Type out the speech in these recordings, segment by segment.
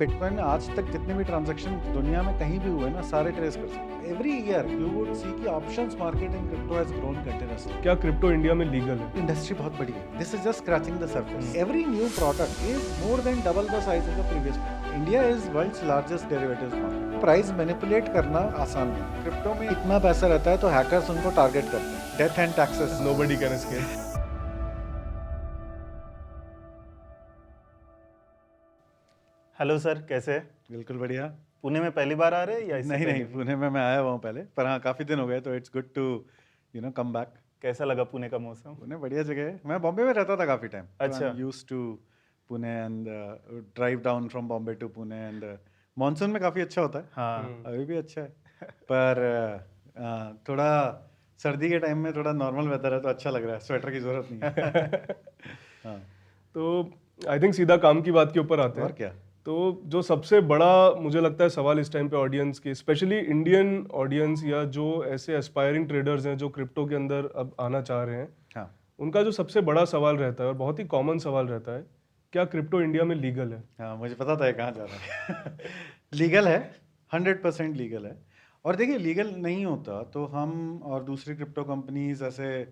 Bitcoin में आज तक जितने भी ट्रांजैक्शन दुनिया में कहीं भी हुए ना सारे ट्रेस कर सकते हैं। Every year you would see कि options market in crypto has grown continuously. क्या क्रिप्टो इंडिया में लीगल है? इंडस्ट्री बहुत बड़ी है। This is just scratching the surface. Every new product is more than double the size of the previous. India is world's largest derivatives market. Price manipulate करना आसान नहीं। Crypto में इतना पैसा रहता है तो हैकर्स उनको टारगेट करते हैं। Death and taxes. Nobody can escape. Hello sir, कैसे हैं? बिल्कुल बढ़िया। पुणे में पहली बार आ रहे हैं या इससे नहीं पहले नहीं, भी? पुणे में मैं आया हुआ हूँ पहले, पर हाँ काफ़ी दिन हो गए तो it's good to come back. कैसा लगा पुणे का मौसम? पुणे बढ़िया जगह है। मैं बॉम्बे में रहता था काफ़ी टाइम। अच्छा। Used to Pune and drive down from Bombay to Pune and monsoon में काफ़ी अच्छा होता है। हाँ। अभी भी अच्छा है, पर थोड़ा सर्दी के टाइम में थोड़ा नॉर्मल वेदर है तो अच्छा लग रहा है। स्वेटर की ज़रूरत नहीं है। हाँ, तो आई थिंक सीधा काम की बात के ऊपर आते और हैं। क्या। तो जो सबसे बड़ा मुझे लगता है सवाल इस टाइम पे ऑडियंस की, स्पेशली इंडियन ऑडियंस या जो ऐसे एस्पायरिंग ट्रेडर्स हैं जो क्रिप्टो के अंदर अब आना चाह रहे हैं, हाँ उनका जो सबसे बड़ा सवाल रहता है और बहुत ही कॉमन सवाल रहता है, क्या क्रिप्टो इंडिया में लीगल है? हाँ, मुझे पता था ये कहाँ जा रहा है। लीगल है, 100% लीगल है। और देखिए, लीगल नहीं होता तो हम और दूसरी क्रिप्टो कंपनीज ऐसे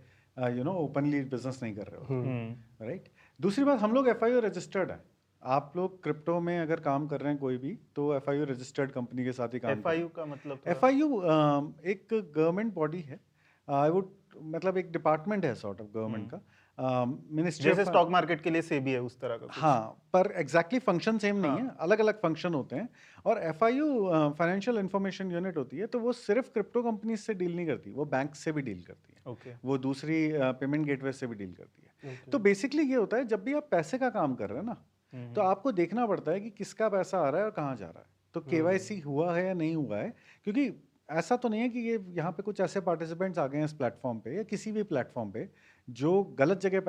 ओपनली बिजनेस नहीं कर रहे होते, राइट। दूसरी बात, हम लोग FIO रजिस्टर्ड है। आप लोग क्रिप्टो में अगर काम कर रहे हैं कोई भी, तो FIO रजिस्टर्ड कंपनी के साथ ही काम FIU का मतलब थोड़ा- FIU एक गवर्नमेंट बॉडी है। आई वुड मतलब एक डिपार्टमेंट है सॉर्ट ऑफ गवर्नमेंट का। मिनिस्ट्री जैसे स्टॉक मार्केट के लिए सेबी है उस तरह का कुछ? हाँ, पर एग्जैक्टली फंक्शन सेम नहीं है, अलग अलग फंक्शन होते हैं। और FIU फाइनेंशियल इंफॉर्मेशन यूनिट होती है, तो वो सिर्फ क्रिप्टो कंपनीज से डील नहीं करती, वो बैंक से भी डील करती है। ओके। वो दूसरी पेमेंट गेटवे से भी डील करती है। तो बेसिकली ये होता है, जब भी आप पैसे का काम कर रहे हैं ना, तो आपको देखना पड़ता है कि किसका पैसा आ रहा है और कहाँ जा रहा है। तो KYC हुआ है या नहीं हुआ है, क्योंकि ऐसा तो नहीं है कि ये यहाँ पे कुछ ऐसे पार्टिसिपेंट्स आ गए हैं इस प्लेटफॉर्म पे या किसी भी प्लेटफॉर्म पे जो गलत जगह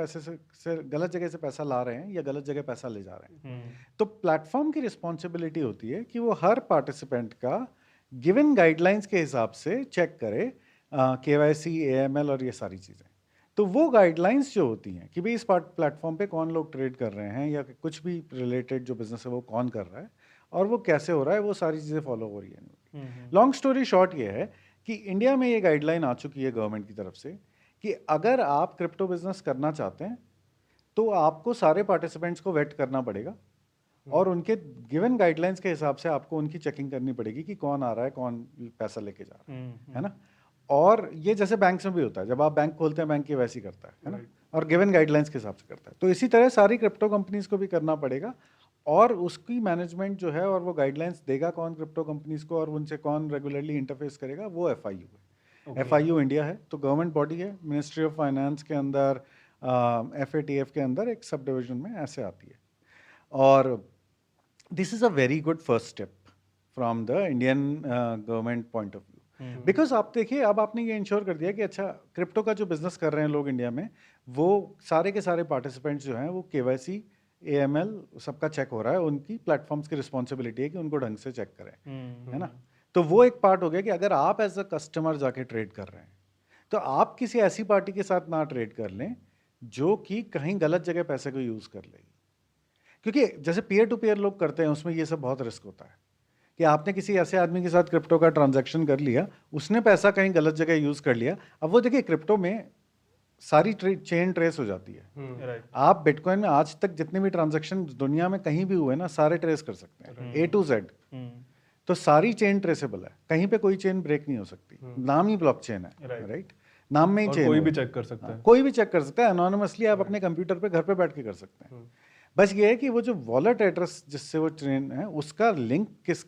गलत जगह से पैसा ला रहे हैं या गलत जगह पैसा ले जा रहे हैं। तो प्लेटफॉर्म की रिस्पॉन्सिबिलिटी होती है कि वो हर पार्टिसिपेंट का गिवन गाइडलाइंस के हिसाब से चेक करे, KYC, AML और ये सारी चीज़ें। तो वो गाइडलाइंस जो होती हैं कि भाई इस प्लेटफॉर्म पे कौन लोग ट्रेड कर रहे हैं या कुछ भी रिलेटेड जो बिजनेस है वो कौन कर रहा है और वो कैसे हो रहा है, वो सारी चीज़ें फॉलो हो रही हैं। लॉन्ग स्टोरी शॉर्ट ये है कि इंडिया में ये गाइडलाइन आ चुकी है गवर्नमेंट की तरफ से कि अगर आप क्रिप्टो बिजनेस करना चाहते हैं तो आपको सारे पार्टिसिपेंट्स को वेट करना पड़ेगा और उनके गिवन गाइडलाइंस के हिसाब से आपको उनकी चेकिंग करनी पड़ेगी कि कौन आ रहा है, कौन पैसा लेके जा रहा है ना। और ये जैसे बैंक में भी होता है, जब आप बैंक खोलते हैं बैंक की वैसी करता है ना, और गिवन गाइडलाइंस के हिसाब से करता है। तो इसी तरह सारी क्रिप्टो कंपनीज को भी करना पड़ेगा और उसकी मैनेजमेंट जो है और वो गाइडलाइंस देगा कौन क्रिप्टो कंपनीज को और उनसे कौन रेगुलरली इंटरफेस करेगा, वो FIU है। FIU इंडिया है, तो गवर्नमेंट बॉडी है, मिनिस्ट्री ऑफ फाइनेंस के अंदर, FATF के अंदर एक सब डिविजन में ऐसे आती है। और this is a very good first step from the Indian government point of view. Because आप देखिए, अब आपने ये इंश्योर कर दिया कि अच्छा क्रिप्टो का जो बिजनेस कर रहे हैं लोग इंडिया में, वो सारे के सारे पार्टिसिपेंट्स जो हैं वो KYC, AML सबका चेक हो रहा है। उनकी प्लेटफॉर्म्स की रिस्पॉन्सिबिलिटी है कि उनको ढंग से चेक करें, है ना। तो वो एक पार्ट हो गया कि अगर आप एज अ कस्टमर जाके ट्रेड कर रहे हैं तो आप किसी ऐसी पार्टी के साथ ना ट्रेड कर लें जो कि कहीं गलत जगह पैसे को यूज़ कर लेगी। क्योंकि जैसे पीयर टू पीयर लोग करते हैं उसमें ये सब बहुत रिस्क होता है कि आपने किसी ऐसे आदमी के साथ क्रिप्टो का ट्रांजैक्शन कर लिया, उसने पैसा कहीं गलत जगह यूज़ कर लिया। अब वो देखिए, क्रिप्टो में सारी चेन ट्रेस हो जाती है। राइट। आप बिटकॉइन में आज तक जितने भी ट्रांजैक्शन दुनिया में कहीं भी हुए ना, सारे ट्रेस कर सकते हैं, A to Z। तो सारी चेन ट्रेसेबल है, कहीं पे कोई चेन ब्रेक नहीं हो सकती। नाम ही ब्लॉकचेन है, राइट। नाम में ही और चेन कोई है। भी चेक कर सकता है। कोई भी चेक कर सकता है, एनोनिमसली आप अपने कंप्यूटर पे घर पे बैठ के कर सकते हैं। बस ये है कि वो जो वॉलेट एड्रेस जिससे वो ट्रेन है उसका लिंक किस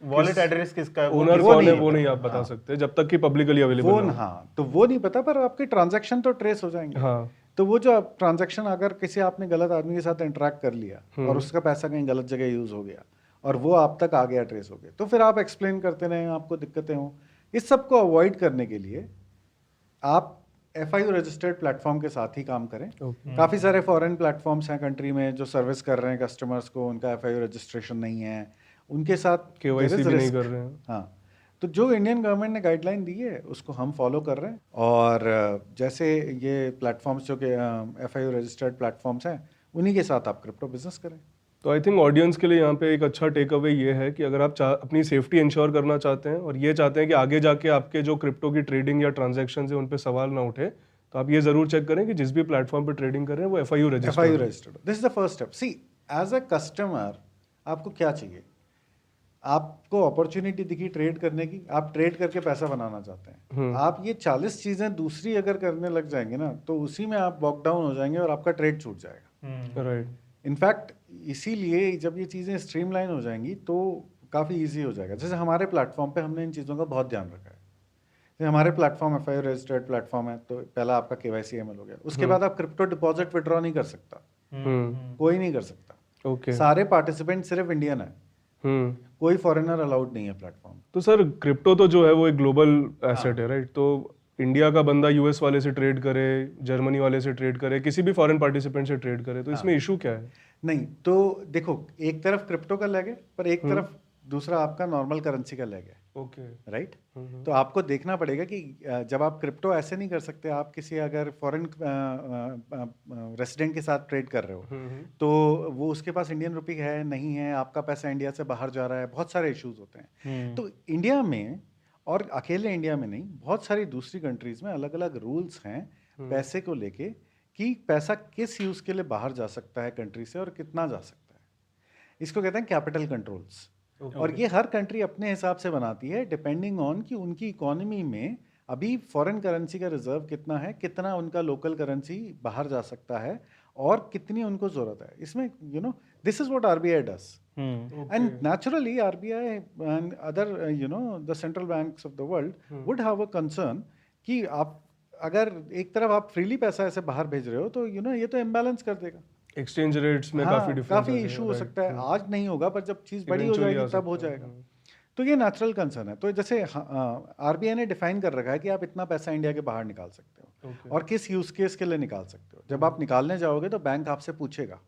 वॉलेट एड्रेस किसका है? ओनर वो कौन है नहीं वो पता। नहीं आप बता सकते जब तक कि पब्लिकली अवेलेबल वो हो। हाँ, तो वो नहीं पता, पर आपके ट्रांजैक्शन तो ट्रेस हो जाएंगे। हाँ। तो वो जो ट्रांजैक्शन अगर किसी आपने गलत आदमी के साथ इंटरेक्ट कर लिया और उसका पैसा कहीं गलत जगह यूज हो गया और वो आप तक आ गया, ट्रेस हो गया, तो फिर आप एक्सप्लेन करते रहें, आपको दिक्कतें हों। इस सब को अवॉइड करने के लिए आप FIU रजिस्टर्ड प्लेटफॉर्म के साथ ही काम करें। काफ़ी सारे फॉरेन प्लेटफॉर्म्स हैं कंट्री में जो सर्विस कर रहे हैं कस्टमर्स को, उनका FIU रजिस्ट्रेशन नहीं है, उनके साथ KYC there is भी नहीं risk। कर रहे हैं। हाँ, तो जो इंडियन गवर्नमेंट ने गाइडलाइन दी है उसको हम फॉलो कर रहे हैं। और जैसे ये प्लेटफॉर्म्स जो कि FIU रजिस्टर्ड प्लेटफॉर्म्स हैं, उन्हीं के साथ आप क्रिप्टो बिजनेस करें। तो आई थिंक ऑडियंस के लिए यहाँ पे एक अच्छा टेक अवे ये है कि अगर आप अपनी सेफ्टी इंश्योर करना चाहते हैं और ये चाहते हैं कि आगे जाके आपके जो क्रिप्टो की ट्रेडिंग या ट्रांजैक्शन है उन पे सवाल ना उठे, तो आप ये जरूर चेक करें कि जिस भी प्लेटफॉर्म पे ट्रेडिंग कर रहे हैं वो FIU FIU registered. This is the first step. See, as a customer आपको क्या चाहिए? आपको अपॉर्चुनिटी दिखी ट्रेड करने की, आप ट्रेड करके पैसा बनाना चाहते हैं। आप ये 40 चीजें दूसरी अगर करने लग जाएंगे ना, तो उसी में आप बॉक डाउन हो जाएंगे और आपका ट्रेड छूट जाएगा। राइट। इनफैक्ट इसीलिए जब ये चीज़ें स्ट्रीमलाइन हो जाएंगी तो काफ़ी इजी हो जाएगा। जैसे हमारे प्लेटफॉर्म पे हमने इन चीज़ों का बहुत ध्यान रखा है। जैसे हमारे प्लेटफॉर्म FIU रजिस्टर्ड प्लेटफॉर्म है, तो पहला आपका KYC ML हो गया। उसके बाद आप क्रिप्टो डिपॉजिट विड्रॉ नहीं कर सकता, कोई नहीं कर सकता। ओके। सारे पार्टिसिपेंट सिर्फ इंडियन है, कोई फॉरेनर अलाउड नहीं है प्लेटफॉर्म। तो सर क्रिप्टो तो जो है वो एक ग्लोबल एसेट है, राइट? तो इंडिया का बंदा US वाले से ट्रेड करे, जर्मनी वाले से ट्रेड करे, किसी भी फॉरेन पार्टिसिपेंट से ट्रेड करे, तो इसमें इशू क्या है? नहीं, तो देखो, एक तरफ क्रिप्टो का लेग है, पर एक तरफ दूसरा आपका नॉर्मल करेंसी का लेग है। ओके। राइट। तो आपको देखना पड़ेगा कि जब आप क्रिप्टो ऐसे नहीं कर सकते, आप किसी अगर फॉरेन रेसिडेंट के साथ ट्रेड कर रहे हो तो वो उसके पास इंडियन रुपी है नहीं है, आपका पैसा इंडिया से बाहर जा रहा है, बहुत सारे इश्यूज होते हैं। तो इंडिया में, और अकेले इंडिया में नहीं, बहुत सारी दूसरी कंट्रीज में अलग अलग रूल्स हैं पैसे को लेके कि पैसा किस यूज के लिए बाहर जा सकता है कंट्री से और कितना जा सकता है। इसको कहते हैं कैपिटल कंट्रोल्स। और ये हर कंट्री अपने हिसाब से बनाती है डिपेंडिंग ऑन कि उनकी इकोनॉमी में अभी फॉरेन करेंसी का रिजर्व कितना है, कितना उनका लोकल करेंसी बाहर जा सकता है और कितनी उनको जरूरत है। इसमें this is what RBI does, and naturally RBI and other the central banks of the world would have a concern कि आप अगर एक तरफ आप फ्रीली पैसा ऐसे बाहर भेज रहे हो तो ये तो इम्बैलेंस कर देगा। एक्सचेंज रेट्स में हाँ, काफी डिफरेंस काफी इशू हो सकता है। आज नहीं होगा, पर जब चीज बड़ी हो जाएगी तब हो जाएगा। तो ये नेचुरल कंसर्न है। तो जैसे RBI ने डिफाइन कर रखा है कि आप इतना पैसा इंडिया के बाहर निकाल सकते हो और किस यूज केस के लिए निकाल सकते हो। जब आप निकालने जाओगे तो बैंक आपसे पूछेगा,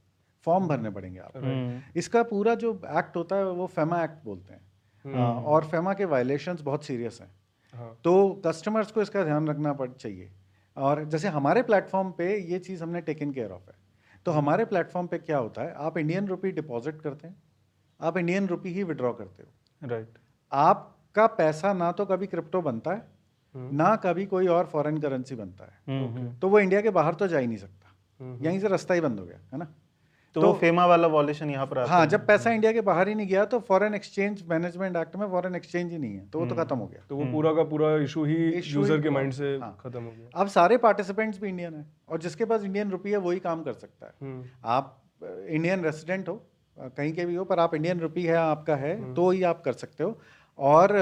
फॉर्म भरने पड़ेंगे आपको। इसका पूरा जो एक्ट होता है वो FEMA एक्ट बोलते हैं, और FEMA के वायलेशंस बहुत सीरियस हैं। तो कस्टमर्स को इसका ध्यान रखना चाहिए। और जैसे हमारे प्लेटफॉर्म पे ये चीज़ हमने टेकन केयर ऑफ है। तो हमारे प्लेटफॉर्म पे क्या होता है, आप इंडियन रुपी डिपॉजिट करते हैं, आप इंडियन रुपी ही विड्रॉ करते हो। राइट। आपका पैसा ना तो कभी क्रिप्टो बनता है, ना कभी कोई और फॉरेन करेंसी बनता है। तो वो इंडिया के बाहर तो जा ही नहीं सकता, यहीं से रास्ता ही बंद हो गया है ना। तो वो FEMA वाला वॉल्यूशन यहाँ पर आता हाँ, है। जब पैसा इंडिया के बाहर ही नहीं गया तो फॉरेन एक्सचेंज मैनेजमेंट एक्ट में फॉरेन एक्सचेंज ही नहीं है, तो वो तो खत्म हो गया। तो वो पूरा का पूरा इशू ही यूजर के माइंड से खत्म हो गया। अब सारे पार्टिसिपेंट्स भी इंडियन है और जिसके पास इंडियन रुपी है वही काम कर सकता है। आप इंडियन रेसिडेंट हो, कहीं के भी हो, पर आप इंडियन रुपी है आपका है तो ही आप कर सकते हो। और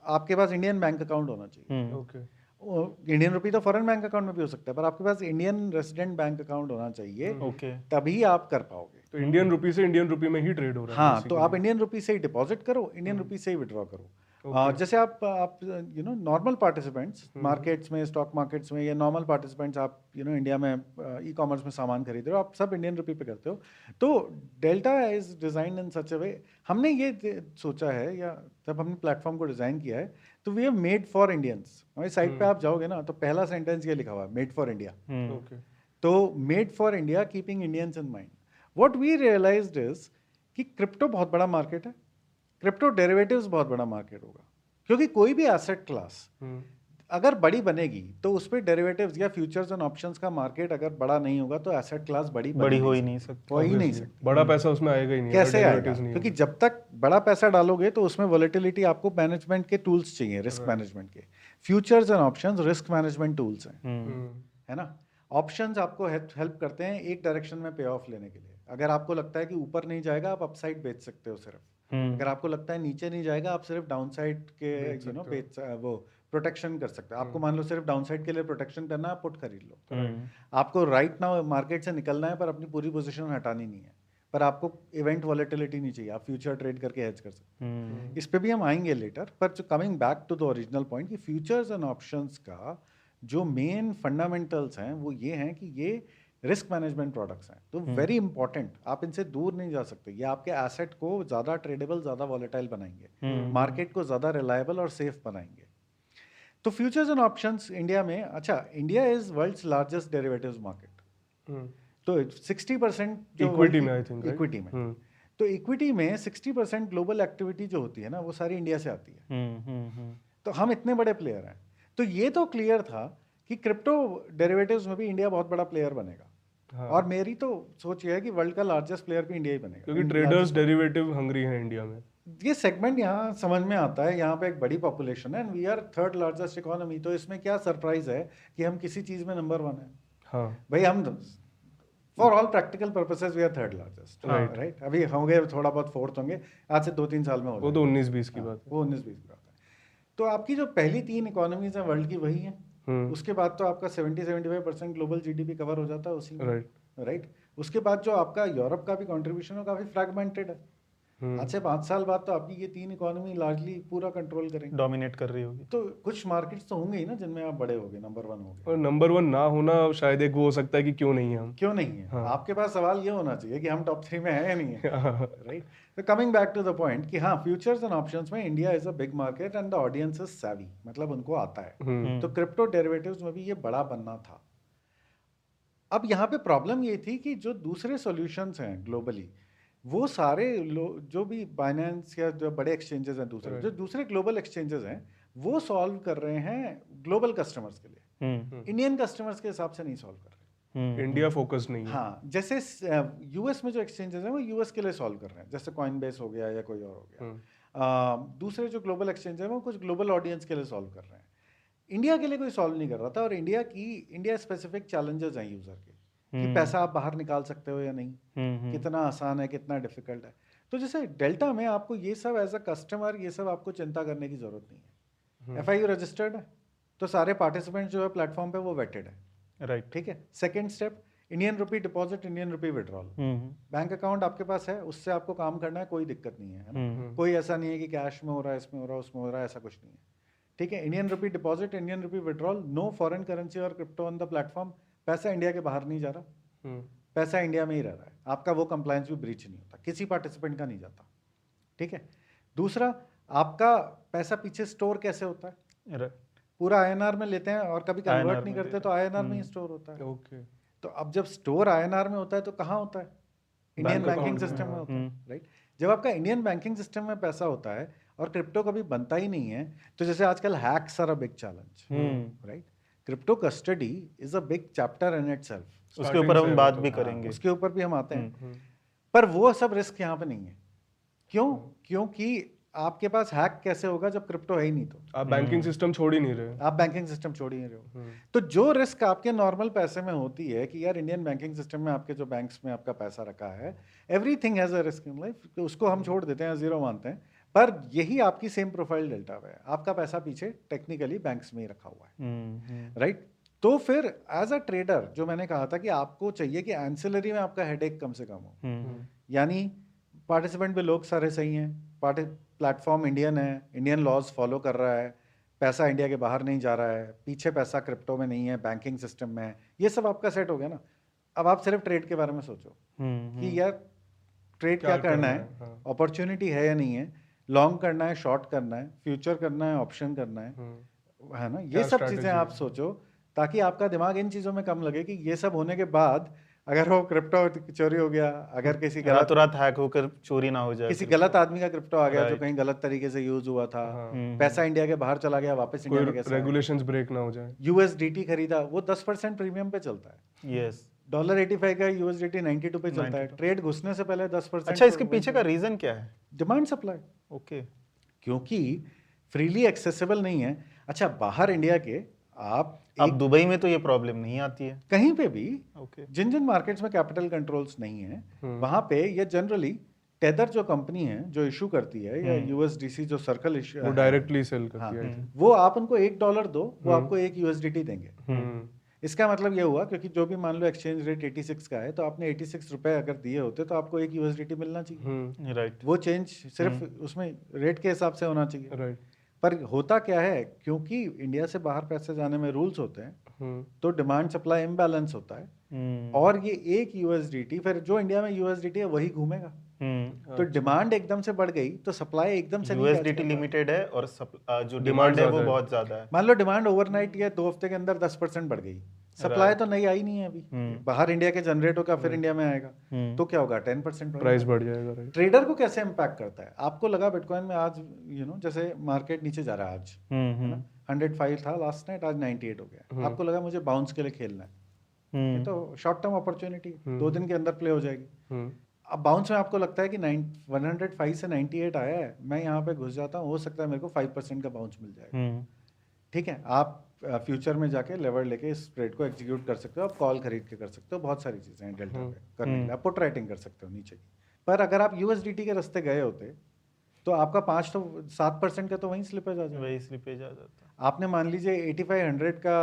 आपके पास इंडियन बैंक अकाउंट होना चाहिए। ओके। इंडियन रुपी तो फॉरेन बैंक अकाउंट में भी हो सकता है, पर आपके पास इंडियन रेसिडेंट बैंक अकाउंट होना चाहिए, ओके। तभी आप कर पाओगे। तो इंडियन रुपी से इंडियन रुपी में ही ट्रेड हो रहा है। हाँ, तो आप इंडियन रुपी से ही डिपॉजिट करो, इंडियन रुपी से ही विड्रॉ करो। जैसे आप नॉर्मल पार्टिसिपेंट्स मार्केट्स में, स्टॉक मार्केट्स में, या नॉर्मल पार्टिसिपेंट्स आप इंडिया में ई-कॉमर्स में सामान खरीद रहे हो, आप सब इंडियन रुपी पे करते हो। तो डेल्टा इज डिजाइन इन सच अ वे, हमने ये सोचा है, या जब हमने प्लेटफॉर्म को डिजाइन किया है तो we have made for Indians. हमारी साइट पे आप जाओगे ना तो पहला सेंटेंस ये लिखा हुआ है, मेड फॉर इंडिया। तो made for India, keeping Indians in mind. What we realised is कि क्रिप्टो बहुत बड़ा मार्केट है, क्रिप्टो डेरिवेटिव्स बहुत बड़ा मार्केट होगा, क्योंकि कोई भी एसेट क्लास अगर बड़ी बनेगी तो उस पर डेरिवेटिव्स या फ्यूचर्स एंड ऑप्शंस का मार्केट अगर बड़ा नहीं होगा तो एसेट क्लास बड़ी हो ही नहीं सकती। हो ही नहीं सकती। बड़ा पैसा उसमें आएगा ही नहीं, कैसे आएगा? क्योंकि जब तक बड़ा पैसा डालोगे तो उसमें वॉलेटिलिटी, आपको मैनेजमेंट के टूल्स चाहिए, रिस्क मैनेजमेंट के। Futures and options risk management tools हैं, है ना। ऑप्शंस आपको हेल्प करते हैं एक डायरेक्शन में पे ऑफ लेने के लिए। अगर आपको लगता है कि ऊपर नहीं जाएगा, आप अपसाइड बेच सकते हो सिर्फ। अगर आपको लगता है नीचे नहीं जाएगा, आप सिर्फ डाउन साइड के वो प्रोटेक्शन कर सकते हो। आपको मान लो सिर्फ डाउन साइड के लिए प्रोटेक्शन करना है, पुट खरीद लो। आपको राइट नाउ मार्केट से निकलना है पर अपनी पूरी पोजीशन हटानी नहीं है, पर आपको इवेंट वॉलेटिलिटी नहीं चाहिए, आप फ्यूचर ट्रेड करके हेज कर सकते हैं। इस पे भी हम आएंगे लेटर। पर coming back to the original point कि फ्यूचर्स एंड ऑप्शंस का जो मेन फंडामेंटल्स हैं वो ये हैं कि ये रिस्क मैनेजमेंट प्रोडक्ट्स हैं। तो वेरी इंपॉर्टेंट, आप इनसे दूर नहीं जा सकते। ये आपके एसेट को ज़्यादा ट्रेडेबल, ज़्यादा वॉलेटाइल बनाएंगे, मार्केट को ज़्यादा रिलायबल और सेफ बनाएंगे। तो फ्यूचर्स एंड ऑप्शंस इंडिया में, अच्छा, India is world's largest derivatives market. तो 60% इक्विटी में, आई थिंक इक्विटी में तो इक्विटी में 60% ग्लोबल एक्टिविटी जो होती है ना वो सारी इंडिया से आती है। तो हम इतने बड़े प्लेयर हैं, तो ये तो क्लियर था कि क्रिप्टो डेरिवेटिव्स में भी इंडिया बहुत बड़ा प्लेयर बनेगा। हाँ। और मेरी तो सोच ये है कि वर्ल्ड का लार्जेस्ट प्लेयर भी इंडिया ही बनेगा, क्योंकि ट्रेडर्स डेरिवेटिव हंग्री हैं इंडिया में। ये सेगमेंट यहाँ समझ में आता है, यहाँ पे एक बड़ी पॉपुलेशन है and we are third largest economy, तो इसमें क्या सरप्राइज है कि हम किसी चीज में नंबर 1 है। हाँ भाई हम for all practical purposes we are third largest, Right. Right. अभी होंगे थोड़ा बहुत फोर्थ होंगे, आज से 2-3 साल में हो वो तो 19-20 की हाँ, बात है। वो 19-20 की बात है। तो आपकी जो पहली 3 इकोनॉमीज हैं वर्ल्ड की वही हैं। उसके बाद तो आपका 70-75% ग्लोबल जीडीपी कवर हो जाता है उसी में, राइट। राइट। उसके बाद जो आपका यूरोप का भी कंट्रीब्यूशन है काफी फ्रैगमेंटेड है। आज से 5 साल बाद तो आपकी ये 3 इकोनॉमी लार्जली पूरा कंट्रोल करेंगे, डोमिनेट कर रही होगी। तो कुछ मार्केट्स तो होंगे ही ना जिनमें आप बड़े होगे, नंबर 1 होगे। और नंबर 1 ना होना शायद एक वो हो सकता है कि क्यों नहीं है हम। क्यों नहीं है? हाँ। आपके पास सवाल ये होना चाहिए कि हम टॉप 3 में हैं या नहीं है, राइट। तो coming back to the point कि हाँ, फ्यूचर्स एंड ऑप्शंस में India is a big market and the audience is savvy, मतलब उनको आता है। तो क्रिप्टो डेरिवेटिव्स में भी ये बड़ा बनना था। अब यहाँ पे प्रॉब्लम ये थी कि जो दूसरे सॉल्यूशंस हैं ग्लोबली, वो सारे जो भी बाइनेंस या जो बड़े एक्सचेंजेस हैं दूसरे, जो दूसरे ग्लोबल एक्सचेंजेस हैं, वो सॉल्व कर रहे हैं ग्लोबल कस्टमर्स के लिए, इंडियन कस्टमर्स के हिसाब से नहीं सॉल्व कर रहे। इंडिया फोकस नहीं है। हाँ, जैसे यूएस में जो एक्सचेंजेस हैं वो यूएस के लिए सॉल्व कर रहे हैं, जैसे कॉइनबेस हो गया या कोई और हो गया। दूसरे जो ग्लोबल एक्सचेंज है वो कुछ ग्लोबल ऑडियंस के लिए सॉल्व कर रहे हैं, इंडिया के लिए कोई सॉल्व नहीं कर रहा था। और इंडिया स्पेसिफिक चैलेंजेस हैं यूजर के, कि पैसा आप बाहर निकाल सकते हो या नहीं, कितना आसान है, कितना डिफिकल्ट है। तो जैसे डेल्टा में आपको ये सब एज अ कस्टमर ये सब आपको चिंता करने की जरूरत नहीं है। FIU रजिस्टर्ड है तो सारे पार्टिसिपेंट जो है प्लेटफॉर्म पे वो वेटेड है, राइट। ठीक है। Second step, Indian rupee deposit, Indian rupee withdrawal, bank account आपके पास है, उससे आपको काम करना है, कोई दिक्कत नहीं है ना? कोई ऐसा नहीं है कि कैश में हो रहा है, इसमें हो रहा है, उसमें हो रहा है, ऐसा कुछ नहीं है, ठीक है। Indian rupee deposit, Indian rupee withdrawal, no foreign currency और क्रिप्टो ऑन द प्लेटफॉर्म, पैसा इंडिया के बाहर नहीं जा रहा, पैसा इंडिया में ही रह रहा है, आपका वो कंप्लायंस भी ब्रीच नहीं होता, किसी पार्टिसिपेंट का नहीं जाता, ठीक है। दूसरा, आपका पैसा पीछे स्टोर कैसे होता है? पूरा INR में लेते हैं और कभी कन्वर्ट नहीं करते, तो INR में ही स्टोर होता है। ओके। तो अब जब स्टोर INR में होता है तो कहाँ होता है? इंडियन बैंक बैंकिंग अकाउंट में, सिस्टम में हाँ। होता है, राइट। जब आपका इंडियन बैंकिंग सिस्टम में पैसा होता है और क्रिप्टो कभी बनता ही नहीं है, तो जैसे आजकल hacks are a big challenge, right. Crypto custody is a big chapter in itself, उसके ऊपर हम बात भी करेंगे, उसके ऊपर भी हम आते हैं। पर वो सब रिस्क यहाँ पे नहीं है। क्यों? क्योंकि आपके पास हैक कैसे होगा जब क्रिप्टो है ही नहीं? तो आप बैंकिंग सिस्टम छोड़ ही नहीं रहे। आप बैंकिंग सिस्टम छोड़ ही नहीं रहे हो। तो जो रिस्क आपके नॉर्मल पैसे में होती है कि यार इंडियन बैंकिंग सिस्टम में आपके जो बैंक्स में आपका पैसा रखा है, everything has a risk in life, तो उसको हम छोड़ देते हैं, जीरो मानते हैं। पर यही आपकी सेम प्रोफाइल डेल्टा है, आपका पैसा पीछे टेक्निकली बैंक्स में ही रखा हुआ है, राइट। तो फिर एज अ ट्रेडर जो मैंने कहा था कि आपको चाहिए कि एंसिलरी में आपका हेडेक कम से कम हो, यानी पार्टिसिपेंट भी लोग सारे सही हैं, प्लेटफॉर्म इंडियन है, इंडियन लॉज फॉलो कर रहा है, पैसा इंडिया के बाहर नहीं जा रहा है, पीछे पैसा क्रिप्टो में नहीं है, बैंकिंग सिस्टम में है, ये सब आपका सेट हो गया ना। अब आप सिर्फ ट्रेड के बारे में सोचो कि यार ट्रेड क्या करना है, अपॉर्चुनिटी है या नहीं है, लॉन्ग करना है, शॉर्ट करना है, फ्यूचर करना है, ऑप्शन करना है ना? ये सब चीज़ें आप सोचो ताकि आपका दिमाग इन चीज़ों में कम लगे कि ये सब होने के बाद अगर वो क्रिप्टो चोरी हो गया, अगर किसी रात हैक होकर चोरी ना हो जाए, किसी गलत आदमी का क्रिप्टो आ गया जो कहीं गलत तरीके से यूज हुआ था, पैसा इंडिया के बाहर चला गया, वापस इंडिया में कैसे, रेगुलेशंस ब्रेक ना हो जाए। USDT खरीदा, वो 10% प्रीमियम पे चलता है। यस, $85 का USDT 92 पे चलता है। ट्रेड घुसने से पहले 10%। अच्छा, इसके पीछे का रीजन क्या है? Demand supply. ओके, क्योंकि फ्रीली एक्सेसिबल नहीं है। अच्छा, बाहर इंडिया के अब दुबई में तो ये प्रॉब्लम नहीं आती है, कहीं पे भी जिन मार्केट्स में कैपिटल कंट्रोल्स नहीं है, वहां पे ये जनरली टेदर जो कंपनी है जो इशू करती है, या USDC जो सर्कल इशू, वो डायरेक्टली सेल करती है। वो आप उनको $1 दो, वो आपको 1 USDT देंगे। इसका मतलब ये हुआ क्योंकि जो भी मान लो एक्सचेंज रेट 86 का है, तो आपने 86 रुपए अगर दिए होते तो आपको 1 USDT मिलना चाहिए, राइट। वो चेंज सिर्फ उसमें रेट के हिसाब से होना चाहिए, राइट। पर होता क्या है, क्योंकि इंडिया से बाहर पैसे जाने में रूल्स होते हैं, तो डिमांड सप्लाई इम्बैलेंस होता है, और ये 1 USDT फिर जो इंडिया में USDT है वही घूमेगा। तो डिमांड एकदम से बढ़ गई तो सप्लाई एकदम से USDT लिमिटेड है और जो डिमांड है वो बहुत ज्यादा है। मान लो डिमांड ओवरनाइट या 2 हफ्ते के अंदर 10% बढ़ गई, सप्लाई तो नई आई नहीं है अभी, बाहर इंडिया के जनरेट होगा फिर इंडिया में आएगा, तो क्या होगा 10% प्राइस बढ़ जाएगा, राइट। ट्रेडर को कैसे इम्पैक्ट करता है? आपको लगा बिटकॉइन में आज जैसे मार्केट नीचे जा रहा है आज, है ना, 105 था लास्ट नाइट, आज 98 हो गया, आपको लगा मुझे बाउंस के लिए खेलना है, ये तो शॉर्ट टर्म अपॉर्चुनिटी 2 दिन के अंदर प्ले हो जाएगी। अब बाउंस में आपको लगता है कि 105 से 98 आया है, मैं यहाँ पे घुस जाता हूँ, हो सकता है मेरे को 5% का बाउंस मिल जाएगा, ठीक है। आप फ्यूचर में जाके लेवर लेके इस ट्रेड को एग्जीक्यूट कर सकते हो, आप कॉल खरीद के कर सकते हो, बहुत सारी चीज़ें हैं डेल्टा पे करने के लिए, आप पुट राइटिंग कर सकते हो नीचे की। पर अगर आप यूएसडीटी के रास्ते गए होते तो आपका 7% का तो वहीं स्लिपेज आ जाता, वही स्लिपेज आ जाता। आपने मान लीजिए 8500 का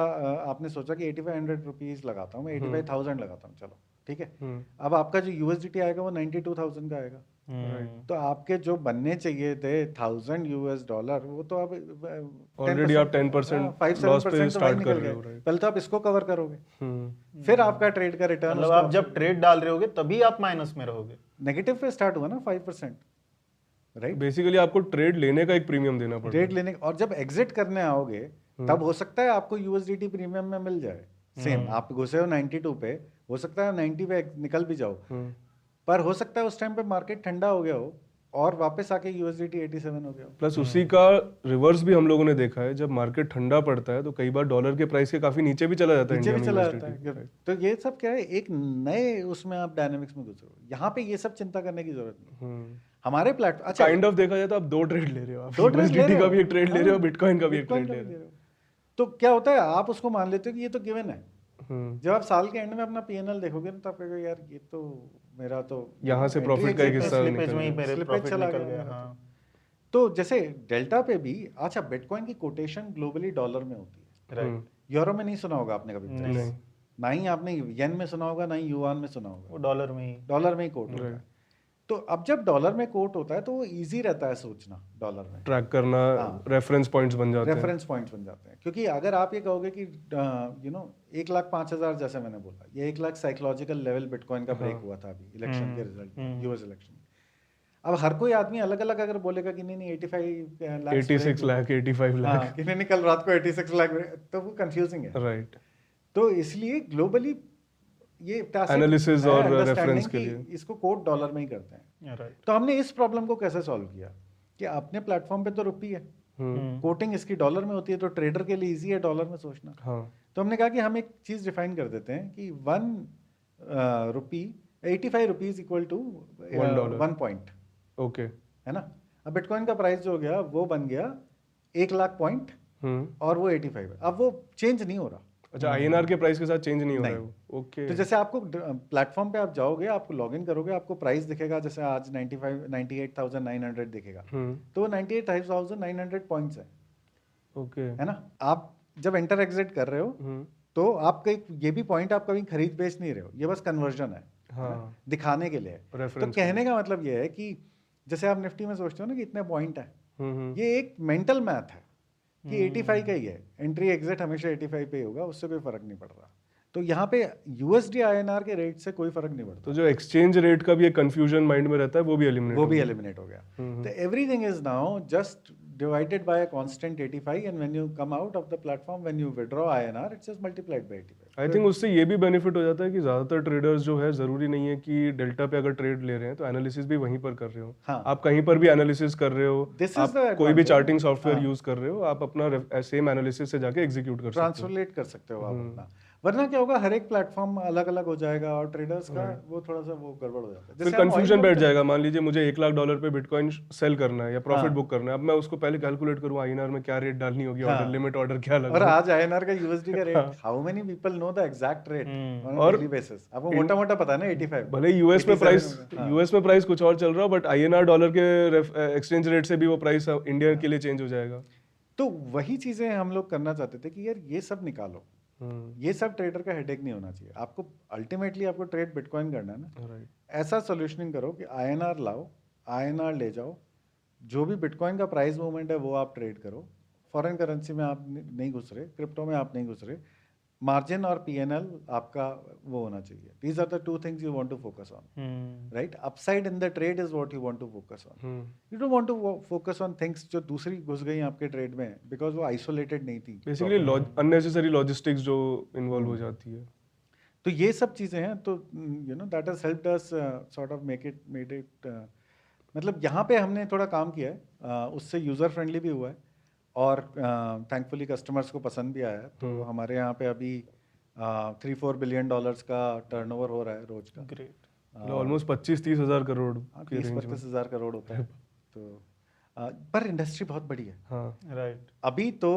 आपने सोचा कि 8500 रुपीज़ लगाता हूँ मैं, 85,000 लगाता हूँ, चलो ठीक है। अब आपका जो यूएसडीटी आएगा वो 92,000 का आएगा, तो आपके जो बनने चाहिए थे $1,000 वो तो अब ऑलरेडी आप 10% लॉस पे स्टार्ट कर रहे हो, राइट। पहले तो आप इसको कवर करोगे, फिर आपका ट्रेड का रिटर्न, मतलब आप जब ट्रेड डाल रहे होगे तभी आप माइनस में रहोगे, नेगेटिव पे स्टार्ट हुआ ना 5%, राइट। बेसिकली आपको ट्रेड लेने का एक प्रीमियम देना पड़ेगा, ट्रेड लेने, और जब एग्जिट करने आओगे तब हो सकता है आपको यूएसडीटी प्रीमियम में मिल जाए, सेम आप घुसे हो 92 पे, हो सकता है 90 पे निकल भी जाओ, पर हो सकता है उस टाइम पे मार्केट ठंडा हो गया हो और वापस आके यूएसडीटी 87 हो गया हो। प्लस उसी का रिवर्स भी हम लोगों ने देखा है, जब मार्केट ठंडा पड़ता है तो कई बार डॉलर के प्राइस के काफी नीचे भी चला जाता है, नीचे भी इंडिया चला में जाता USDT, है। तो ये सब क्या है, एक नए उसमें आप डायनामिक्स में घुस रहे हो, यहाँ पे ये सब चिंता करने की जरूरत नहीं। हमारे प्लेटफॉर्म, अच्छा काइंड ऑफ देखा जाए तो आप 2 ट्रेड ले रहे हो, आप दो ट्रेड ले USDT रहे का हो, भी एक ट्रेड ले रहे हो, हाँ, बिटकॉइन का भी एक बिटकॉइन ट्रेड का ले भी रहे हो। तो क्या होता है, आप उसको मान लेते हो कि ये तो गिवन है, जब आप साल के एंड में अपना पीएनएल देखोगे ना तो आप कहोगे यार ये तो मेरा तो यहाँ से प्रॉफिट का एक हिस्सा स्लिपेज वहीं निकल मेरे स्लिपेज प्रॉफिट चला निकल गया गया। मेरा हाँ, तो जैसे डेल्टा पे भी, अच्छा बिटकॉइन की कोटेशन ग्लोबली डॉलर में होती है, राइट। यूरो में नहीं सुना होगा आपने कभी प्राइस, नहीं, ना ही आपने येन में सुना होगा, ना ही युआन में सुना होगा, वो डॉलर में ही, डॉलर में ही कोट होता है। तो अब जब डॉलर में कोट होता है तो वो इजी रहता है सोचना, डॉलर में ट्रैक करना, रेफरेंस पॉइंट्स बन जाते हैं, रेफरेंस पॉइंट्स बन जाते हैं, क्योंकि अगर आप ये कहोगे कि 1,05,000, जैसे मैंने बोला, ये 1 लाख साइकोलॉजिकल लेवल बिटकॉइन का ब्रेक हुआ था अभी इलेक्शन के रिजल्ट, यूएस इलेक्शन। अब हर कोई आदमी अलग अलग अगर बोलेगा कि नहीं 86 लाख 85 लाख, कि नहीं कल रात को 86 लाख, तो वो कंफ्यूजिंग है, राइट। तो इसलिए ग्लोबली ये एनालिसिस और रेफरेंस के लिए इसको कोट डॉलर में ही करते हैं, राइट। तो हमने इस प्रॉब्लम को कैसे सॉल्व किया कि अपने प्लेटफॉर्म पे तो रुपी है, कोटिंग इसकी डॉलर में होती है, तो ट्रेडर के लिए इजी है डॉलर में सोचना। हाँ, तो हमने कहा कि हम एक चीज डिफाइन कर देते हैं कि 1 रुपी 85 रुपीज इक्वल टू $1 ओके, है ना। अब बिटकॉइन का प्राइस जो हो गया वो बन गया 1 लाख पॉइंट और वो 85 है, अब वो चेंज नहीं हो रहा। अच्छा, INR के प्राइस के साथ चेंज नहीं हो रहा है वो, ओके। तो जैसे आपको प्लेटफॉर्म पे आप जाओगे, आपको लॉगिन करोगे, आपको प्राइस दिखेगा, जैसे आज 98,900 दिखेगा, तो 98,900 पॉइंट्स है, ओके, है ना। आप जब एंटर एग्जिट कर रहे हो तो आपका ये भी पॉइंट आप कभी खरीद बेच नहीं रहे हो, ये बस कन्वर्जन है, हाँ, दिखाने के लिए। तो कहने का मतलब ये है कि जैसे आप निफ्टी में सोचते हो ना कि इतने पॉइंट है, ये एक मेंटल मैथ है कि 85 का ही है, एंट्री एग्जिट हमेशा 85 पे ही होगा, उससे कोई फर्क नहीं पड़ रहा। तो यहाँ पे USD INR के रेट से कोई फर्क नहीं पड़ता, तो जो एक्सचेंज रेट का भी एक कंफ्यूजन माइंड में रहता है वो भी एलिमिनेट हो गया। तो everything is now just divided by a constant 85, and when you come out of the platform, when you withdraw INR, it's just multiplied by 85. I think उससे ये भी बेनिफिट हो जाता है कि ज्यादातर ट्रेडर्स जो है, जरूरी नहीं है कि डेल्टा पे अगर ट्रेड ले रहे हैं तो एनालिसिस भी वहीं पर कर रहे हो, हाँ, आप कहीं पर भी एनालिसिस कर रहे हो, आप कोई भी चार्टिंग सॉफ्टवेयर यूज कर रहे हो, आप अपना सेम एनालिसिस से जाके एग्जीक्यूट कर सकते हो, ट्रांसलेट कर सकते हो आप अपना। वरना क्या होगा, हर एक प्लेटफॉर्म अलग अलग हो जाएगा और ट्रेडर्स का वो थोड़ा सा वो गड़बड़ हो जाता है, फिर कंफ्यूजन बैठ जाएगा। मान लीजिए मुझे $1,00,000 पे बिटकॉइन सेल करना है या प्रॉफिट बुक करना है, अब मैं उसको पहले कैलकुलेट करूँ INR में क्या रेट डालनी होगी, ऑर्डर लिमिट ऑर्डर क्या लगा, और आज INR का USD का rate, how many people know the exact rate on a daily basis? आपको मोटा मोटा पता है ना 85, भले यूएस में प्राइस कुछ और चल रहा हो, बट INR डॉलर के एक्सचेंज रेट से भी वो प्राइस इंडिया के लिए चेंज हो जाएगा। तो वही चीजें हम लोग करना चाहते थे कि यार ये सब निकालो, ये सब ट्रेडर का हेडेक नहीं होना चाहिए। आपको अल्टीमेटली आपको ट्रेड बिटकॉइन करना है ना, ऐसा सोल्यूशनिंग करो कि INR लाओ, INR ले जाओ, जो भी बिटकॉइन का प्राइस मूवमेंट है वो आप ट्रेड करो, फॉरेन करेंसी में आप नहीं घुस रहे, क्रिप्टो में आप नहीं घुस रहे, मार्जिन और पीएनएल आपका वो होना चाहिए. These are the two things you want to focus on, right? Upside in the trade is what you want to focus on. You don't want to focus on things जो दूसरी घुस गई आपके ट्रेड में because वो isolated नहीं थी. Basically unnecessary logistics जो इन्वॉल्व हो जाती है. तो ये सब चीज़ें हैं. तो that has helped us sort of made it मतलब यहाँ पे हमने थोड़ा काम किया है, उससे यूज़र फ्रेंडली भी हुआ है और थैंकफुली कस्टमर्स को पसंद भी आया है. तो हमारे यहाँ पे अभी $3-4 बिलियन का टर्नओवर हो रहा है रोज का. ग्रेट. ऑलमोस्ट 25-30 हज़ार करोड़ के रेंज में. 30-35 हज़ार करोड़ होता है. तो पर इंडस्ट्री बहुत बड़ी है. हाँ. राइट. अभी तो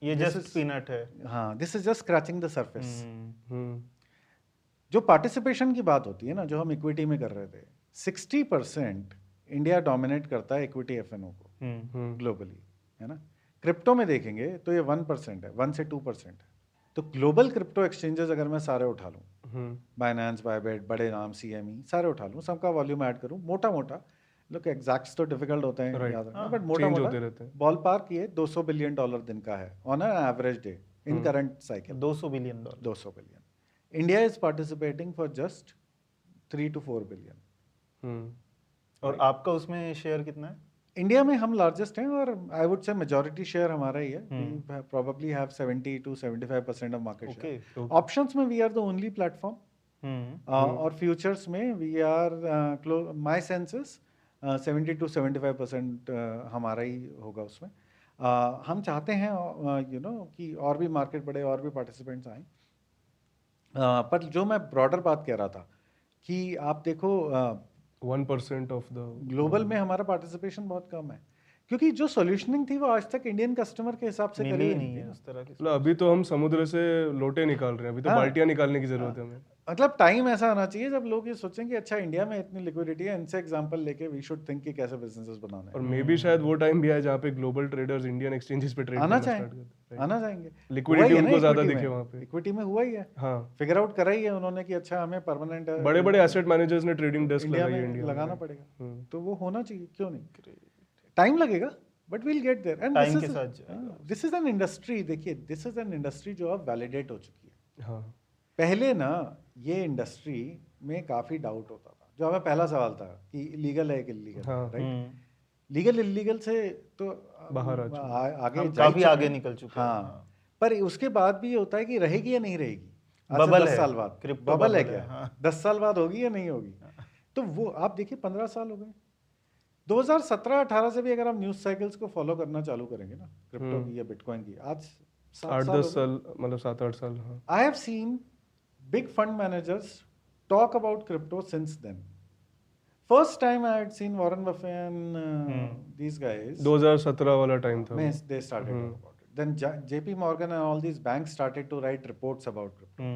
ये जस्ट पीनट है. हाँ, this is just scratching the surface. Hmm. जो पार्टिसिपेशन की बात होती है ना, जो हम इक्विटी में कर रहे थे, 60% इंडिया डोमिनेट करता है इक्विटी एफएनओ को ग्लोबली, है ना. क्रिप्टो में देखेंगे तो ये 1% है, 1 से 2% है. तो ग्लोबल क्रिप्टो एक्सचेंजेस अगर मैं सारे उठा लूँ, बाइनेंस, बायबिट, बड़े नाम, सीएमई सारे उठा लूँ, सबका वॉल्यूम ऐड करूँ, मोटा मोटा, लोग एग्जैक्ट्स तो डिफिकल्ट होते हैं याद रखना, बट मोटा मोटा बॉल पार्क ये $200 बिलियन दिन का है on an average day in current cycle. $200 billion. 200 billion. India is participating for just 3 to 4 billion. और आपका उसमें शेयर कितना है? इंडिया में हम लार्जेस्ट हैं और I would say majority share हमारा ही है. We probably have 70 to 75% of market share. Options में we are the only platform और फ्यूचर्स में we are my sense is 70 to 75% हमारा ही होगा उसमें. हम चाहते हैं कि और भी मार्केट बढ़े, और भी पार्टिसिपेंट्स आएँ. पर जो मैं ब्रॉडर बात कह रहा था कि आप देखो 1% ऑफ द ग्लोबल में हमारा पार्टिसिपेशन बहुत कम है, क्योंकि जो सॉल्यूशनिंग थी वो आज तक इंडियन कस्टमर के हिसाब से मिली करी ही नहीं नहीं है. है उस तरह की. मतलब अभी तो हम समुद्र से लोटे निकाल रहे हैं, अभी तो बाल्टियां निकालने की जरूरत है हमें. मतलब टाइम ऐसा आना चाहिए जब लोग ये सोचें कि अच्छा इंडिया में इतनी लिक्विडिटी है, इनसे एग्जांपल लेके वी शुड थिंक कि कैसे बिजनेसेस बनाना है. और मे बी शायद वो टाइम भी आए जहाँ पे ग्लोबल ट्रेडर्स इंडियन एक्सचेंजेस पे ट्रेड आना करना स्टार्ट करते हैं. आना चाहेंगे. लिक्विडिटी उनको ज्यादा दिखे वहाँ पे. इक्विटी में हुआ ही है. हाँ. फिगर आउट करा ही है उन्होंने कि अच्छा हमें परमानेंट बड़े बड़े एसेट मैनेजर्स ने ट्रेडिंग डेस्क इंडिया लगाई है में इंडिया लगाना पड़ेगा. तो वो होना चाहिए, क्यों नहीं. टाइम लगेगा but we'll get there. And time के साथ जाएगा. This is an industry. देखिए, दिस इज एन इंडस्ट्री जो अब वैलिडेट हो चुकी है. हाँ. पहले ना ये इंडस्ट्री में काफी डाउट होता था. जो हमें पहला सवाल था कि लीगल है कि इलीगल, राइट. लीगल इलीगल से तो बाहर आगे काफी आगे निकल चुके हैं. हाँ, पर उसके बाद भी ये होता है कि रहेगी या नहीं रहेगी. बबल 10 है, साल बाद क्रिप्टो बबल है बबल क्या है, हाँ. 10 साल बाद होगी या नहीं होगी. तो वो आप देखिए 15 साल हो गए. 2017-18 से भी अगर हम न्यूज साइकिल्स को फॉलो करना चालू करेंगे ना, क्रिप्टो की या बिटकॉइन की, आज 8-10 साल, मतलब 7-8 साल. I have seen big fund managers talk about crypto since then. First time I had seen Warren Buffett and these guys. 2017 वाला टाइम था. They started talking about it. Then JP Morgan and all these banks started to write reports about crypto.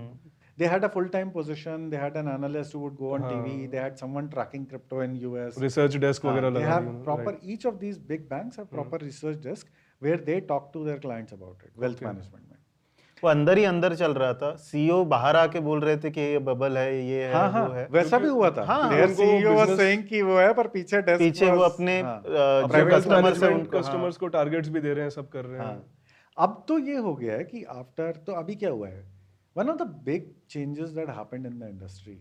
They had a full-time position. They had an analyst who would go on TV. They had someone tracking crypto in US. Research desk वगैरह They लगा have the. proper. Each of these big banks have proper research desk where they talk to their clients about it. Wealth management में. वो अंदर ही अंदर चल रहा था. CEO बाहर आके बोल रहे थे कि ये बबल है, ये है, हाँ, वो है. वैसा भी हुआ था. Their CEO was saying कि वो है, पर पीछे वो अपने जो कस्टमर्स को टारगेट्स भी दे रहे हैं, सब कर रहे हैं. अब तो ये हो गया है कि आफ्टर, तो अभी क्या हुआ है, one of the big changes that happened in the industry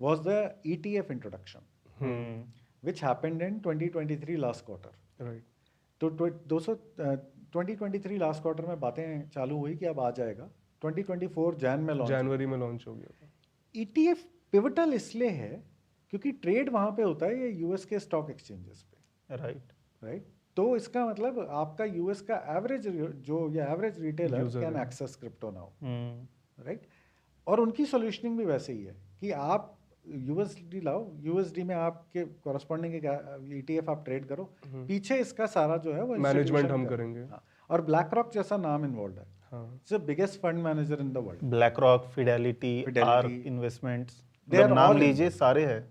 was the ETF introduction which happened in 2023 last quarter. Right. तो 2023 लास्ट क्वार्टर में बातें चालू हुई कि अब आ जाएगा. 2024 जनवरी में लॉन्च हो गया. ETF पिवटल इसलिए है क्योंकि ट्रेड वहां पे होता है ये यूएस के स्टॉक एक्सचेंजेस पे. राइट. तो इसका मतलब आपका यूएस का एवरेज जो या average retailer can access crypto now. Right. और उनकी सॉल्यूशनिंग भी वैसे ही है कि आप यूएसडी लाओ, यूएसडी में आपके कॉरेस्पॉन्डिंग ETF आप ट्रेड करो, पीछे इसका सारा जो है वो मैनेजमेंट हम करेंगे. और ब्लैक रॉक जैसा नाम इन्वॉल्व है. It's the biggest fund manager in the world. BlackRock, Fidelity, Ark investments, नाम लीजिए, सारे हैं.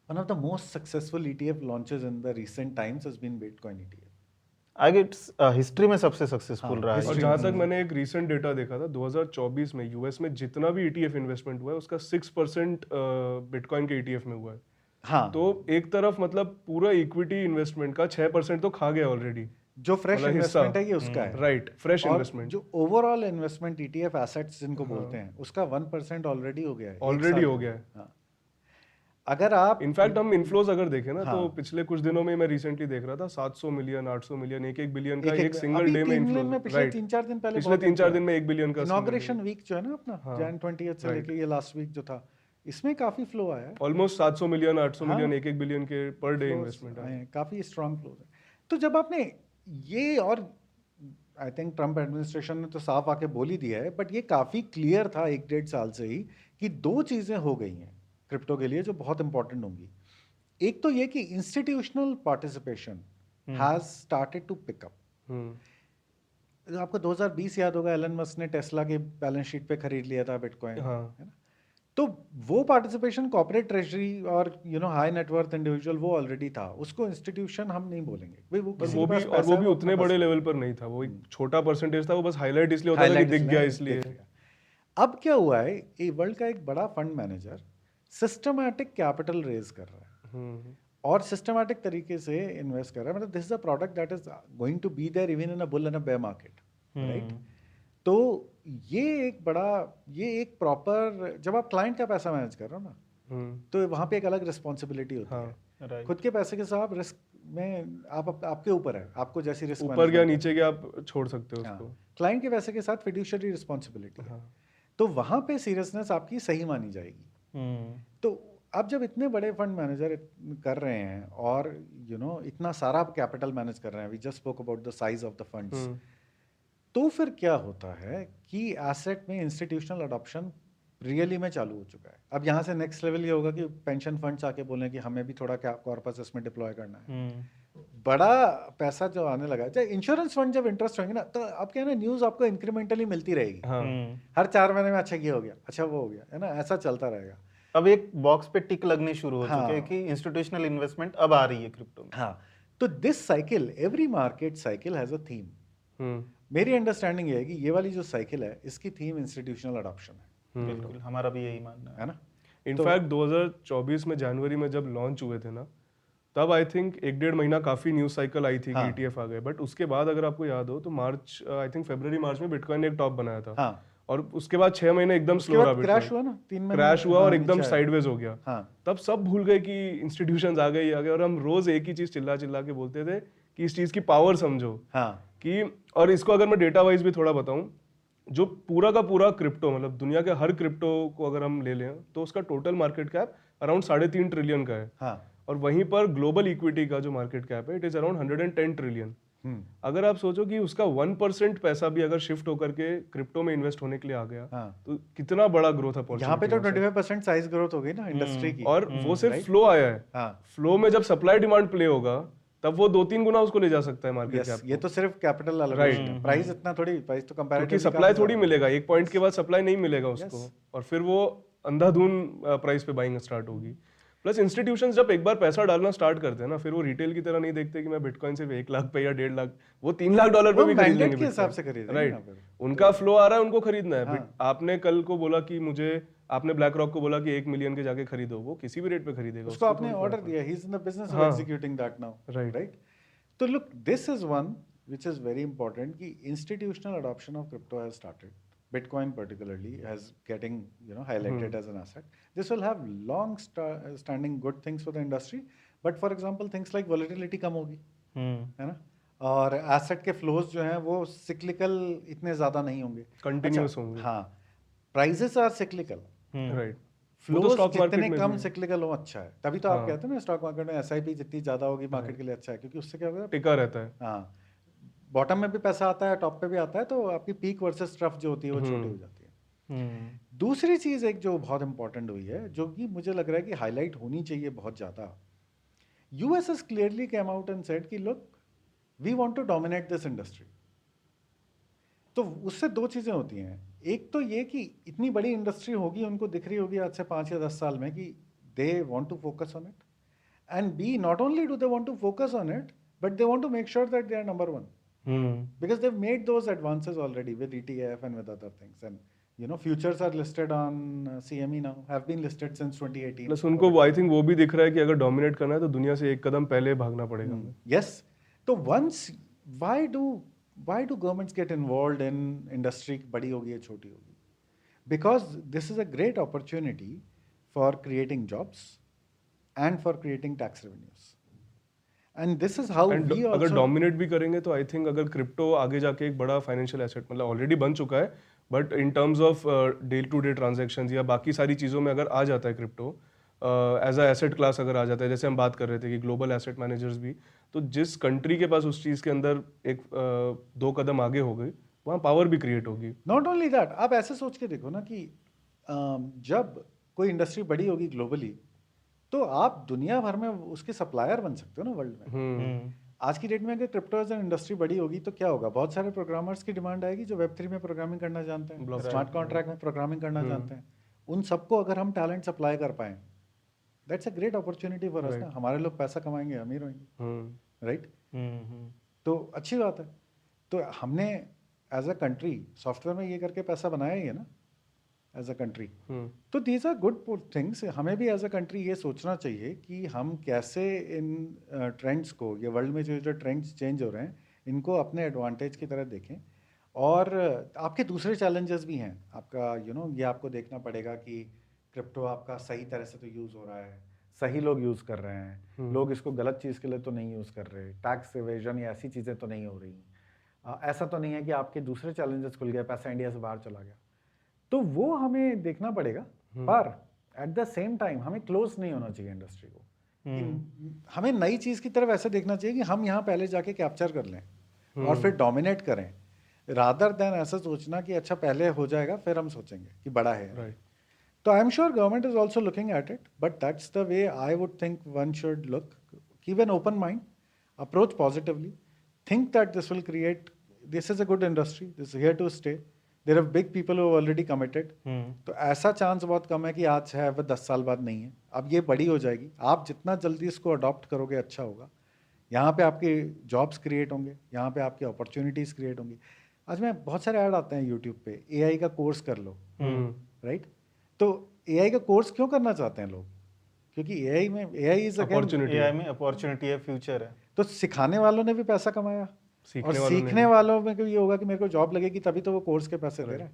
One of the most successful ETF launches in the recent times has been bitcoin ETF. I gets history में सबसे successful रहा है. और जहाँ तक मैंने एक रीसेंट डेटा देखा था, 2024 में यूएस में जितना भी ETF इन्वेस्टमेंट हुआ है उसका 6% बिटकॉइन के ETF में हुआ है. हाँ. तो एक तरफ मतलब पूरा इक्विटी इन्वेस्टमेंट का 6% तो खा गया ऑलरेडी. जो फ्रेश वाला हिस्सा, इन्वेस्टमेंट है ये उसका है। राइट, फ्रेश और इन्वेस्टमेंट जो ओवरऑल इन्वेस्टमेंट ETF एसेट्स जिनको बोलते हैं उसका 1% ऑलरेडी हो गया है, एक ऑलरेडी साल हो में। गया है। हाँ। अगर आप इनफैक्ट हम इन्फ्लोज अगर देखें ना, तो हाँ। पिछले कुछ दिनों में मैं रिसेंटली देख रहा था 700 मिलियन, 800 मिलियन, 1 बिलियन का एक एक सिंगल अभी डे में 3 मिलियन में इन्फ्लोज, पिछले राइट, 3-4 दिन पहले पिछले बहुत 3-4 हिट दिन में 1 बिलियन का इनॉग्रेशन वीक जो है ना अपना हाँ, Jan 20th से right. लेके ये लास्ट वीक जो था, इसमें काफी फ्लो आया है। ऑलमोस्ट 700 मिलियन, 800 हाँ। मिलियन, 1 बिलियन के पर डे Flows इन्वेस्टमेंट आए है। हैं, काफी स्ट्रांग फ्लोज है। तो जब आपने ये, और आई थिंक ट्रम्प एडमिनिस्ट्रेशन ने तो साफ आके बोल ही दिया है, बट ये काफी क्लियर था 1-1.5 साल से ही कि दो चीजें हो गई हैं क्रिप्टो के लिए जो बहुत इंपॉर्टेंट होंगी। एक तो ये कि institutional participation has started to pick up. आपको 2020 याद होगा, एलन मस्क ने टेस्ला के बैलेंस शीट पे खरीद लिया था बिटकॉइन, हाँ। है ना? तो वो पार्टिसिपेशन कॉर्पोरेट ट्रेजरी और हाई नेटवर्थ इंडिविजुअल वो ऑलरेडी था, उसको इंस्टीट्यूशन हम नहीं बोलेंगे भाई, वो और किसी वो के भी पास और पैसा वो है, भी वो उतने अपने बड़े पास लेवल पर नहीं था, वो एक छोटा परसेंटेज था, वो बस हाईलाइट इसलिए होता था कि highlight दिख इसलिए गया दिख इसलिए। गया। अब क्या हुआ है, ये वर्ल्ड का एक बड़ा fund manager systematic capital raise कर रहा है और सिस्टमैटिक तरीके से इन्वेस्ट कर रहा है। मतलब this is a product that is going to be there even in a bull and a bear market, right? तो ये एक प्रॉपर, जब आप क्लाइंट का पैसा मैनेज कर रहे हो ना, तो वहाँ पे एक अलग रिस्पॉन्सिबिलिटी होती हाँ, है। राइट। खुद के पैसे के साथ रिस्क में आपके ऊपर है, आपको जैसी रिस्क ऊपर गया नीचे गया आप छोड़ सकते हो उसको। क्लाइंट के पैसे के साथ फिड्यूशियरी रिस्पॉन्सिबिलिटी है, हाँ। तो वहाँ पे सीरियसनेस आपकी सही मानी जाएगी। तो अब जब इतने बड़े फंड मैनेजर कर रहे हैं और इतना सारा कैपिटल मैनेज कर रहे हैं, we just spoke about the size of the funds, तो फिर क्या होता है कि एसेट में इंस्टीट्यूशनल अडॉप्शन रियली में चालू हो चुका है। अब यहाँ से नेक्स्ट लेवल ये होगा कि पेंशन फंड्स आके बोलें कि हमें भी थोड़ा कॉर्पस इसमें डिप्लॉय करना है। बड़ा पैसा जो आने लगा है, चाहे इंश्योरेंस फंड जब इंटरेस्ट होंगे ना, तो आप क्या है ना, न्यूज़ आपको इंक्रीमेंटली मिलती रहेगी। हाँ। हर 4 महीने में अच्छा ये हो गया, अच्छा वो हो गया, है ना, ऐसा चलता रहेगा। अब एक बॉक्स पे टिक लगने शुरू हो हाँ। चुके हैं कि इंस्टीट्यूशनल इन्वेस्टमेंट अब आ रही है क्रिप्टो में। हाँ, तो this cycle, every market cycle has a theme. मेरी अंडरस्टैंडिंग ये है कि ये वाली जो साइकिल है, इसकी थीम इंस्टीट्यूशनल अडॉप्शन है। बिल्कुल, हमारा भी यही मानना है ना? इनफैक्ट 2024 में जनवरी में जब लॉन्च हुए थे ना, तब आई थिंक 1-1.5 महीना काफी न्यूज साइकिल आई थी कि हाँ। ETF आ गए, बट उसके बाद अगर आपको याद हो तो मार्च, आई थिंक फरवरी मार्च में बिटकॉइन ने एक टॉप बनाया था। हाँ। और उसके बाद 6 महीने एकदम उसके स्लो रहा बाद क्रैश बिटकॉइन, हुआ ना, 3 महीने क्रैश हुआ हाँ, और एकदम नीचे आया। साइडवेज हो गया। हाँ। तब सब भूल गए कि इंस्टीट्यूशंस आ गए, और हम रोज एक ही चीज चिल्ला चिल्ला के बोलते थे कि इस चीज की पावर समझो। हाँ। कि और इसको अगर मैं डेटा वाइज भी थोड़ा बताऊं, जो पूरा का पूरा क्रिप्टो, मतलब दुनिया के हर क्रिप्टो को अगर हम ले लें तो उसका total market cap around 3.5 trillion का है। हाँ। और वहीं पर ग्लोबल इक्विटी का जो मार्केट कैप है, इट इज अराउंड 110 ट्रिलियन। अगर आप सोचो कि उसका 1% पैसा भी अगर शिफ्ट होकर के क्रिप्टो में इन्वेस्ट होने के लिए आ गया, हाँ। तो कितना बड़ा ग्रोथ यहाँ पे तो अपॉर्चुनिटी। 25% साइज ग्रोथ हो गई ना इंडस्ट्री की। और वो सिर्फ right? फ्लो आया है। हाँ। फ्लो में जब सप्लाई डिमांड प्ले होगा, तब वो 2-3 गुना उसको ले जा सकता है मार्केट Yes, कैप। ये तो सिर्फ कैपिटल एलोकेशन है, प्राइस इतना थोड़ी, प्राइस तो क्योंकि कंपैरेटिवली सप्लाई थोड़ी मिलेगा, एक पॉइंट के बाद सप्लाई नहीं मिलेगा उसको, और फिर वो अंधाधुन प्राइस पे बाइंग स्टार्ट होगी। प्लस इंस्टीट्यूशंस जब एक बार पैसा डालना स्टार्ट करते हैं ना, फिर वो रिटेल की तरह नहीं देखते कि मैं बिटकॉइन सिर्फ 1 लाख पे या 1.5 लाख, वो 3 लाख डॉलर पे भी खरीद लेंगे के हिसाब से खरीदेंगे राइट। यहाँ पे। उनका फ्लो आ रहा है, उनको खरीदना है। हाँ। आपने कल को बोला कि आपने ब्लैक रॉक को बोला कि 1 मिलियन के जाके खरीदो, वो किसी भी रेट पे खरीदेगा। उसको आपने ऑर्डर दिया, he is in the business of हाँ। Executing that now, Right. Right? तो look, this is one which is very important कि institutional adoption of crypto has started. Bitcoin particularly has getting highlighted as an asset. This will have long standing good things for the industry, but for example things like volatility कम होगी, है ना, और asset के flows जो हैं वो cyclical इतने ज़्यादा नहीं होंगे, कंटिन्यूअस होंगे। हाँ, prices are cyclical, right. flows stock market जितने में कम भी। cyclical हो अच्छा है, तभी तो आप कहते हैं ना स्टॉक मार्केट में SIP जितनी ज़्यादा होगी मार्केट के लिए अच्छा है, क्योंकि उससे क्या होगा, टिका रहता है। हाँ, बॉटम में भी पैसा आता है, टॉप पे भी आता है, तो आपकी पीक वर्सेस ट्रफ जो होती है वो छोटी हो जाती है। दूसरी चीज एक जो बहुत इंपॉर्टेंट हुई है, जो कि मुझे लग रहा है कि हाईलाइट होनी चाहिए बहुत ज्यादा, US has clearly came out and said कि look, we want to dominate this industry. तो उससे दो चीजें होती हैं, एक तो ये कि इतनी बड़ी इंडस्ट्री होगी, उनको दिख रही होगी आज से 5 या 10 साल में कि they want to focus on it, and B, not only do they want to focus on it, but they want to make sure that they are number one. Because they've made those advances already with ETF and with other things, and futures are listed on CME now, have been listed since 2018. Plus उनको I think वो भी दिख रहा है कि अगर dominate करना है तो दुनिया से एक कदम पहले भागना पड़ेगा हमें। Yes, तो once why do governments get involved in industry बड़ी होगी या छोटी होगी? Because this is a great opportunity for creating jobs and for creating tax revenues. And this is how and we अगर also डोमिनेट भी करेंगे तो आई थिंक अगर क्रिप्टो आगे जाके एक बड़ा फाइनेंशियल एसेट मतलब ऑलरेडी बन चुका है, but in terms of day to day transactions या बाकी सारी चीज़ों में अगर आ जाता है crypto as a asset class अगर आ जाता है, जैसे हम बात कर रहे थे कि ग्लोबल एसेट मैनेजर्स भी, तो जिस कंट्री के पास उस चीज़ के अंदर एक 2 कदम आगे हो गई, वहाँ पावर भी क्रिएट होगी. नॉट ओनली दैट, आप ऐसे सोच के देखो ना कि जब कोई इंडस्ट्री बड़ी होगी ग्लोबली तो आप दुनिया भर में उसके सप्लायर बन सकते हो ना वर्ल्ड में. आज की डेट में अगर क्रिप्टो एज इंडस्ट्री बड़ी होगी तो क्या होगा? बहुत सारे प्रोग्रामर्स की डिमांड आएगी जो वेब 3 में प्रोग्रामिंग करना जानते हैं, स्मार्ट कॉन्ट्रैक्ट में प्रोग्रामिंग करना जानते हैं. उन सबको अगर हम टैलेंट सप्लाई कर पाएं, that's a great opportunity for us ना. हमारे लोग पैसा कमाएंगे, अमीर होंगे, राइट? तो अच्छी बात है. तो हमने एज अ कंट्री सॉफ्टवेयर में ये करके पैसा बनाया ही है ना एज अ कंट्री. तो दीज आर गुड थिंग्स. हमें भी एज अ कंट्री ये सोचना चाहिए कि हम कैसे इन ट्रेंड्स को, ये वर्ल्ड में जो ट्रेंड्स चेंज हो रहे हैं, इनको अपने एडवांटेज की तरह देखें. और आपके दूसरे चैलेंजेस भी हैं. आपका ये आपको देखना पड़ेगा कि क्रिप्टो आपका सही तरह से तो यूज़ हो रहा है, सही लोग यूज़ कर रहे हैं, लोग इसको गलत चीज़ के लिए तो नहीं यूज़ कर रहे, टैक्स एवेजन या ऐसी चीज़ें तो नहीं हो रही. ऐसा तो नहीं है कि आपके दूसरे चैलेंजेस खुल गए, पैसा इंडिया से बाहर चला गया. तो वो हमें देखना पड़ेगा. पर एट द सेम टाइम हमें क्लोज नहीं होना चाहिए इंडस्ट्री को. हमें नई चीज़ की तरफ ऐसे देखना चाहिए कि हम यहाँ पहले जाके कैप्चर कर लें और फिर डोमिनेट करें, रादर देन ऐसा सोचना कि अच्छा पहले हो जाएगा फिर हम सोचेंगे कि बड़ा है. तो I am sure government is also looking at it, but that's the way I would think one should look. Keep an open mind, approach positively, think that this will create, this is a good industry, this is here to stay, there are big people who have already committed. तो ऐसा chance बहुत कम है कि आज है वह 10 साल बाद नहीं है. अब ये बड़ी हो जाएगी. आप जितना जल्दी इसको अडॉप्ट करोगे अच्छा होगा. यहाँ पे आपके जॉब्स क्रिएट होंगे, यहाँ पे आपकी अपॉर्चुनिटीज़ क्रिएट होंगी. आज में बहुत सारे ऐड आते हैं यूट्यूब पे, AI का कोर्स कर लो, राइट? तो AI का कोर्स क्यों करना चाहते हैं लोग? क्योंकि AI में AI इज अपॉर्चुनिटी, AI में अपॉर्चुनिटी है, फ्यूचर है. तो सिखाने वालों ने भी पैसा कमाया और सीखने वालों में भी ये होगा कि मेरे को जॉब लगेगी, तभी तो वो कोर्स के पैसे दे रहा है.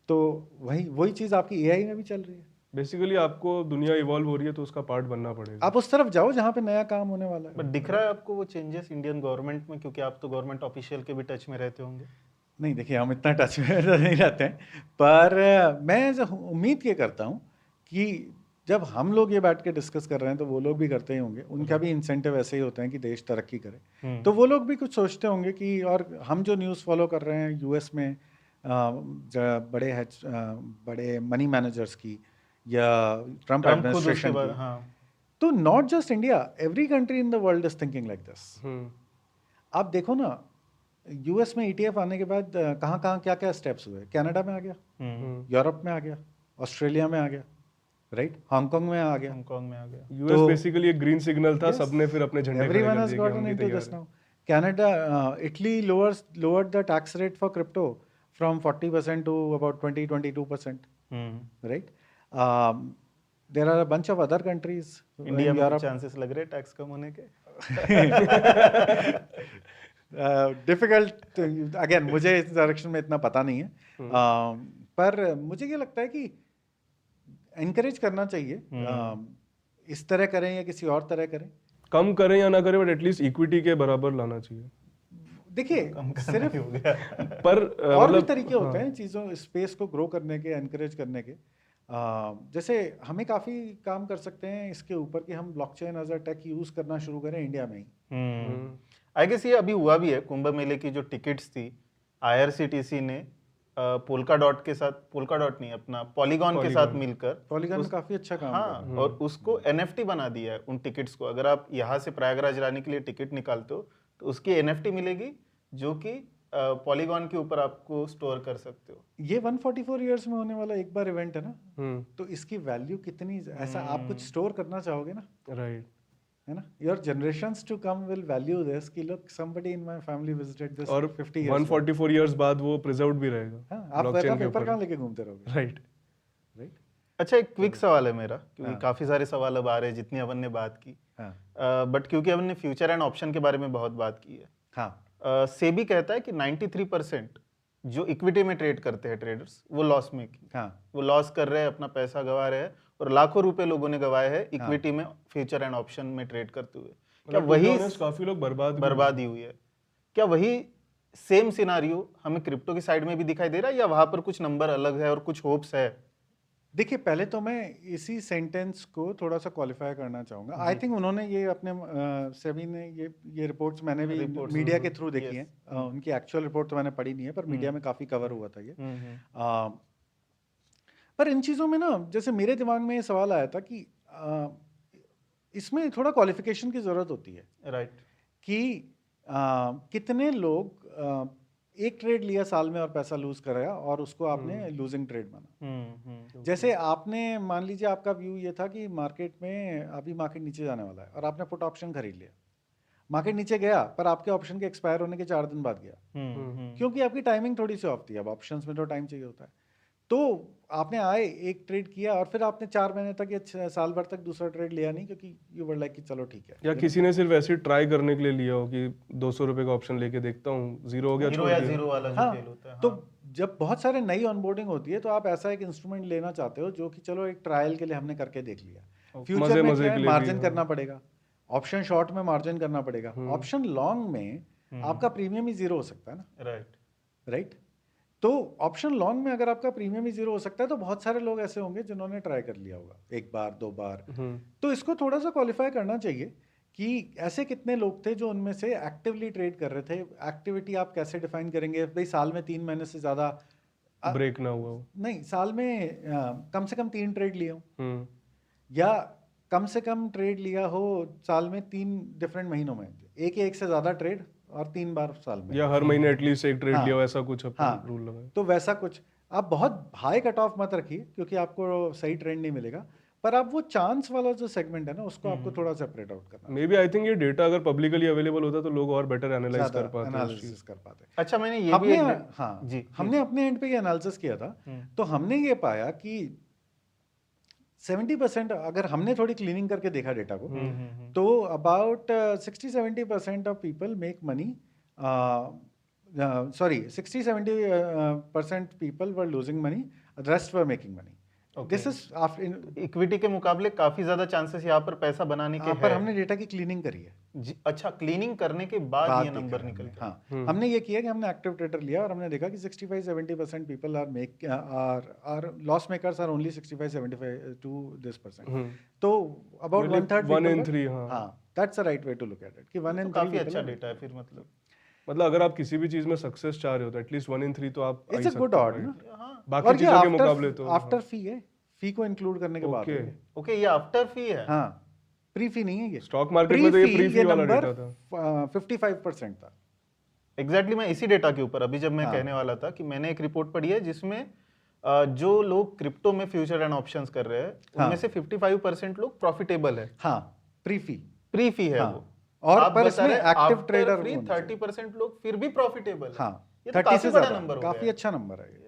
तो वही चीज़ आपकी AI में भी चल रही है. बेसिकली आपको दुनिया इवॉल्व हो रही है तो उसका पार्ट बनना पड़ेगा. आप उस तरफ जाओ जहाँ पे नया काम होने वाला है. बट दिख रहा है आपको वो चेंजेस इंडियन गवर्नमेंट में? क्योंकि आप तो गवर्नमेंट ऑफिशियल के भी टच में रहते होंगे. नहीं, देखिए हम इतना टच में नहीं रहते हैं, पर मैं उम्मीद ये करता हूँ कि जब हम लोग ये बैठ के डिस्कस कर रहे हैं तो वो लोग भी करते ही होंगे. उनका भी इंसेंटिव ऐसे ही होते हैं कि देश तरक्की करे. तो वो लोग भी कुछ सोचते होंगे कि, और हम जो न्यूज़ फॉलो कर रहे हैं यूएस में बड़े मनी मैनेजर्स की या ट्रम्प एडमिनिस्ट्रेशन की, तो not just India, every country in the world is thinking like this. आप देखो ना, यूएस में ETF आने के बाद कहाँ क्या क्या स्टेप्स हुए. कनाडा में आ गया, यूरोप में आ गया, ऑस्ट्रेलिया में आ गया, राइट? हांगकांग में आ गया. यूएस बेसिकली एक ग्रीन सिग्नल था. सबने फिर अपने झंडे everyone has gotten into this now. Canada, Italy lowered the tax rate for crypto from 40% to about 20-22%, right? There are a bunch of other countries. India में chances लग रहे tax कम होने के? डिफिकल्ट, अगेन मुझे इस डायरेक्शन में इतना पता नहीं है. पर मुझे ये लगता है कि एनकरेज करना चाहिए. इस तरह करें या किसी और तरह करें, कम करें या ना करें, बट एटलीस्ट इक्विटी के बराबर लाना चाहिए. देखिए सिर्फ हो गया. पर और भी तरीके होते हैं चीज़ों, स्पेस को ग्रो करने के, एनकरेज करने के. जैसे हमें काफ़ी काम कर सकते हैं इसके ऊपर कि हम blockchain as a tech use करना शुरू करें इंडिया में ही. आई गेस ये अभी हुआ भी है. कुंभ मेले की जो टिकट्स थी, IRCTC ने पोल्का डॉट के साथ, पोल्का डॉट नहीं, अपना पॉलीगॉन के साथ मिलकर, पॉलीगॉन काफ़ी अच्छा काम हाँ, और उसको NFT बना दिया है उन टिकट्स को. अगर आप यहाँ से प्रयागराज जाने के लिए टिकट निकालते हो तो उसकी NFT मिलेगी जो कि पॉलीगॉन के ऊपर आपको स्टोर कर सकते हो. ये 144 ईयर्स में होने वाला एक बार इवेंट है ना, तो इसकी वैल्यू कितनी, ऐसा आप कुछ स्टोर करना चाहोगे ना, राइट, है ना? Your generations to come will value this कि look somebody in my family visited this. और 50 इयर्स 144 इयर्स बाद वो प्रिजर्व्ड भी रहेगा. हाँ, आप पेपर कहाँ लेके घूमते रहोगे, राइट? अच्छा, एक क्विक सवाल है मेरा, क्योंकि काफी सारे सवाल अब आ रहे हैं जितनी अपन ने बात की. बट क्योंकि अपन ने फ्यूचर एंड ऑप्शन के बारे में बहुत बात की है, हाँ, सेबी कहता है कि 93% जो इक्विटी में ट्रेड करते हैं ट्रेडर्स वो लॉस मेकिंग, हाँ वो लॉस कर रहे हैं, अपना पैसा गंवा रहे हैं, और लाखों रुपए लोगों ने गंवाए हैं इक्विटी में फ्यूचर एंड ऑप्शन में ट्रेड करते हुए। क्या मतलब to be वही honest, काफी लोग बर्बाद भी बर्बादी हुई है? क्या वही सेम सिनारियो हमें क्रिप्टो की साइड में भी दिखाई दे रहा है, या वहां पर कुछ नंबर अलग है और कुछ होप्स है? देखिए, पहले तो मैं इसी सेंटेंस को थोड़ा सा क्वालिफाई करना चाहूँगा। आई थिंक उन्होंने ये अपने सेबी ने ये रिपोर्ट्स मैंने भी Reports, मीडिया के थ्रू देखी yes, हैं। उनकी एक्चुअल रिपोर्ट तो मैंने पढ़ी नहीं है, पर मीडिया में काफ़ी कवर हुआ था ये। आ, पर इन चीज़ों में ना, जैसे मेरे दिमाग में ये सवाल आया था कि इसमें थोड़ा क्वालिफिकेशन की ज़रूरत होती है राइट। कि कितने लोग एक ट्रेड लिया साल में और पैसा लूज कराया और उसको आपने लूजिंग ट्रेड माना। जैसे आपने मान लीजिए आपका व्यू ये था कि मार्केट में अभी मार्केट नीचे जाने वाला है और आपने पुट ऑप्शन खरीद लिया, मार्केट नीचे गया पर आपके ऑप्शन के एक्सपायर होने के 4 दिन बाद गया, क्योंकि आपकी टाइमिंग थोड़ी सी ऑफ थी। अब ऑप्शंस में तो टाइम चाहिए होता है, तो आपने आए एक ट्रेड किया और फिर आपने 4 महीने तक या साल भर तक दूसरा ट्रेड लिया नहीं, क्योंकि यू वर लाइक कि चलो ठीक है। या किसी ने सिर्फ ऐसे ट्राई करने के लिए लिया हो कि 200 रुपए का ऑप्शन लेके देखता हूँ, जीरो हो गया, हीरो छोड़ या दिया। जीरो वाला जो हाँ, खेल होता है। तो जब बहुत सारे नई ऑनबोर्डिंग होती है तो आप ऐसा एक इंस्ट्रूमेंट लेना चाहते हो जो कि चलो एक ट्रायल के लिए हमने करके देख लिया। फ्यूचर में मजे क्या के है, लिए भी, मार्जिन हाँ। करना पड़ेगा, ऑप्शन शॉर्ट में मार्जिन करना पड़ेगा, ऑप्शन लॉन्ग में आपका प्रीमियम ही जीरो हो सकता है ना, राइट। राइट। तो ऑप्शन लॉन्ग में अगर आपका प्रीमियम ही जीरो हो सकता है तो बहुत सारे लोग ऐसे होंगे जिन्होंने ट्राई कर लिया होगा एक बार 2 बार। तो इसको थोड़ा सा क्वालिफाई करना चाहिए कि ऐसे कितने लोग थे जो उनमें से एक्टिवली ट्रेड कर रहे थे। एक्टिविटी आप कैसे डिफाइन करेंगे भाई? साल में 3 महीने से ज़्यादा ब्रेक ना हुआ हो। नहीं, साल में कम से कम 3 ट्रेड लिए हो, या कम से कम ट्रेड लिया हो साल में 3 डिफरेंट महीनों में, एक से ज़्यादा ट्रेड और 3 बार साल में, या हर महीने एटलीस्ट एक ट्रेड हाँ, लिया हो, ऐसा कुछ अपन हाँ, रूल लगाए। तो वैसा कुछ। आप बहुत हाई कट ऑफ मत रखिए क्योंकि आपको सही ट्रेंड नहीं मिलेगा, पर आप वो चांस वाला जो सेगमेंट है ना उसको आपको थोड़ा सेपरेट आउट करना, मे बी आई थिंक ये डेटा अगर पब्लिकली अवेलेबल होता तो लोग और बेटर एनालाइज कर पाते उस चीज। एनालिसिस कर पाते। अच्छा, मैंने ये भी हाँ जी, हमने अपने एंड पे ये एनालिसिस किया था, तो हमने ये पाया कि 70%, अगर हमने थोड़ी क्लीनिंग करके देखा डेटा को, तो about 60-70% of people make money, sorry, 60-70% people were losing money, the rest were making money. This is after equity के मुकाबले काफी ज्यादा चांसेस यहाँ पर पैसा बनाने के पर हैं। हमने डेटा की क्लीनिंग करी है, अच्छा, क्लीनिंग करने के बाद ये नंबर निकल गया। हाँ, हमने ये किया कि हमने एक्टिव ट्रेडर लिया और हमने देखा कि 65-70% people are loss makers are only 65-75 to this percent. तो अबाउट 1/3 1 in 3, हाँ, that's the right way to look at it कि 1 in 3 काफी अच्छा डेटा है फिर। मतलब अगर आप किसी भी चीज में सक्सेस चाह रहे हो तो एटलीस्ट 1 in 3 तो आप इट्स अ गुड ऑड ना। बाकी और ये चीजों के मुकाबले तो आफ्टर फी है, फी को इंक्लूड करने के बाद है। ओके, ये आफ्टर फी है। हाँ, प्री फी नहीं है ये। स्टॉक मार्केट में तो ये प्री फी वाला नंबर डेटा था। 55% था। एग्जैक्टली मैं इसी डेटा के ऊपर अभी जब मैं कहने वाला था कि मैंने एक रिपोर्ट पढ़ी है जिसमें जो लोग क्रिप्टो में फ्यूचर एंड ऑप्शंस कर रहे हैं उनमें से 55% लोग प्रॉफिटेबल है। हाँ, प्री फी है वो। और आप पर बता इसमें रहे एक्टिव ट्रेडर 30% लोग फिर भी प्रॉफिटेबल है। हाँ, ये तो 30 काफी से बड़ा ज्यादा, नंबर हो काफी गया। अच्छा नंबर है ये।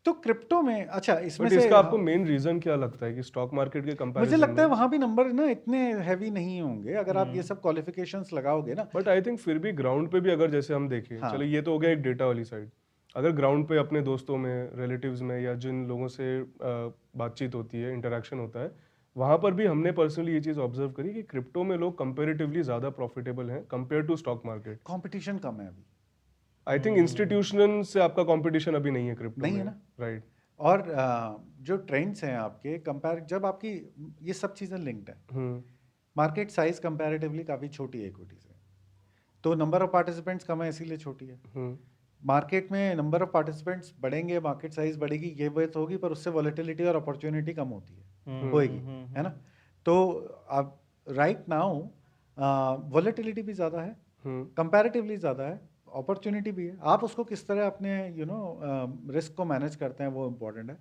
तो क्रिप्टो में अच्छा इसमें बट से इसका आपको मेन रीजन क्या लगता है कि स्टॉक मार्केट के कंपैरिजन मुझे लगता है वहां भी नंबर ना इतने हैवी नहीं होंगे अगर आप ये सब क्वालिफिकेशंस लगाओगे ना। बट आई थिंक फिर भी ग्राउंड पे भी अगर जैसे हम देखें, चलो ये तो हो गया एक डेटा वाली साइड, अगर ग्राउंड पे अपने दोस्तों में, रिलेटिव्स में या जिन लोगों से बातचीत होती है, इंटरेक्शन होता है, वहां पर भी हमने पर्सनली ये चीज ऑब्जर्व करी कि क्रिप्टो में लोग कंपैरेटिवली ज्यादा प्रॉफिटेबल हैं compare to stock market. Competition कम है अभी। आई थिंक इंस्टीट्यूशनल से आपका कंपटीशन अभी नहीं है क्रिप्टो में, नहीं है ना, राइट। और जो ट्रेंड्स हैं आपके कंपेयर, जब आपकी ये सब चीज़ें लिंक्ड है, मार्केट साइज कंपैरेटिवली काफ़ी छोटी है इक्विटी से, तो नंबर ऑफ पार्टिसिपेंट्स कम है इसीलिए छोटी है। मार्केट में नंबर ऑफ पार्टिसिपेंट्स बढ़ेंगे, मार्केट साइज बढ़ेगी, ये बात होगी, पर उससे वॉलेटिलिटी और अपॉर्चुनिटी कम होती है, होएगी, है ना। तो अब राइट नाउ वॉलेटिलिटी भी ज़्यादा है, कंपैरेटिवली ज़्यादा है, अपॉर्चुनिटी भी है। आप उसको किस तरह अपने रिस्क को मैनेज करते हैं वो इम्पोर्टेंट है।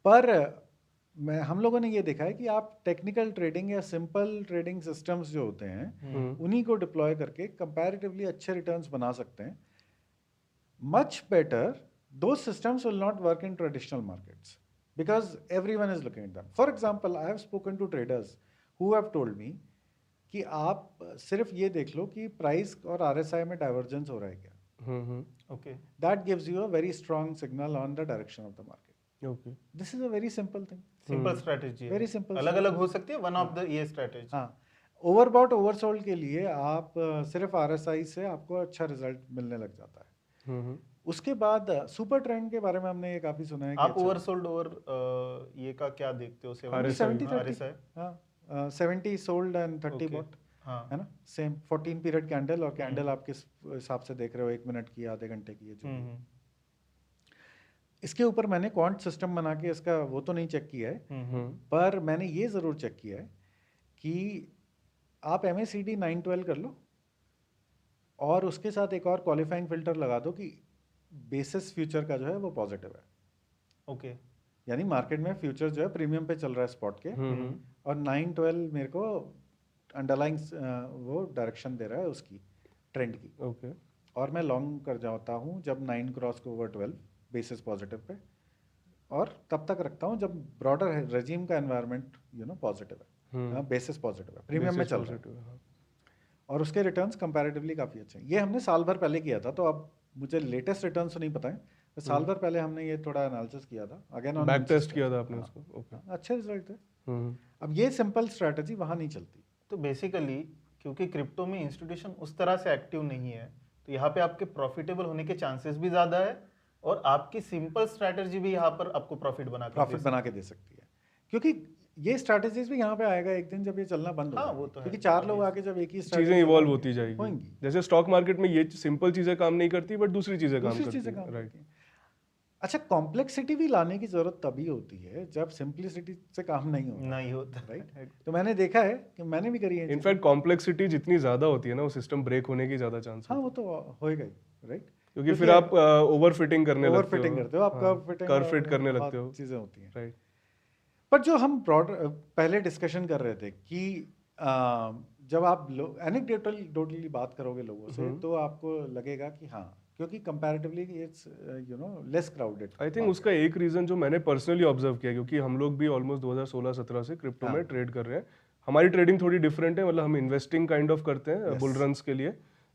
पर हम लोगों ने ये देखा है कि आप टेक्निकल ट्रेडिंग या सिंपल ट्रेडिंग सिस्टम्स जो होते हैं उन्हीं को डिप्लॉय करके कंपैरेटिवली अच्छे रिटर्न्स बना सकते हैं। Much better those systems will not work in traditional markets because everyone is looking at them. For example, I have spoken to traders who have told me कि आप सिर्फ ये देख लो कि प्राइस और आरएसआई में डाइवर्जेंस हो रहा है क्या। Okay that gives you a very strong signal on the direction of the market. Okay this is a very simple thing, simple strategy है, वेरी सिंपल। अलग अलग हो सकती है, वन ऑफ द ये स्ट्रेटजी। हाँ, ओवरबॉट ओवरसोल्ड के लिए आप सिर्फ आरएसआई से आपको अच्छा रिजल्ट मिलने लग जाता है। उसके बाद सुपर ट्रेंड के बारे में हमने ये काफी सुना है कि आप ओवरसोल्ड और ये का क्या देखते हो? 70 30, RSI? हाँ 70 सोल्ड एंड 30 बॉट, हाँ है ना, सेम 14 पीरियड कैंडल, और कैंडल आप किस हिसाब से देख रहे हो, 1 मिनट की, आधे घंटे की है जो भी। इसके ऊपर मैंने क्वांट सिस्टम बना के इसका वो तो नहीं चेक किया है, पर मैंने ये ज़रूर चेक किया है कि आप MACD 912 कर लो और उसके साथ एक और क्वालिफाइंग फिल्टर लगा दो कि बेसिस फ्यूचर का जो है वो पॉजिटिव है। ओके यानी मार्केट में फ्यूचर जो है प्रीमियम पे चल रहा है स्पॉट के, और 912 मेरे को अंडरलाइंग वो डायरेक्शन दे रहा है उसकी, ट्रेंड की। ओके और मैं लॉन्ग कर जाता हूँ जब 9 क्रॉस को ओवर 12 बेसिस पॉजिटिव पे, और तब तक रखता हूँ जब ब्रॉडर रेजिम का एनवायरनमेंट पॉजिटिव है, बेसिस पॉजिटिव है, प्रीमियम में चल रहा है, और उसके रिटर्न्स कंपैरेटिवली काफ़ी अच्छे हैं। ये हमने साल भर पहले किया था, तो अब मुझे लेटेस्ट रिटर्न्स तो नहीं पता है, तो साल भर पहले हमने ये थोड़ा एनालिसिस किया था, अगेन ऑन बैक टेस्ट किया था आपने उसको। ओके अच्छे रिजल्ट थे। अब ये सिंपल स्ट्रैटेजी वहाँ नहीं चलती। तो बेसिकली क्योंकि क्रिप्टो में इंस्टीट्यूशन उस तरह से एक्टिव नहीं है, तो यहाँ पे आपके प्रॉफिटेबल होने के चांसेस भी ज़्यादा है, और आपकी सिंपल स्ट्रैटेजी भी यहाँ पर आपको प्रॉफिट बना के दे सकती है, क्योंकि ये स्ट्रैटेजीज भी यहाँ पे आएगा एक दिन जब ये चलना बंद हो हाँ, जाएगा, वो तो है, क्योंकि 4 लोग आके जब एक ही चीजें इवॉल्व होती जाएगी। होंगी, जैसे स्टॉक मार्केट में ये सिंपल चीजें काम नहीं करती, बट दूसरी चीजें काम दूसरी करती चीजें हैं। काम राइट। करती हैं। अच्छा, कॉम्प्लेक्सिटी भी लाने की जरूरत तभी होती है जब सिंप्लिसिटी से काम नहीं होता, नहीं होता राइट। तो मैंने देखा है कि मैंने भी करी है इनफैक्ट कॉम्प्लेक्सिटी जितनी ज्यादा होती है ना, वो सिस्टम ब्रेक होने की ज्यादा चांस हाँ, वो तो होएगा ही, राइट, क्योंकि फिर आप ओवर फिटिंग करने लगते हो, फिटिंग करते हो, आप कर्व फिट करने लगते हो, चीजें होती हैं, राइट। पर जो हम पहले डिस्कशन कर रहे थे कि जब आप एनेक्डोटली बात करोगे लोगों से, तो आपको लगेगा कि हाँ, क्योंकि comparatively it's less crowded. I think उसका एक रीजन जो मैंने पर्सनली ऑब्जर्व किया, क्योंकि हम लोग भी ऑलमोस्ट 2016-17 से क्रिप्टो में ट्रेड कर रहे हैं। हमारी ट्रेडिंग थोड़ी डिफरेंट है, मतलब हम इन्वेस्टिंग काइंड ऑफ करते हैं बुल रन्स के लिए,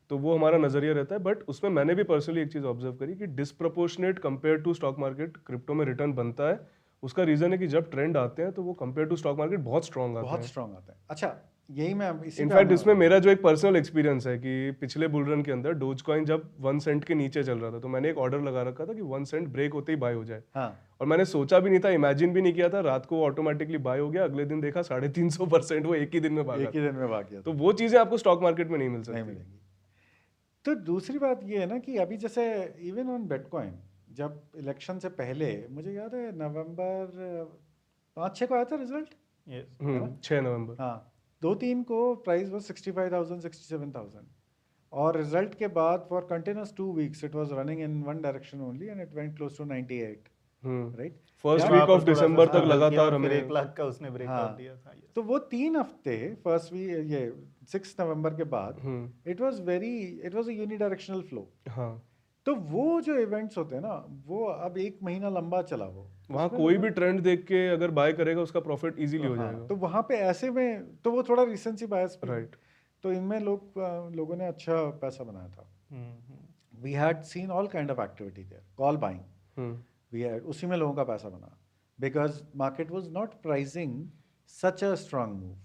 तो वो हमारा नजरिया रहता है। बट उसमें मैंने भी पर्सनली एक चीज ऑब्जर्व करी कि disproportionate compare to stock market crypto में रिटर्न बनता है। उसका रीजन है कि जब ट्रेंड आते हैं तो वो कंपेयर टू स्टॉक मार्केट बहुत स्ट्रॉन्ग आते हैं। अच्छा, यही मैं इनफैक्ट इसमें मेरा जो एक पर्सनल एक्सपीरियंस है कि पिछले बुल रन के अंदर डोज कॉइन जब 1 सेंट के नीचे चल रहा था, तो मैंने एक ऑर्डर लगा रखा था कि 1 सेंट ब्रेक होते ही बाय हो जाए। और मैंने सोचा भी नहीं था, इमेजिन भी नहीं किया था, रात को ऑटोमेटिकली बाय हो गया, अगले दिन देखा 350% वो एक ही दिन में भाग गया। तो वो चीजें आपको स्टॉक मार्केट में नहीं मिल सकती। तो दूसरी बात ये है ना कि अभी जैसे इवन ऑन बिटकॉइन, जब इलेक्शन से पहले, मुझे याद है नवंबर 5-6 को आया था रिजल्ट, 6 नवंबर, हाँ, 2-3 को प्राइस वाज 65,000 67,000, और रिजल्ट के बाद for continuous 2 weeks it was running in one direction only and it went close to 98, right. First week of दिसंबर तक लगातार हमें 1 लाख का उसने ब्रेकआउट दिया था। तो वो 3 हफ्ते फर्स्ट वीक, ये 6 नवंबर के बाद, it was a unidirectional flow. हाँ, तो वो जो इवेंट्स होते हैं ना, वो अब 1 महीना लंबा चला, वो वहाँ कोई भी ट्रेंड देख के अगर बाय करेगा उसका प्रॉफिट इजीली हो जाएगा। तो वहाँ पे ऐसे में तो वो थोड़ा रिसेंसी बायस, राइट। तो इनमें लोगों ने अच्छा पैसा बनाया था। We had seen all kind of activity there, call buying, we had, उसी में लोगों का पैसा बना, because market was not pricing such a strong move.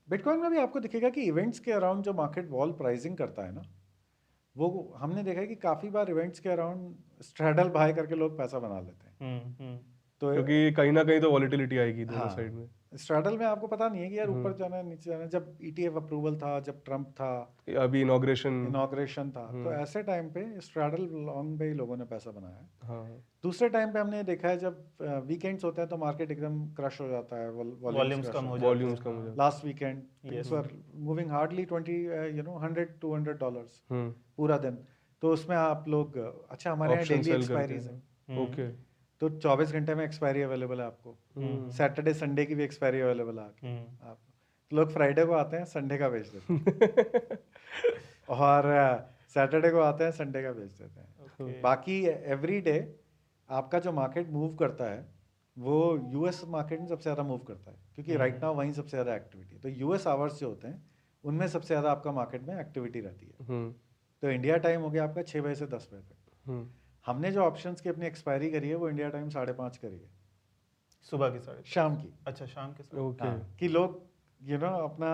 Bitcoin में भी आपको दिखेगा कि इवेंट्स के अराउंड जो मार्केट वॉल प्राइसिंग करता है ना, वो हमने देखा है कि काफी बार इवेंट्स के अराउंड स्ट्रैडल बाय करके लोग पैसा बना लेते हैं। तो क्योंकि कहीं ना कहीं तो वॉलिटिलिटी आएगी दोनों साइड में। स्ट्रैडल में आपको पता नहीं है कि यार ऊपर जाना है नीचे जाना है। जब ETF अप्रूवल था, जब ट्रम्प था, अभी इनॉग्रेशन था, तो ऐसे टाइम पे स्ट्रैडल लॉन्ग पे ही लोगों ने पैसा बनाया। हाँ। दूसरे टाइम पे हमने देखा है जब वीकेंड्स होते हैं तो मार्केट एकदम क्रश हो जाता है, वॉल्यूम्स कम हो जाते हैं। Last weekend things were moving hardly 100-200 $100 पूरा दिन। तो उसमें आप लोग, अच्छा हमारे यहाँ डेली एक्सपायरीज है, ओके, तो 24 घंटे में एक्सपायरी अवेलेबल है आपको, सैटरडे संडे की भी एक्सपायरी अवेलेबल है आप, तो लोग फ्राइडे को आते हैं, संडे का बेच देते हैं और सैटरडे को आते हैं, संडे का बेच देते हैं। बाकी एवरी डे आपका जो मार्केट मूव करता है वो यूएस मार्केट में सबसे ज़्यादा मूव करता है, क्योंकि राइट नाउ वहीं सबसे ज़्यादा एक्टिविटी है। तो यूएस आवर्स जो होते हैं उनमें सबसे ज़्यादा आपका मार्केट में एक्टिविटी रहती है। तो इंडिया टाइम हो गया आपका 6 बजे से 10 बजे तक। हमने जो ऑप्शंस की अपनी एक्सपायरी करी है वो इंडिया टाइम 5:30 करी है, सुबह की 5:30। शाम की। अच्छा, शाम के 5:30। ओके। हाँ, कि लोग अपना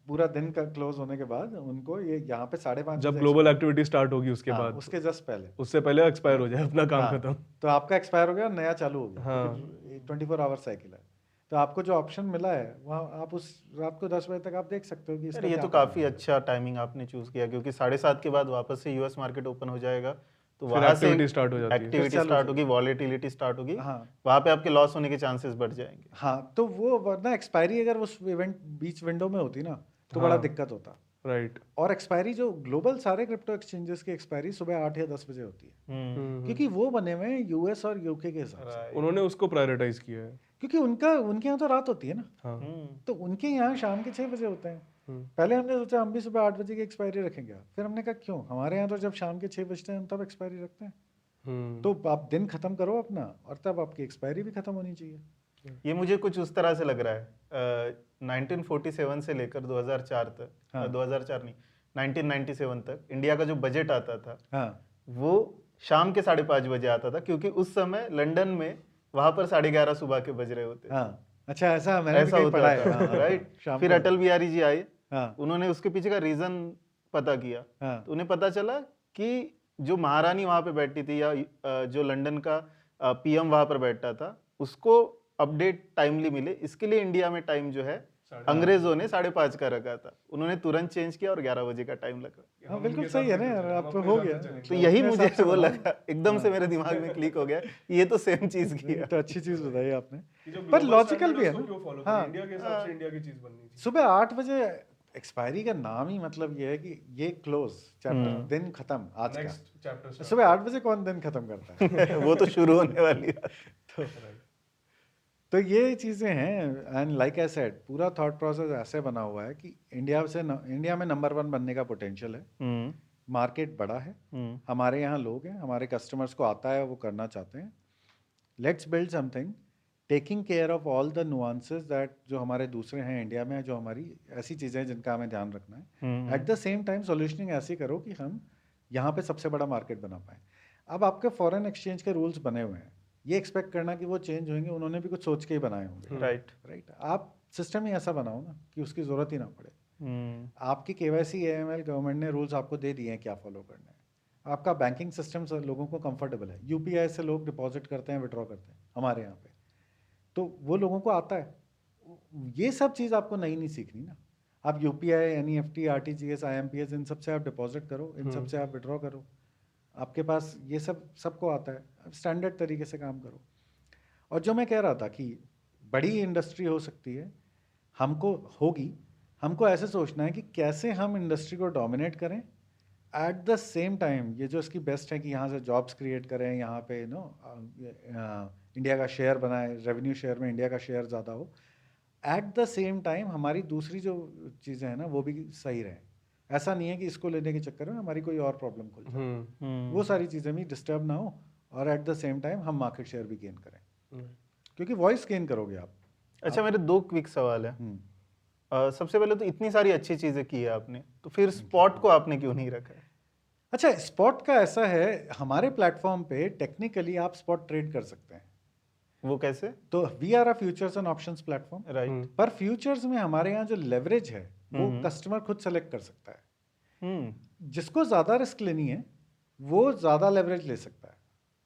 पूरा दिन का क्लोज होने के बाद उनको ये यहाँ पे 5:30 जब ग्लोबल एक्टिविटी स्टार्ट होगी उसके हाँ, बाद, उसके जस्ट पहले, उससे पहले एक्सपायर हो जाए अपना काम हाँ, खत्म। तो आपका एक्सपायर हो गया और नया चालू हो गया। हाँ। 24 आवर साइकिल है। तो आपको जो ऑप्शन मिला है वहाँ आप उस रात को 10 बजे तक आप देख सकते हो कि यार इसका ये क्या तो करना काफी है। अच्छा टाइमिंग आपने चूज किया, क्योंकि 7:30 के बाद वापस से यूएस मार्केट ओपन हो जाएगा, तो फिर वहां से एक्टिविटी स्टार्ट हो जाती है। एक्टिविटी फिर चालू स्टार्ट हो होगी, वॉलेटिलिटी स्टार्ट होगी, हाँ वहां पे आपके लॉस होने के चांसेस बढ़ जाएंगे। हाँ, तो वो वरना एक्सपायरी अगर उस इवेंट बीच विंडो में होती ना तो बड़ा हाँ। दिक्कत होता। राइट। और एक्सपायरी जो ग्लोबल सारे क्रिप्टो एक्सचेंजेस की एक्सपायरी सुबह 8 या 10 बजे होती है, क्योंकि वो बने हुए हैं यूएस और यूके के हिसाब से। उन्होंने उसको प्रायोरिटाइज किया है। क्योंकि उनके यहाँ तो रात होती है ना, हाँ। तो उनके यहाँ शाम के 6 बजे होते हैं। पहले हमने सोचा हम भी सुबह 8 बजे की एक्सपायरी रखेंगे, फिर हमने कहा क्यों, हमारे यहाँ तो जब शाम के 6 बजते हैं हम तब एक्सपायरी रखते हैं। तो आप दिन खत्म करो अपना और तब आपकी एक्सपायरी भी खत्म होनी चाहिए। ये मुझे कुछ उस तरह से लग रहा है 1947 से लेकर 2004 तक, हाँ। 2004 नहीं, 1997 तक इंडिया का जो बजट आता था हाँ वो शाम के 5:30 बजे आता था, क्योंकि उस समय लंदन में वहां पर 11:30 सुबह के बज रहे होते थे। हाँ, अच्छा ऐसा मैंने भी ऐसा कहीं होता पढ़ा है। था, हाँ, हाँ, राइट। शाम फिर को। अटल बिहारी जी आए, हाँ उन्होंने उसके पीछे का रीजन पता किया, हाँ तो उन्हें पता चला कि जो महारानी वहां पे बैठती थी या जो लंदन का पीएम वहां पर बैठता था, उसको अपडेट टाइमली मिले, इसके लिए इंडिया में टाइम जो है अंग्रेजों ने 5:30 का रखा था, उन्होंने तुरंत चेंज किया और 11 बजे का टाइम लगा। हाँ, बिल्कुल सही है ना यार, आप हो गया। तो यही अपने मुझे हिसाब से वो बनाओ। लगा, एकदम से मेरे दिमाग में क्लिक हो गया, ये तो सेम चीज की है। तो अच्छी चीज बताई आपने, पर लॉजिकल भी है ना। हाँ, इंडिया के हिसाब से इंडिया की चीज बननी चाहिए। सुबह 8 बजे एक्सपायरी का नाम ही मतलब ये है कि ये क्लोज चैप्टर, दिन खत्म आज का। नेक्स्ट चैप्टर सुबह 8 बजे कौन दिन खत्म करता है? वो तो शुरू होने वाली है। तो ये चीज़ें हैं। एंड लाइक आई सेड, पूरा थॉट प्रोसेस ऐसे बना हुआ है कि इंडिया में नंबर 1 बनने का पोटेंशियल है। मार्केट बड़ा है, हमारे यहाँ लोग हैं, हमारे कस्टमर्स को आता है, वो करना चाहते हैं। Let's build something taking care of all the nuances that जो हमारे दूसरे हैं इंडिया में, जो हमारी ऐसी चीज़ें हैं जिनका हमें ध्यान रखना है। At the same time solutioning ऐसी करो कि हम यहाँ पे सबसे बड़ा मार्केट बना पाएँ। अब आपके फॉरेन एक्सचेंज के रूल्स बने हुए हैं, ये एक्सपेक्ट करना कि वो चेंज होंगे, उन्होंने भी कुछ सोच के ही बनाए होंगे। राइट। आप सिस्टम ही ऐसा बनाओ ना कि उसकी ज़रूरत ही ना पड़े। आपकी KYC AML गवर्नमेंट ने रूल्स आपको दे दिए हैं क्या फॉलो करना है। आपका बैंकिंग सिस्टम से लोगों को कंफर्टेबल है, UPI से लोग डिपॉजिट करते हैं, विड्रॉ करते हैं हमारे यहाँ पे, तो वो लोगों को आता है। ये सब चीज़ आपको नई नहीं सीखनी ना। आप UPI, NEFT, RTGS, IMPS इन सब से आप डिपॉजिट करो, इन सब से आप विड्रॉ करो, आपके पास ये सबको आता है। अब स्टैंडर्ड तरीके से काम करो। और जो मैं कह रहा था कि बड़ी इंडस्ट्री हो सकती है, हमको ऐसे सोचना है कि कैसे हम इंडस्ट्री को डोमिनेट करें, एट द सेम टाइम ये जो इसकी बेस्ट है कि यहाँ से जॉब्स क्रिएट करें, यहाँ पे इंडिया का शेयर बनाए, रेवेन्यू शेयर में इंडिया का शेयर ज़्यादा हो। एट द सेम टाइम हमारी दूसरी जो चीज़ें हैं ना वो भी सही रहें। ऐसा नहीं है कि इसको लेने के चक्कर में हमारी कोई और प्रॉब्लम खुल जाए, वो सारी चीज़ें भी डिस्टर्ब ना हो, और एट द सेम टाइम हम मार्केट शेयर भी गेन करें, क्योंकि वॉइस गेन करोगे आप। अच्छा, मेरे 2 क्विक सवाल है। सबसे पहले तो इतनी सारी अच्छी चीजें की है आपने, तो फिर स्पॉट को आपने क्यों नहीं रखा है? अच्छा, स्पॉट का ऐसा है, हमारे प्लेटफॉर्म पे टेक्निकली आप स्पॉट ट्रेड कर सकते हैं। वो कैसे? तो we are a futures and options platform, right. पर फ्यूचर्स में हमारे यहाँ जो लेवरेज है वो कस्टमर खुद सेलेक्ट कर सकता है। जिसको ज्यादा रिस्क लेनी है वो ज्यादा लेवरेज ले सकता है,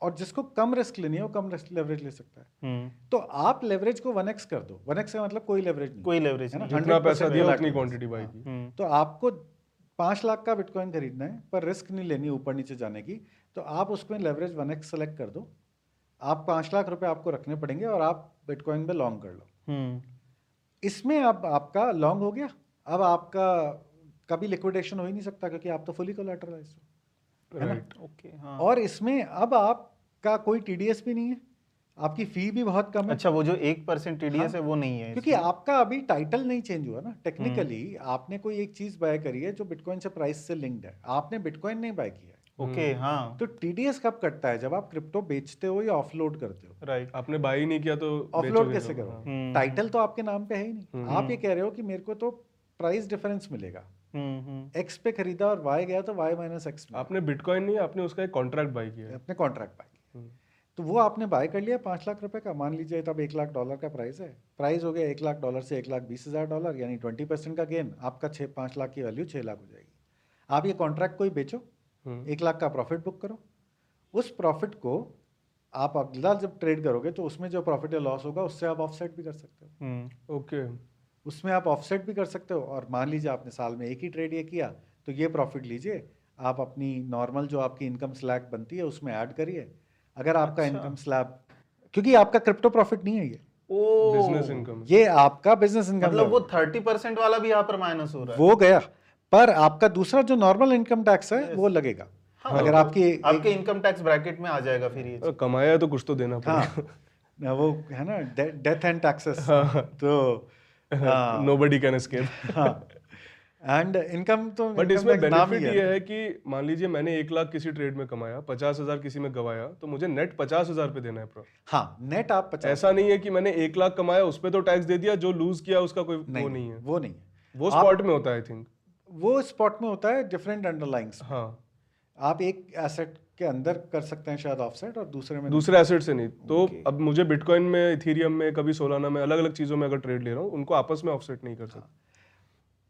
और जिसको कम रिस्क लेनी है वो कम रिस्क लेवरेज ले सकता है। तो आप लेवरेज को 1x कर दो। 1x का मतलब कोई लेवरेज नहीं, कोई लेवरेज है ना, नहीं। जितना पैसा 100% दिया relax उतनी है। क्वांटिटी बाई हाँ। की। तो आपको 5 लाख का बिटकॉइन खरीदना है, पर रिस्क नहीं लेनी ऊपर नीचे जाने की, तो आप उसमें लेवरेज 1x सेलेक्ट कर दो। आप 5 लाख रुपए आपको रखने पड़ेंगे और आप बिटकॉइन पे लॉन्ग कर लो। इसमें अब आपका लॉन्ग हो गया, अब आपका कभी लिक्विडेशन हो ही नहीं सकता, क्योंकि आप तो फुली कोलैटरलाइज्ड हो, है ना। ओके, हाँ। और इसमें अब आपका कोई TDS भी नहीं है, आपकी फी भी बहुत कम है। अच्छा, वो जो 1% TDS है वो नहीं है क्योंकि आपका अभी टाइटल नहीं चेंज हुआ ना। टेक्निकली आपने कोई एक चीज बाय करी है जो बिटकॉइन से प्राइस से लिंक्ड है, आपने बिटकॉइन नहीं बाय किया है, ओके हाँ तो टीडीएस कब कटता है? जब आप क्रिप्टो बेचते हो या ऑफलोड करते हो। राइट आपने बाई ही नहीं किया तो ऑफलोड बेचोगे कैसे कब? करो? हाँ। टाइटल तो आपके नाम पे है ही नहीं। आप ये कह रहे हो कि मेरे को तो प्राइस डिफरेंस मिलेगा, एक्स पे खरीदा और वाई गया तो वाई माइनस एक्स में आपने बिटकॉइन नहीं, आपने उसका एक कॉन्ट्रैक्ट बाई किया है। अपने कॉन्ट्रैक्ट बाय किया। तो वो आपने बाय कर लिया 5 लाख रुपए का, मान लीजिए तब $1 लाख का प्राइस है। प्राइस हो गया $1 लाख से $1,20,000, यानी 20% का गेन। आपका 5 लाख की वैल्यू 6 लाख हो जाएगी। आप ये कॉन्ट्रैक्ट कोई बेचो, 1 लाख का प्रॉफिट बुक करो, उस प्रॉफिट को आप अगला जब ट्रेड करोगे तो उसमें जो प्रॉफिट या लॉस होगा उससे आप ऑफसेट भी कर सकते हो। ओके। उसमें आप ऑफसेट भी कर सकते हो। और मान लीजिए आपने साल में एक ही ट्रेड ये किया, तो ये प्रॉफिट लीजिए, आप अपनी नॉर्मल जो आपकी इनकम स्लैब बनती है उसमें ऐड करिए। अगर आपका इनकम स्लैब, क्योंकि आपका क्रिप्टो प्रॉफिट नहीं है ये, ओ बिजनेस इनकम। ये आपका बिजनेस इनकम मतलब वो 30% वाला भी यहाँ पर माइनस हो रहा है। वो गया, पर आपका दूसरा जो नॉर्मल इनकम टैक्स है वो लगेगा। हाँ, अगर तो आपके इनकम टैक्स ब्रैकेट में आ जाएगा फिर ये चीज। कमाया है तो कुछ तो देना पड़ेगा। हाँ वो है ना, डेथ एंड टैक्सेस। तो नोबडी कैन एस्केप। हाँ, एंड इनकम तो बट income इसमें tax नाम ही बेनिफिट ये है कि मान लीजिए मैंने 1 लाख किसी ट्रेड में कमाया, 50,000 किसी में गवाया, तो मुझे नेट 50,000 पे देना है प्रो। हाँ, नेट आप 50, ऐसा नहीं है कि मैंने 1 लाख कमाया उस पे तो टैक्स दे दिया, जो लूज किया उसका कोई वो नहीं है। वो नहीं है। वो स्पॉट में होता है आई थिंक। वो स्पॉट में होता है डिफरेंट अंडरलाइंग्स। हाँ, आप एक एसेट के अंदर कर सकते हैं शायद ऑफसेट, और दूसरे में दूसरे एसेट से नहीं। तो अब मुझे बिटकॉइन में, इथेरियम में, कभी सोलाना में, अलग अलग चीजों में अगर ट्रेड ले रहा हूँ, उनको आपस में ऑफसेट नहीं कर सकता।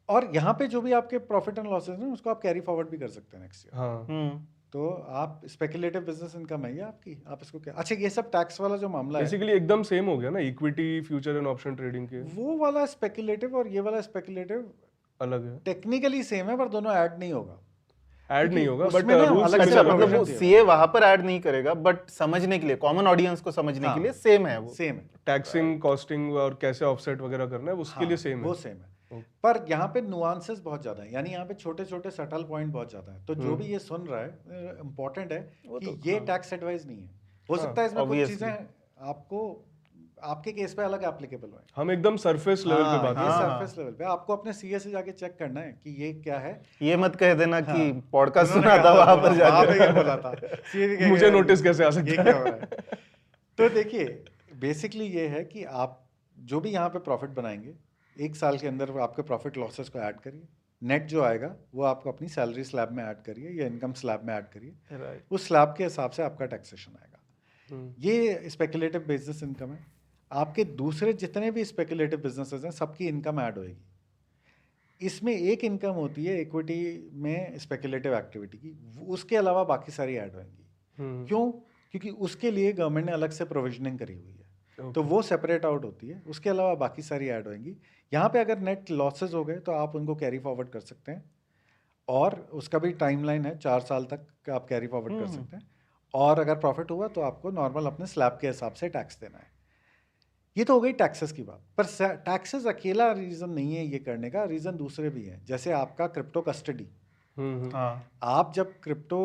और यहाँ पे जो भी आपके प्रॉफिट एंड लॉसेस हैं उसको आप कैरी फॉरवर्ड भी कर सकते हैं नेक्स्ट ईयर। हाँ, तो आप स्पेकुलेटिव बिजनेस इनकम है ये आपकी, आप इसको क्या, अच्छा ये सब टैक्स वाला जो मामला है बेसिकली एकदम सेम हो गया ना, equity, future and option trading के वो वाला स्पेकुलेटिव और ये वाला स्पेकुलेटिव अलग है। टेक्निकली सेम है, पर दोनों ऐड नहीं होगा। ऐड नहीं होगा, बट उसमें ना रूल्स अलग अच्छा, अलग मतलब वो provisions ही सीए वहां पर ऐड नहीं करेगा, बट समझने के लिए, कॉमन ऑडियंस को समझने के लिए सेम है वो। सेम है, टैक्सिंग, कॉस्टिंग और कैसे ऑफसेट वगैरह करना है उसके लिए सेम है। वो सेम है। पर यहाँ पे नुआंसेस बहुत ज्यादा है, यानी यहाँ पे छोटे छोटे सटल पॉइंट बहुत ज्यादा है। तो जो भी ये सुन रहा है, इम्पोर्टेंट है कि ये टैक्स एडवाइस नहीं है। हो सकता है इसमें कुछ चीजें आपको आपके केस पे अलग एप्लीकेबल हो। हम एकदम सरफेस लेवल पे बात ये सरफेस लेवल पे आपको अपने सीए से जाके चेक करना है कि ये क्या है। ये मत कह देना कि पॉडकास्ट सुना था वहां पर जाके बोला था मुझे नोटिस कैसे आ सकता ये क्या हो रहा है। तो देखिए बेसिकली ये है कि आप जो भी यहाँ पे प्रॉफिट बनाएंगे, 1 साल के अंदर आपके प्रॉफिट लॉसेस को ऐड करिए। नेट जो आएगा वो आपको अपनी सैलरी स्लैब में ऐड करिए या इनकम स्लैब में ऐड करिए। उस स्लैब के हिसाब से आपका टैक्सेशन आएगा। ये स्पेकुलेटिव बिजनेस इनकम है। आपके दूसरे जितने भी स्पेकुलेटिव बिजनेसेस हैं सबकी इनकम ऐड होएगी। इसमें एक इनकम होती है इक्विटी में स्पेकुलेटिव एक्टिविटी की, उसके अलावा बाकी सारी ऐड होएंगी। क्यों? क्योंकि उसके लिए गवर्नमेंट ने अलग से प्रोविजनिंग करी हुई है। तो वो सेपरेट आउट होती है, उसके अलावा बाकी सारी ऐड होएंगी। यहाँ पे अगर नेट लॉसेज हो गए तो आप उनको कैरी फॉरवर्ड कर सकते हैं, और उसका भी टाइमलाइन है, 4 साल तक आप कैरी फॉरवर्ड कर सकते हैं। और अगर प्रॉफिट हुआ तो आपको नॉर्मल अपने स्लैब के हिसाब से टैक्स देना है। ये तो हो गई टैक्सेस की बात। पर टैक्सेस अकेला रीज़न नहीं है ये करने का, रीज़न दूसरे भी हैं। जैसे आपका क्रिप्टो कस्टडी, आप जब क्रिप्टो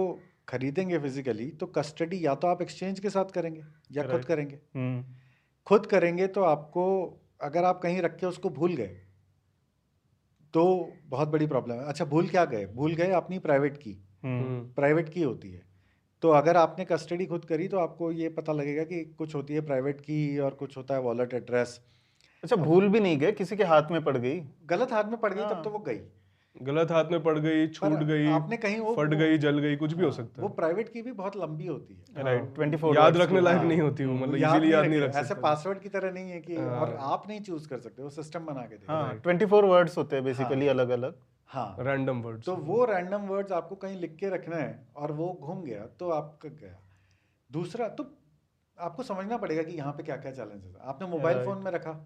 खरीदेंगे फिजिकली तो कस्टडी या तो आप एक्सचेंज के साथ करेंगे या खुद करेंगे। खुद करेंगे तो आपको, अगर आप कहीं रख के उसको भूल गए तो बहुत बड़ी प्रॉब्लम है। अच्छा भूल क्या गए? भूल गए अपनी प्राइवेट की, प्राइवेट की होती है। तो अगर आपने कस्टडी खुद करी तो आपको ये पता लगेगा कि कुछ होती है प्राइवेट की और कुछ होता है वॉलेट एड्रेस। अच्छा भूल भी नहीं गए, किसी के हाथ में पड़ गई, गलत हाथ में पड़ गई तब तो वो गई, गलत हाथ में पड़ गई, छूट गई, आपने कहीं वो फट गई, जल गई, कुछ भी हो सकता है। वो प्राइवेट की भी बहुत लंबी होती है, राइट, 24 याद रखने लायक नहीं होती वो, मतलब इजीली याद नहीं रख सकते। ऐसे पासवर्ड की तरह नहीं है कि, और आप नहीं चूज कर सकते, वो सिस्टम बना के देगा। 24 वर्ड्स होते हैं बेसिकली अलग अलग। हाँ, रैंडम वर्ड्स। तो वो रैंडम वर्ड्स आपको कहीं लिख के रखना है और वो घूम गया तो आपका गया। दूसरा तो आपको समझना पड़ेगा कि यहाँ पे क्या क्या चैलेंजेस है। आपने मोबाइल फोन में रखा,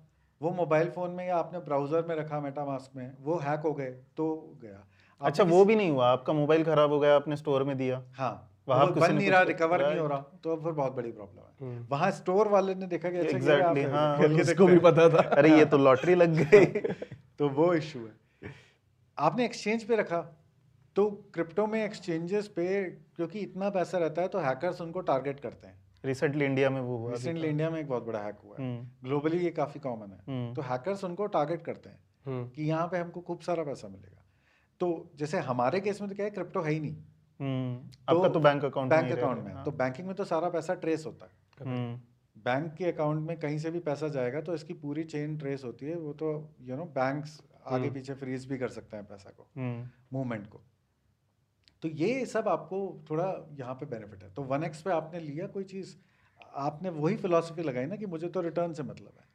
वो मोबाइल फोन में या आपने ब्राउजर में रखा मेटामास्क में, वो हैक हो गए तो गया। अच्छा वो भी नहीं हुआ, आपका मोबाइल खराब हो गया, आपने स्टोर में दिया, हाँ वहाँ बन नहीं रहा, रिकवर नहीं हो रहा, तो फिर बहुत बड़ी प्रॉब्लम है। वहाँ स्टोर वाले ने देखा कि अच्छा एग्जैक्टली, हाँ उसको भी पता था, अरे ये तो लॉटरी लग गई। तो वो इशू है। आपने एक्सचेंज पे रखा तो क्रिप्टो में एक्सचेंजेस पे क्योंकि इतना पैसा रहता है तो हैकर्स उनको टारगेट करते हैं। रिसेंटली इंडिया में वो हुआ, रिसेंटली इंडिया में एक बहुत बड़ा हैक हुआ है, ग्लोबली ये काफी कॉमन है। तो हैकर्स उनको टारगेट करते हैं कि यहाँ पे हमको खूब सारा पैसा मिलेगा। तो जैसे हमारे केस में तो क्या है, क्रिप्टो है ही नहीं, आपका तो बैंक अकाउंट बैंक अकाउंट में, तो बैंकिंग में तो सारा पैसा ट्रेस होता है। बैंक के अकाउंट में कहीं से भी पैसा जाएगा तो इसकी पूरी चेन ट्रेस होती है। वो तो बैंक्स आगे पीछे फ्रीज भी कर सकते हैं पैसा को, मूवमेंट को। तो ये सब आपको थोड़ा यहाँ पे बेनिफिट है। तो 1x पे आपने लिया कोई चीज़, आपने वही फिलॉसफी लगाई ना कि मुझे तो रिटर्न से मतलब है,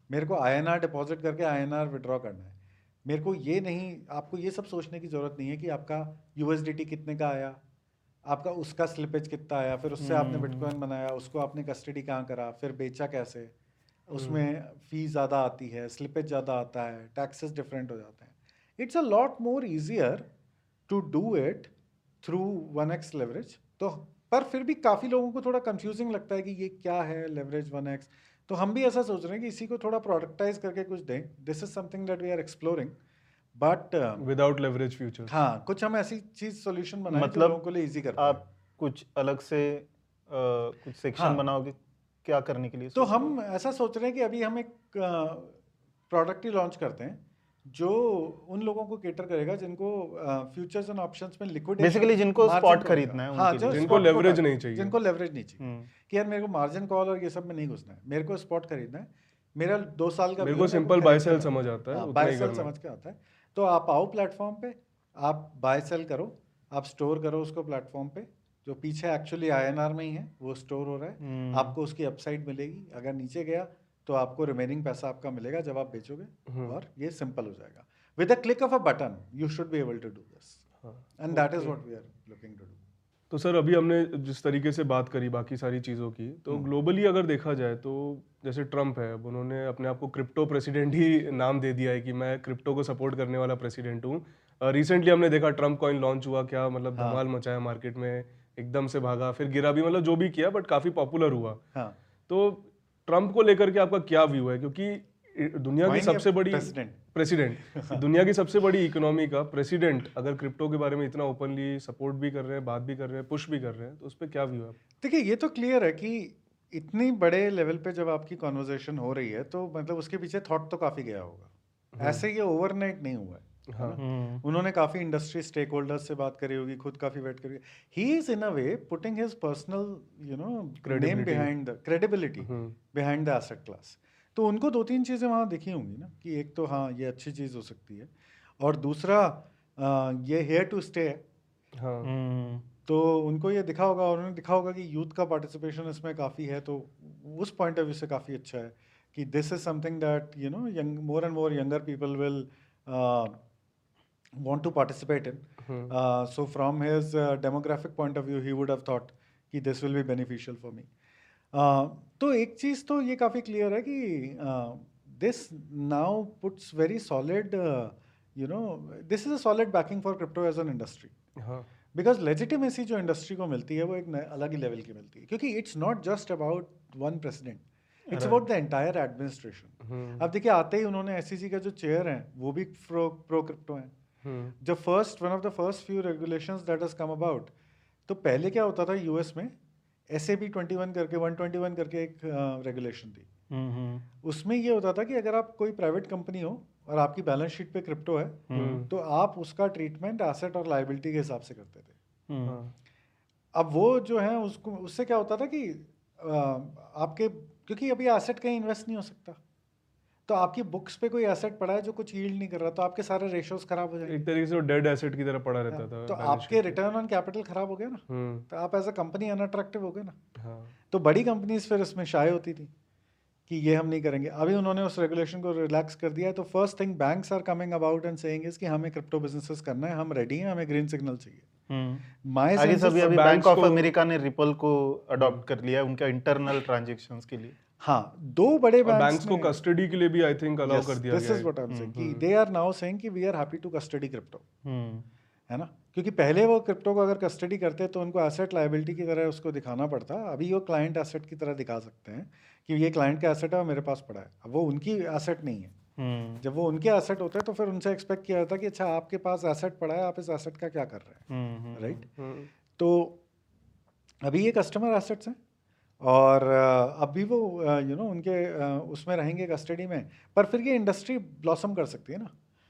मेरे को INR डिपॉजिट करके INR विड्रॉ करना है। मेरे को ये नहीं, आपको ये सब सोचने की ज़रूरत नहीं है कि आपका USDT कितने का आया, आपका उसका स्लिपेज कितना आया, फिर उससे आपने बिटकॉइन बनाया, उसको आपने कस्टडी कहाँ करा, फिर बेचा कैसे, उसमें फीस ज़्यादा आती है, स्लिपेज ज़्यादा आता है, टैक्सेस डिफरेंट हो जाते हैं। It's a lot more easier to do it through 1x leverage. तो पर फिर भी काफ़ी लोगों को थोड़ा कंफ्यूजिंग लगता है कि ये क्या है लेवरेज 1x। तो हम भी ऐसा सोच रहे हैं कि इसी को थोड़ा प्रोडक्टाइज करके कुछ दें। This is something that we are exploring, but without leverage futures. हाँ, कुछ हम ऐसी चीज सॉल्यूशन बनाएं जो मतलब लोगों के लिए इजी कर पाए। आप कुछ अलग से कुछ सेक्शन हाँ। बनाओगे क्या करने के लिए? तो हम ऐसा सोच रहे हैं कि अभी हम एक प्रोडक्ट ही लॉन्च करते हैं जो उन लोगों को केटर करेगा जिनको फ्यूचर्स एंड ऑप्शंस में लिक्विडेशन, बेसिकली जिनको स्पॉट खरीदना है हाँ, उनके जो लिए। जिनको spot leverage को- नहीं चाहिए। जिनको लेवरेज नहीं चाहिए कि यार मेरे को मार्जिन कॉल और ये सब में नहीं घुसना है, मेरे को स्पॉट खरीदना है, मेरा 2 साल का मेरे view को है, सिंपल बाय सेल समझ आता है, उतना बाय ही सेल करना है। समझ के आता है। तो आप आओ प्लेटफॉर्म पे, आप बाय सेल करो, आप स्टोर करो उसको प्लेटफॉर्म पे, जो पीछे एक्चुअली INR में ही है वो स्टोर हो रहा है। आपको उसकी अपसाइड मिलेगी, अगर नीचे गया तो आपको रिमेनिंग पैसा आपका मिलेगा जब आप बेचोगे, और ये सिंपल हो जाएगा। With a click of a button you should be able to do this, and that is what we are looking to do. तो सर अभी हमने जिस तरीके से बात करी बाकी सारी चीज़ों की, तो ग्लोबली अगर देखा जाए तो जैसे ट्रम्प है, अब उन्होंने अपने आप को क्रिप्टो प्रेसिडेंट ही नाम दे दिया है कि मैं क्रिप्टो को सपोर्ट करने वाला प्रेसिडेंट हूँ। रिसेंटली हमने देखा ट्रम्प कॉइन लॉन्च हुआ, क्या मतलब धमाल मचाया मार्केट में, एकदम से भागा, फिर गिरा भी, मतलब जो भी किया, बट काफ़ी पॉपुलर हुआ। हाँ, तो ट्रम्प को लेकर के आपका क्या व्यू है? क्योंकि दुनिया की सबसे बड़ी प्रेसिडेंट दुनिया की सबसे बड़ी इकोनॉमी का प्रेसिडेंट अगर क्रिप्टो के बारे में इतना ओपनली सपोर्ट भी कर रहे हैं, बात भी कर रहे हैं, पुश भी कर रहे हैं, तो उस पर क्या व्यू है? देखिए ये तो क्लियर है कि इतनी बड़े लेवल पे जब आपकी कॉन्वर्जेशन हो रही है तो मतलब उसके पीछे थॉट तो काफ़ी गया होगा। ऐसे ये ओवरनाइट नहीं हुआ है। हाँ। उन्होंने काफ़ी इंडस्ट्री स्टेक होल्डर्स से बात करी होगी, खुद काफ़ी वेट करी। ही is in a way putting his personal name behind the credibility behind the asset class. तो उनको 2-3 चीज़ें वहाँ दिखी होंगी ना कि एक तो हाँ ये अच्छी चीज़ हो सकती है, और दूसरा ये हेयर टू स्टे है। हाँ। तो उनको ये दिखा होगा, और उन्होंने दिखा होगा कि यूथ का पार्टिसिपेशन इसमें काफ़ी है, तो उस पॉइंट ऑफ व्यू से काफ़ी अच्छा है कि this is something that young more and more younger people will want to participate in. So from his demographic point of view he would have thought कि this will be beneficial for me. तो एक चीज़ तो ये काफ़ी clear है कि this now puts very solid this is a solid backing for crypto as an industry. Because legitimacy जो industry को मिलती है वो एक अलग ही लेवल की मिलती है, क्योंकि it's not just about one president, it's about the entire administration. अब देखिए आते ही उन्होंने SEC का जो चेयर हैं वो भी प्रो क्रिप्टो हैं। जब one of the first few regulations that has come about, तो पहले क्या होता था यूएस में SAB 21 करके 121 करके एक रेगुलेशन थी। उसमें ये होता था कि अगर आप कोई प्राइवेट कंपनी हो और आपकी बैलेंस शीट पे क्रिप्टो है तो आप उसका ट्रीटमेंट एसेट और लायबिलिटी के हिसाब से करते थे। अब वो जो है उसको, उससे क्या होता था कि आपके, क्योंकि अभी एसेट कहीं इन्वेस्ट नहीं हो सकता, तो आपकी बुक्स पे कोई एसेट पड़ा है जो कुछ यील्ड नहीं कर रहा, तो आपके सारे रेशियोज खराब हो जाएंगे। एक तरीके से वो डेड एसेट की तरह पड़ा रहता था। तो आपके रिटर्न ऑन कैपिटल खराब हो गया ना, तो आप एज अ कंपनी अनअट्रैक्टिव हो गए ना। तो बड़ी कंपनीज फिर इसमें शाय होती थी कि ये हम नहीं करेंगे। अभी उन्होंने उस रेगुलेशन को रिलैक्स कर दिया है, तो first thing banks are coming about and saying is कि हमें क्रिप्टो बिजनेसेस करना है, हम रेडी हैं, हमें ग्रीन सिग्नल चाहिए। आगे सब अभी बैंक ऑफ अमेरिका ने रिपल को अडॉप्ट कर लिया है उनका इंटरनल ट्रांजैक्शंस के लिए। हाँ, 2 बड़े बैंक्स को कस्टडी के लिए भी आई थिंक अलाउ कर दिया गया है। This is what I am saying कि दे आर नाउ सेइंग कि we are happy to custody crypto, है ना, क्योंकि पहले वो क्रिप्टो को अगर कस्टडी करते तो उनको एसेट लायबिलिटी की तरह उसको दिखाना पड़ता। अभी वो क्लाइंट एसेट की तरह दिखा सकते हैं कि ये क्लाइंट का एसेट है और मेरे पास पड़ा है। अब वो उनकी एसेट नहीं है। जब वो उनके एसेट होते हैं तो फिर उनसे एक्सपेक्ट किया जाता है कि अच्छा आपके पास एसेट पड़ा है, आप इस एसेट का क्या कर रहे हैं, राइट। तो अभी ये कस्टमर एसेट्स हैं और अभी वो उनके उसमें रहेंगे कस्टडी में, पर फिर ये इंडस्ट्री ब्लॉसम कर सकती है ना।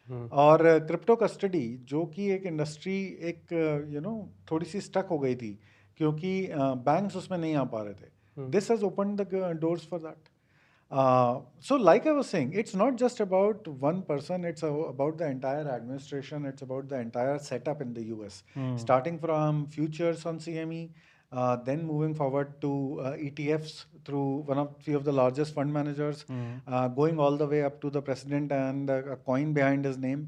और क्रिप्टो कस्टडी जो कि एक इंडस्ट्री एक थोड़ी सी स्टक हो गई थी क्योंकि बैंक्स उसमें नहीं आ पा रहे थे. This has open the doors for that. So like I was saying, it's not just about one person, it's about the entire administration, it's about the entire setup in the US, starting from futures on CME, then moving forward to ETFs through few of the largest fund managers, going all the way up to the president and a coin behind his name,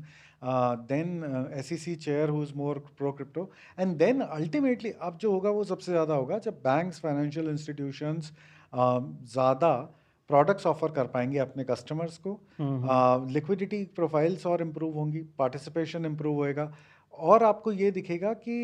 then SEC chair who's more pro crypto, and then ultimately अब जो होगा वो सबसे ज़्यादा होगा जब banks, financial institutions ज़्यादा products offer कर पाएंगे अपने कस्टमर्स को, लिक्विडिटी प्रोफाइल्स और इम्प्रूव होंगी, पार्टिसिपेशन इम्प्रूव होएगा, और आपको ये दिखेगा कि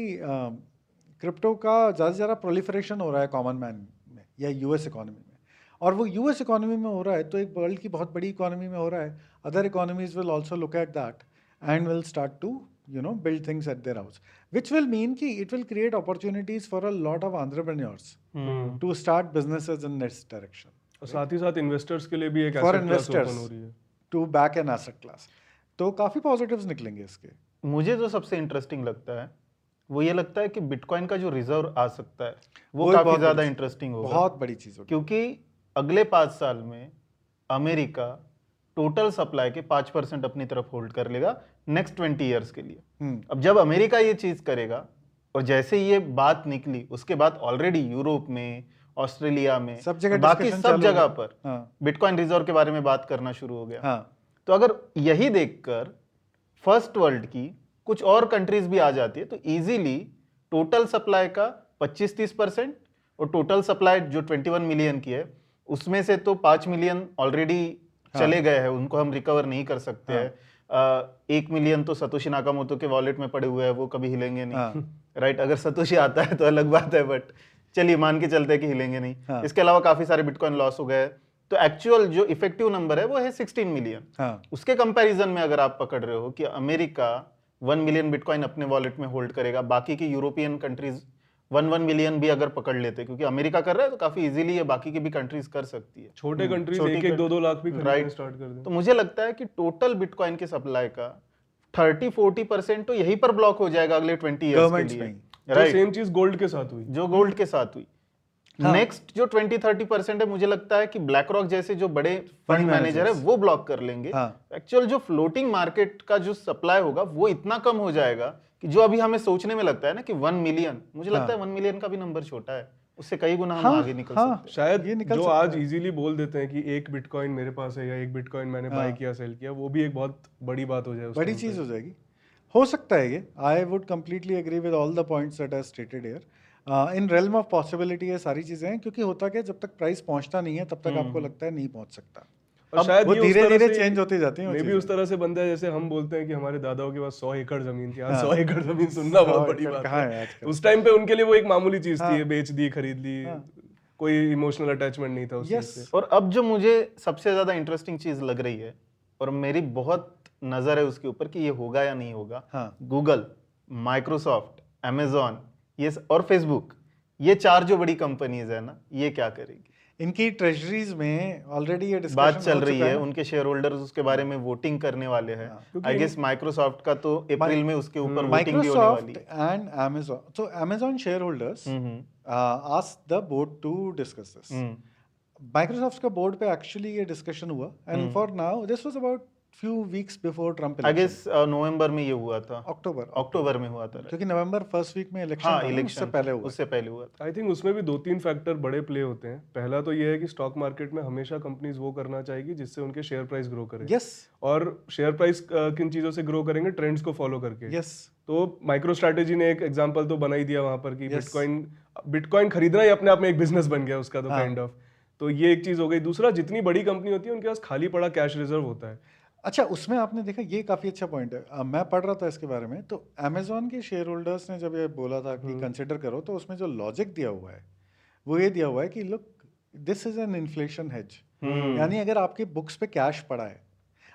क्रिप्टो का ज़्यादा से ज़्यादा प्रोलिफरेशन हो रहा है कॉमन मैन में या यूएस इकोनॉमी में, और वो यूएस इकोनॉमी में हो रहा है तो एक वर्ल्ड की बहुत बड़ी इकोनॉमी में हो रहा है. Other economies will also look at that and will start to build things at their house, which will mean कि it will create opportunities for a lot of entrepreneurs to start businesses in this direction. और साथ ही साथ investors के लिए भी एक For asset class investors open हो रही है. to back an asset class. तो काफी पॉजिटिव्स निकलेंगे इसके. मुझे जो सबसे इंटरेस्टिंग लगता है वो ये लगता है कि बिटकॉइन का जो रिजर्व आ सकता है वो भी काफी बहुत ज्यादा बड़ी इंटरेस्टिंग होगा, बहुत बड़ी चीज होगी. क्योंकि अगले 5 साल में अमेरिका टोटल सप्लाई के 5% अपनी तरफ होल्ड कर लेगा नेक्स्ट 20 ईयर्स के लिए. अब जब अमेरिका ये चीज करेगा और जैसे ये बात निकली उसके बाद ऑलरेडी यूरोप में, ऑस्ट्रेलिया में, सब जगह बाकी discussion सब चालू जगह है. पर हाँ. बिटकॉइन रिजर्व के बारे में बात करना शुरू हो गया. हाँ. तो अगर यही देखकर फर्स्ट वर्ल्ड की कुछ और कंट्रीज भी आ जाती है तो इजीली टोटल सप्लाई का 25-30% और टोटल सप्लाई जो 21 मिलियन की है उसमें से तो 5 मिलियन ऑलरेडी चले गए हैं, उनको हम रिकवर नहीं कर सकते हैं. 1 मिलियन तो सतोशी नाकामोटो के वॉलेट में पड़े हुए हैं, वो कभी हिलेंगे नहीं. राइट, अगर सतोशी आता है तो अलग बात है, बट चलिए मान के चलते हैं कि हिलेंगे नहीं. इसके अलावा काफी सारे बिटकॉइन लॉस हो गए. तो एक्चुअल जो इफेक्टिव नंबर है वो है 16 मिलियन. उसके कंपैरिजन में अगर आप पकड़ रहे हो कि अमेरिका 1 मिलियन बिटकॉइन अपने वॉलेट में होल्ड करेगा, बाकी की यूरोपियन कंट्रीज 1 मिलियन भी अगर पकड़ लेते, क्योंकि अमेरिका कर रहा है तो काफी इजीली ये बाकी की भी कंट्रीज कर सकती है. छोटे कंट्रीज 1-2 लाख भी खरीदना स्टार्ट कर दें. तो मुझे लगता है कि टोटल बिटकॉइन के सप्लाई का 30-40% तो यहीं पर ब्लॉक हो जाएगा अगले 20 ईयर्स के लिए. राइट, सेम चीज गोल्ड के साथ हुई, जो गोल्ड के साथ हुई. नेक्स्ट जो 20-30% है मुझे लगता है कि ब्लैक रॉक जैसे जो बड़े फंड मैनेजर है वो ब्लॉक कर लेंगे. एक्चुअल जो फ्लोटिंग मार्केट का जो सप्लाई होगा वो इतना कम हो जाएगा कि जो अभी हमें सोचने में लगता है ना कि 1 मिलियन, मुझे लगता है 1 मिलियन का भी नंबर छोटा है, उससे कई गुना हम आगे निकल सकते हैं. शायद ये जो आज इजीली बोल देते हैं कि 1 बिटकॉइन मेरे पास है या 1 बिटकॉइन मैंने बाय किया, सेल किया, वो भी एक बहुत बड़ी बात हो जाए, बड़ी चीज हो जाएगी. हो सकता है ये. I would completely agree with all the points that I stated here. In realm of possibility ये सारी चीजें हैं, क्योंकि होता क्या, जब तक प्राइस पहुंचता नहीं है तब तक आपको लगता है नहीं पहुंच सकता. और शायद वो ये उस धीरे तरह धीरे से चेंज होती जाती है. मे भी उस तरह से बनता है जैसे हम बोलते हैं कि हमारे दादाओं के पास 100 एकड़ जमीन थी. 100 एकड़ जमीन सुनना बहुत बड़ी बात है. उस टाइम पे उनके लिए वो एक मामूली चीज थी, बेच दी, खरीद ली, कोई इमोशनल अटैचमेंट नहीं था उस चीज से. और अब जो मुझे सबसे ज्यादा इंटरेस्टिंग चीज लग रही है और मेरी बहुत नजर है उसके ऊपर कि ये होगा या नहीं होगा, गूगल, माइक्रोसॉफ्ट, अमेजॉन ये और फेसबुक, ये 4 जो बड़ी कंपनीज है ना, ये क्या करेगी? इनकी ट्रेजरीज में ऑलरेडी ये डिस्कशन बात चल रही है. उनके शेयर होल्डर्स उसके बारे में वोटिंग करने वाले हैं. आई गेस माइक्रोसॉफ्ट का तो अप्रैल में उसके ऊपर वोटिंग भी होने वाली है. Microsoft and Amazon, so Amazon shareholders asked the board to discuss this. Microsoft का बोर्ड पे एक्चुअली ये डिस्कशन हुआ, and for now this was about few weeks before Trump election. I guess नवंबर में ये हुआ था. अक्टूबर में हुआ था, क्योंकि नवंबर फर्स्ट वीक में इलेक्शन था, उससे पहले हुआ था. आई थिंक उसमें भी 2-3 फैक्टर बड़े प्ले होते हैं. पहला तो ये है कि स्टॉक मार्केट में हमेशा कंपनीज वो करना चाहेगी जिससे उनके शेयर प्राइस ग्रो करे. यस. और शेयर प्राइस किन चीजों से ग्रो करेंगे? ट्रेंड्स को फॉलो करके. यस. तो माइक्रो स्ट्रेटेजी ने एक एग्जांपल तो बना ही दिया वहां पर कि बिटकॉइन खरीदना ही अपने आप में एक बिजनेस बन गया उसका, तो काइंड ऑफ. तो ये एक चीज हो गई. दूसरा, जितनी बड़ी कंपनी होती है उनके पास खाली पड़ा कैश रिजर्व होता है. अच्छा, उसमें आपने देखा, ये काफ़ी अच्छा पॉइंट है. मैं पढ़ रहा था इसके बारे में, तो अमेजॉन के शेयर होल्डर्स ने जब ये बोला था कि कंसिडर करो, तो उसमें जो लॉजिक दिया हुआ है वो ये दिया हुआ है कि look, this is N inflation hedge. यानी अगर आपके बुक्स पे कैश पड़ा है,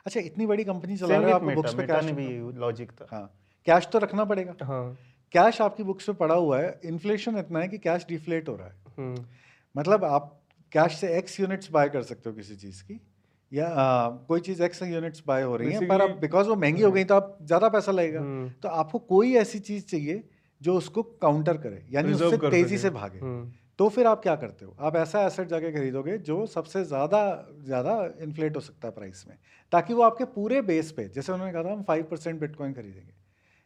अच्छा इतनी बड़ी कंपनी चला रहे हो, आपको बुक्स पे कैश भी लॉजिक था. हाँ, कैश तो रखना पड़ेगा. कैश आपकी बुक्स पे पड़ा हुआ है, इन्फ्लेशन इतना है कि कैश डिफ्लेट हो रहा है. मतलब आप कैश से X यूनिट्स बाय कर सकते हो किसी चीज़ की, या कोई चीज़ एक्स यूनिट्स बाय हो रही है पर अब Basically- बिकॉज वो महंगी हो गई तो आप ज़्यादा पैसा लगेगा, तो आपको कोई ऐसी चीज़ चाहिए जो उसको काउंटर करे, यानी Preserve उससे कर तेजी सके। से भागे। तो फिर आप क्या करते हो, आप ऐसा एसेट जाके खरीदोगे जो सबसे ज़्यादा इन्फ्लेट हो सकता है प्राइस में, ताकि वो आपके पूरे बेस पे, जैसे उन्होंने कहा था हम 5% बिटकॉइन खरीदेंगे,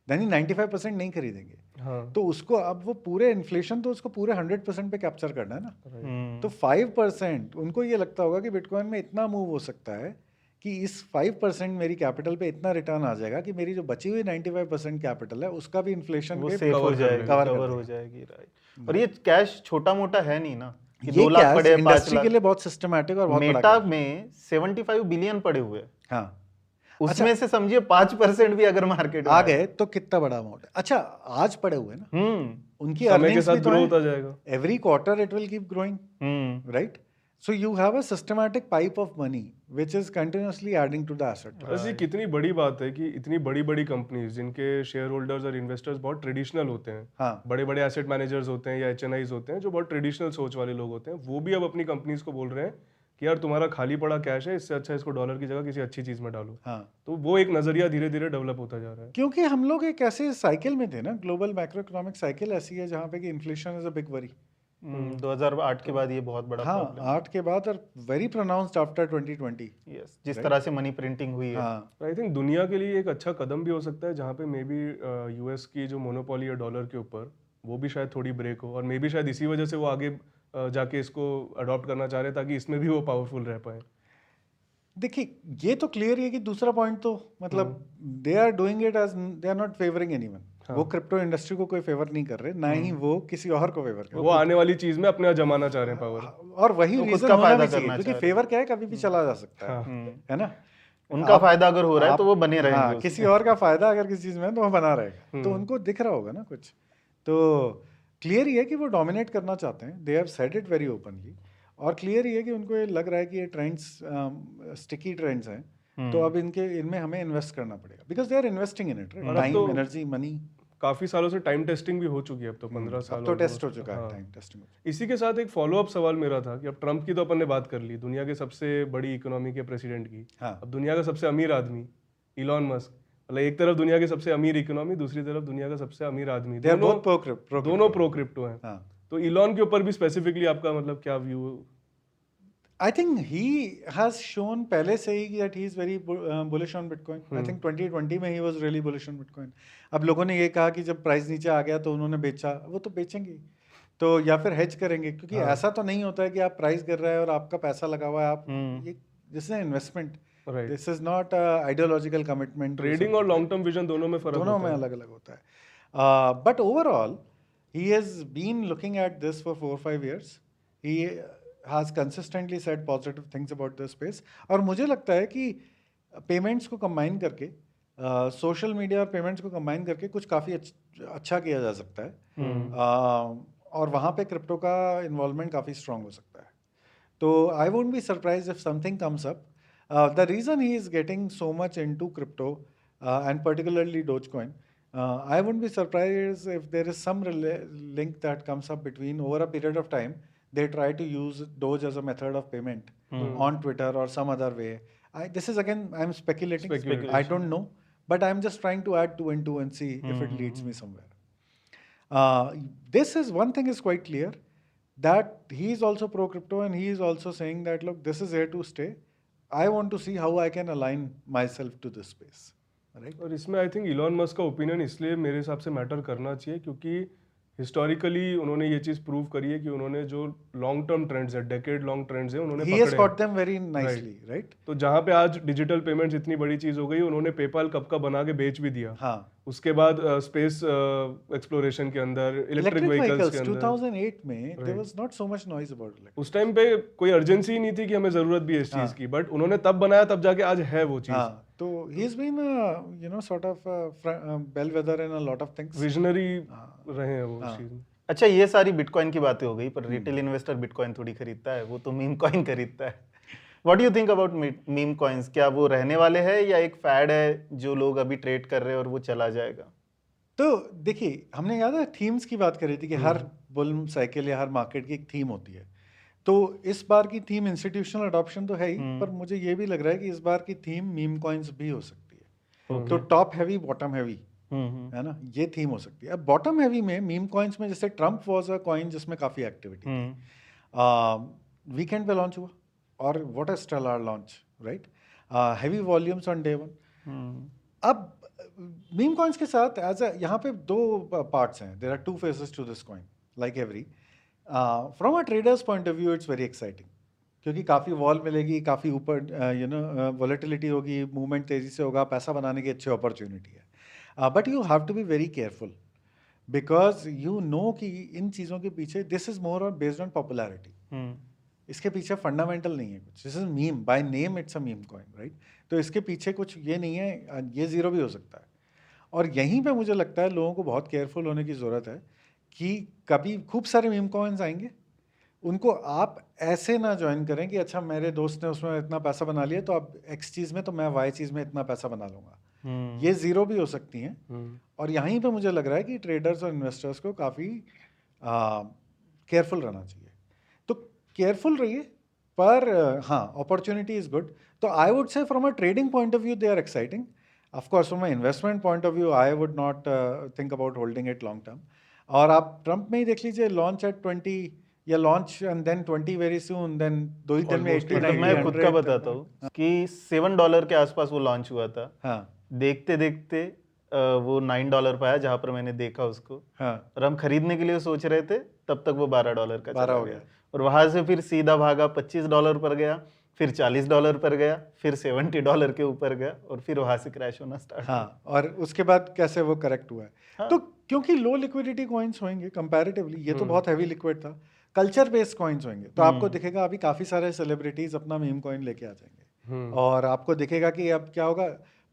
यानी 95% नहीं खरीदेंगे, हाँ, तो उसको अब वो पूरे इन्फ्लेशन तो उसको पूरे 100% पे कैप्चर करना है ना। तो 5% उनको ये लगता होगा कि बिटकॉइन में इतना मूव हो सकता है कि इस 5% मेरी कैपिटल पे इतना रिटर्न आ जाएगा कि मेरी जो बची हुई 95% कैपिटल है उसका भी इन्फ्लेशन वो पे सेफ हो cover कर जाएगी, लेगा, cover कर कवर हो देगा। जाएगी, राइट। और ये कैश छोटा मोटा है नहीं ना कि ये 2 लाख कैश पड़े हैं, 5 इंडस्ट्री लाख। के लिए बहुत सिस्टमैटिक और बहुत बड़ा मेटा cash। में 75 बिलियन पड़े हुए हैं, हाँ, उसमें से समझिए 5% भी अगर मार्केट में आ गए तो कितना बड़ा अमाउंट है। अच्छा, आज पड़े हुए ना, उनकी समय के अर्निंग्स साथ भी तो ग्रो हैं, होता जाएगा। Every quarter it will keep growing, right? So you have a systematic pipe of money which is continuously adding to the asset. ऐसी कितनी बड़ी बात है कि इतनी बड़ी बड़ी कंपनीज जिनके शेयर होल्डर्स और इन्वेस्टर्स बहुत ट्रेडिशनल होते हैं, हाँ, बड़े बड़े एसेट मैनेजर्स होते हैं या एचएनआईज होते हैं जो बहुत ट्रेडिशनल सोच वाले लोग होते हैं, वो भी अब अपनी कंपनीज को बोल रहे हैं कि यार तुम्हारा खाली पड़ा कैश है, इससे अच्छा इसको डॉलर की जगह किसी अच्छी चीज में डालो। हाँ, तो वो एक नजरिया धीरे धीरे डेवलप होता जा रहा है। क्योंकि हम लोग एक ऐसे साइकिल में थे ना, ग्लोबल मैक्रो इकोनॉमिक साइकिल ऐसी है जहाँ पे कि inflation is a big worry. 2008 के बाद ये बहुत बड़ा हाँ, प्रॉब्लम। 8 के बाद और वेरी प्रोनाउंस्ड आफ्टर 2020। यस, जिस तरह से मनी प्रिंटिंग हुई है। हाँ, आई थिंक दुनिया के लिए एक अच्छा कदम भी हो सकता है जहाँ पे मे बी यूएस की जो मोनोपोली है डॉलर के ऊपर वो भी शायद थोड़ी ब्रेक हो, और मे बी शायद इसी वजह से वो आगे जाके इसको अडॉप्ट करना चाह रहे हैं ताकि इसमें भी वो पावरफुल रह पाए। देखिए ये तो क्लियर है कि दूसरा पॉइंट तो मतलब they are doing it as they are not favouring anyone. वो क्रिप्टो इंडस्ट्री को कोई फेवर नहीं कर रहे, ना ही वो किसी और को फेवर कर वो आने वाली चीज में अपने यहाँ जमाना चाह रहे हैं पावर। रहे। और वही वो खुद रीजन का होना फायदा भी चाहिए, करना क्योंकि चाह फेवर क्या है, कभी भी चला जा सकता है ना। उनका फायदा अगर हो रहा है तो वो बने रहेंगे हाँ, उसमें। किसी और का फायदा अगर किसी चीज में है तो वो बना रहेगा, तो उनको दिख रहा होगा ना कुछ। तो क्लियर ही है कि वो डोमिनेट करना चाहते हैं, they have said it very openly. और क्लियर ही है कि उनको ये लग रहा है कि ये ट्रेंड्स स्टिकी ट्रेंड्स हैं, तो अब इनमें हमें इन्वेस्ट करना पड़ेगा, because they are investing in it, अब टाइम, तो एनर्जी, मनी। काफी सालों से टाइम टेस्टिंग भी हो चुकी है, अब तो 15 साल अब तो almost। टेस्ट हो चुका है, हाँ। Time testing. इसी के साथ एक फॉलो अप सवाल मेरा था कि अब ट्रम्प की तो अपन ने बात कर ली, दुनिया के सबसे बड़ी इकोनॉमी के प्रेसिडेंट की। हाँ, अब दुनिया का सबसे अमीर आदमी इलॉन मस्क, मतलब एक तरफ दुनिया की सबसे अमीर इकोनॉमी, दूसरी तरफ दुनिया का सबसे अमीर आदमी, दे आर दोनों बोथ दोनों प्रो क्रिप्टो हैं। हाँ, तो इलॉन के ऊपर भी स्पेसिफिकली आपका मतलब क्या view? I think he has shown पहले से ही that he is very bullish on Bitcoin. I think 2020 में he was really bullish on Bitcoin. अब लोगों ने ये कहा कि जब प्राइस नीचे आ गया तो उन्होंने बेचा, वो तो बेचेंगे तो, या फिर हेज करेंगे, क्योंकि ऐसा तो नहीं होता है कि आप प्राइस गिर रहा है और आपका पैसा लगा हुआ है, आप ये this is investment, right, this is not ideological commitment. Trading और लॉन्ग टर्म विजन दोनों में फर्क दोनों होता में है। अलग अलग होता है। But overall he has been looking at this for 4-5 years. He has consistently said positive things about the space. और मुझे लगता है कि पेमेंट्स को कंबाइन करके, सोशल मीडिया और पेमेंट्स को कंबाइन करके कुछ काफ़ी अच्छा किया जा सकता है। और वहाँ पे क्रिप्टो का इन्वॉल्वमेंट काफ़ी स्ट्रांग हो सकता है। तो I won't be surprise if something comes up. The reason he is getting so much into crypto and particularly Dogecoin, I wouldn't be surprised if there is some link that comes up between, over a period of time, they try to use Doge as a method of payment on Twitter or some other way. This is again, I'm speculating. Speculation. I don't know, but I'm just trying to add 2 and 2 and see if it leads me somewhere. This is one thing is quite clear, that he is also pro crypto and he is also saying that, look, this is here to stay. I want to see how I can align myself to this space. Right? और इसमें I think Elon Musk का opinion इसलिए मेरे हिसाब से matter करना चाहिए क्योंकि हिस्टोरिकली उन्होंने ये चीज़ प्रूव करी है कि उन्होंने जो लॉन्ग टर्म ट्रेंड्स है, डेकेड लॉन्ग ट्रेंड्स है, उन्होंने He has पकड़े got हैं। them very nicely, right? तो जहाँ पे आज डिजिटल पेमेंट्स इतनी बड़ी चीज़ हो गई, उन्होंने पेपाल कब का बना के बेच भी दिया। हाँ, उसके बाद स्पेस एक्सप्लोरेशन के अंदर, इलेक्ट्रिक व्हीकल्स के अंदर 2008 में there was not so much noise about electric. उस टाइम पे कोई अर्जेंसी नहीं थी कि हमें जरूरत भी है इस चीज़ की, बट उन्होंने तब बनाया, तब जाके आज है वो चीज़। हाँ, तो he's been sort of bellwether in a lot of things. Visionary रहे हैं वो उस चीज़ में। अच्छा, ये सारी बिटकॉइन की बातें हो गई, पर रिटेल इन्वेस्टर बिटकॉइन थोड़ी खरीदता है, वो तो मीम कॉइन खरीदता है। What do you think about meme coins? क्या वो रहने वाले हैं या एक फैड है जो लोग अभी ट्रेड कर रहे हैं और वो चला जाएगा? तो देखिए, हमने याद है थीम्स की बात करी थी कि हर बुल साइकिल या हर मार्केट की एक थीम होती है। तो इस बार की थीम इंस्टीट्यूशनल अडॉप्शन तो है ही, पर मुझे ये भी लग रहा है कि इस बार की थीम मीम कॉइन्स भी हो सकती है। तो टॉप हैवी बॉटम हैवी, है ना, ये थीम हो सकती है। अब बॉटम हैवी में मीम कॉइन्स में जैसे ट्रम्प वाज अ कॉइन जिसमें काफ़ी एक्टिविटी थी, वीकेंड पे लॉन्च हुआ और what a stellar launch, right, heavy volumes on day one. अब मीम कॉइन्स के साथ एज अ यहाँ पे दो पार्ट्स हैं, there are two faces to this coin like every. From a trader's point of view it's very exciting, क्योंकि काफ़ी वॉल मिलेगी, काफ़ी ऊपर यू नो वॉलेटिलिटी होगी, मूवमेंट तेज़ी से होगा, पैसा बनाने की अच्छी अपॉर्चुनिटी है। But you have to be very careful because you know कि इन चीज़ों के पीछे this is more on based on popularity, इसके पीछे फंडामेंटल नहीं है कुछ। This is meme by name, it's a meme coin, right. तो इसके पीछे कुछ ये नहीं है, ये ज़ीरो भी हो सकता है। और यहीं पे मुझे लगता है लोगों को बहुत केयरफुल होने की ज़रूरत है कि कभी खूब सारे मीम कॉइन्स आएंगे, उनको आप ऐसे ना ज्वाइन करें कि अच्छा मेरे दोस्त ने उसमें इतना पैसा बना लिया तो अब एक्स चीज़ में तो मैं वाई चीज़ में इतना पैसा बना लूँगा। ये ज़ीरो भी हो सकती हैं। और यहीं पे मुझे लग रहा है कि ट्रेडर्स और इन्वेस्टर्स को काफ़ी केयरफुल रहना चाहिए। तो केयरफुल रहिए, पर हाँ, अपॉर्चुनिटी इज़ गुड। तो I would say from a trading point of view they are exciting. Of course from a investment point of view I would not think about holding it long term. और आप Trump में ही देख लीजिए, launch at 20 या launch and then 20 very soon, then 2 ही दिन में 80 मतलब 90 मैं खुद का 100 बताता हूँ कि $7 के आसपास वो लॉन्च हुआ था। हाँ देखते देखते वो $9 पाया जहां पर मैंने देखा उसको, हाँ, और हम खरीदने के लिए सोच रहे थे, तब तक वो $12 का 12 चला हो गया। गया। और वहां से फिर सीधा भागा, $25 पर गया, फिर $40 पर गया, फिर $70 के ऊपर गया, और फिर वहां से क्रैश होना स्टार्ट हुआ। हाँ, और उसके बाद कैसे वो करेक्ट हुआ है। हाँ। तो क्योंकि लो लिक्विडिटी कॉइन्स होंगे कंपैरेटिवली, ये तो बहुत हैवी लिक्विड था, कल्चर बेस्ड कॉइन्स होंगे, तो आपको दिखेगा अभी काफ़ी सारे सेलिब्रिटीज अपना मीम कॉइन लेके आ जाएंगे, और आपको दिखेगा कि अब क्या होगा,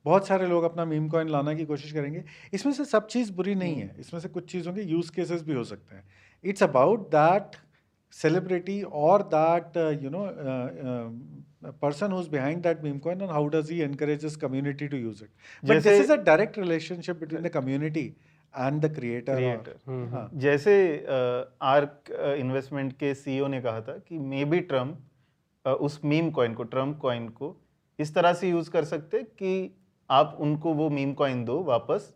बहुत सारे लोग अपना मीम कॉइन लाने की कोशिश करेंगे। इसमें से सब चीज़ बुरी नहीं है, इसमें से कुछ चीज़ों के यूज केसेस भी हो सकते हैं। It's about that celebrity or that person who's behind that meme coin, and how does he encourage his community to use it. But this is a direct relationship between the community and the creator. Creator जैसे arc investment के CEO ने कहा था कि may be Trump उस meme coin को, Trump coin को इस तरह से यूज कर सकते कि आप उनको वो मीम कॉइन दो वापस,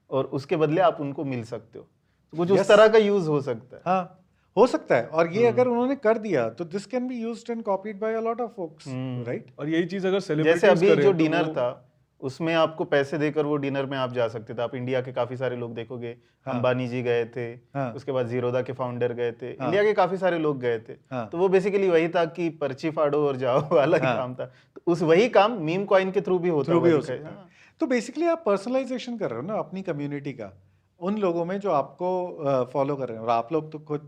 और उसके बदले आप उनको मिल सकते हो। तो कुछ उस तरह का यूज हो सकता है। हाँ, हो सकता है। और ये अगर उन्होंने कर दिया तो this can be used and copied by a lot of folks, right. और यही चीज अगर जैसे सेलिब्रिटीज अभी करें जो तो डिनर वो- था, उसमें आपको पैसे देकर वो डिनर में आप जा सकते थे। आप इंडिया के काफी सारे लोग देखोगे, अंबानी जी गए थे, उसके बाद जीरोदा के फाउंडर गए थे, इंडिया के काफी सारे लोग गए थे। तो वो बेसिकली वही था कि पर्ची फाड़ो और जाओ वाला ही काम था। तो उस वही काम मीम कॉइन के थ्रू भी होता हुआ दिखा है। तो बेसिकली आप पर्सनलाइजेशन कर रहे हो ना अपनी कम्युनिटी का, उन लोगों में जो आपको फॉलो कर रहे हैं, और आप लोग तो खुद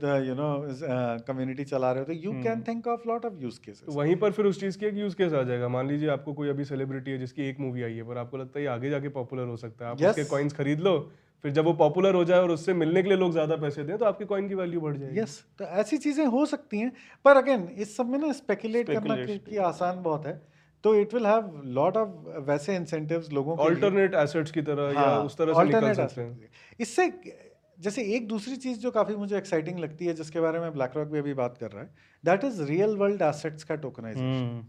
कम्युनिटी चला रहे हो, तो you can think of lot of use cases. तो वहीं पर फिर उस चीज की एक यूज केस आ जाएगा। मान लीजिए आपको कोई अभी सेलिब्रिटी है जिसकी एक मूवी आई है, पर आपको लगता है ये आगे जाके पॉपुलर हो सकता है, आप उसके कॉइन्स खरीद लो, फिर जब वो पॉपुलर हो जाए और उससे मिलने के लिए लोग ज्यादा पैसे दें तो आपके कॉइन की वैल्यू बढ़ जाएगी। यस, तो ऐसी चीजें हो सकती हैं, पर अगेन इस सब में ना स्पेकुलेट करना कि आसान बहुत है, तो it will have lot of वैसे इंसेंटिव्स लोगों के लिए, अल्टरनेट एसेट्स की तरह या उस तरह से निकल सकते हैं। इससे जैसे एक दूसरी चीज जो काफी मुझे एक्साइटिंग लगती है, जिसके बारे में ब्लैक रॉक भी अभी बात कर रहा है, that is real world assets का टोकनाइजेशन।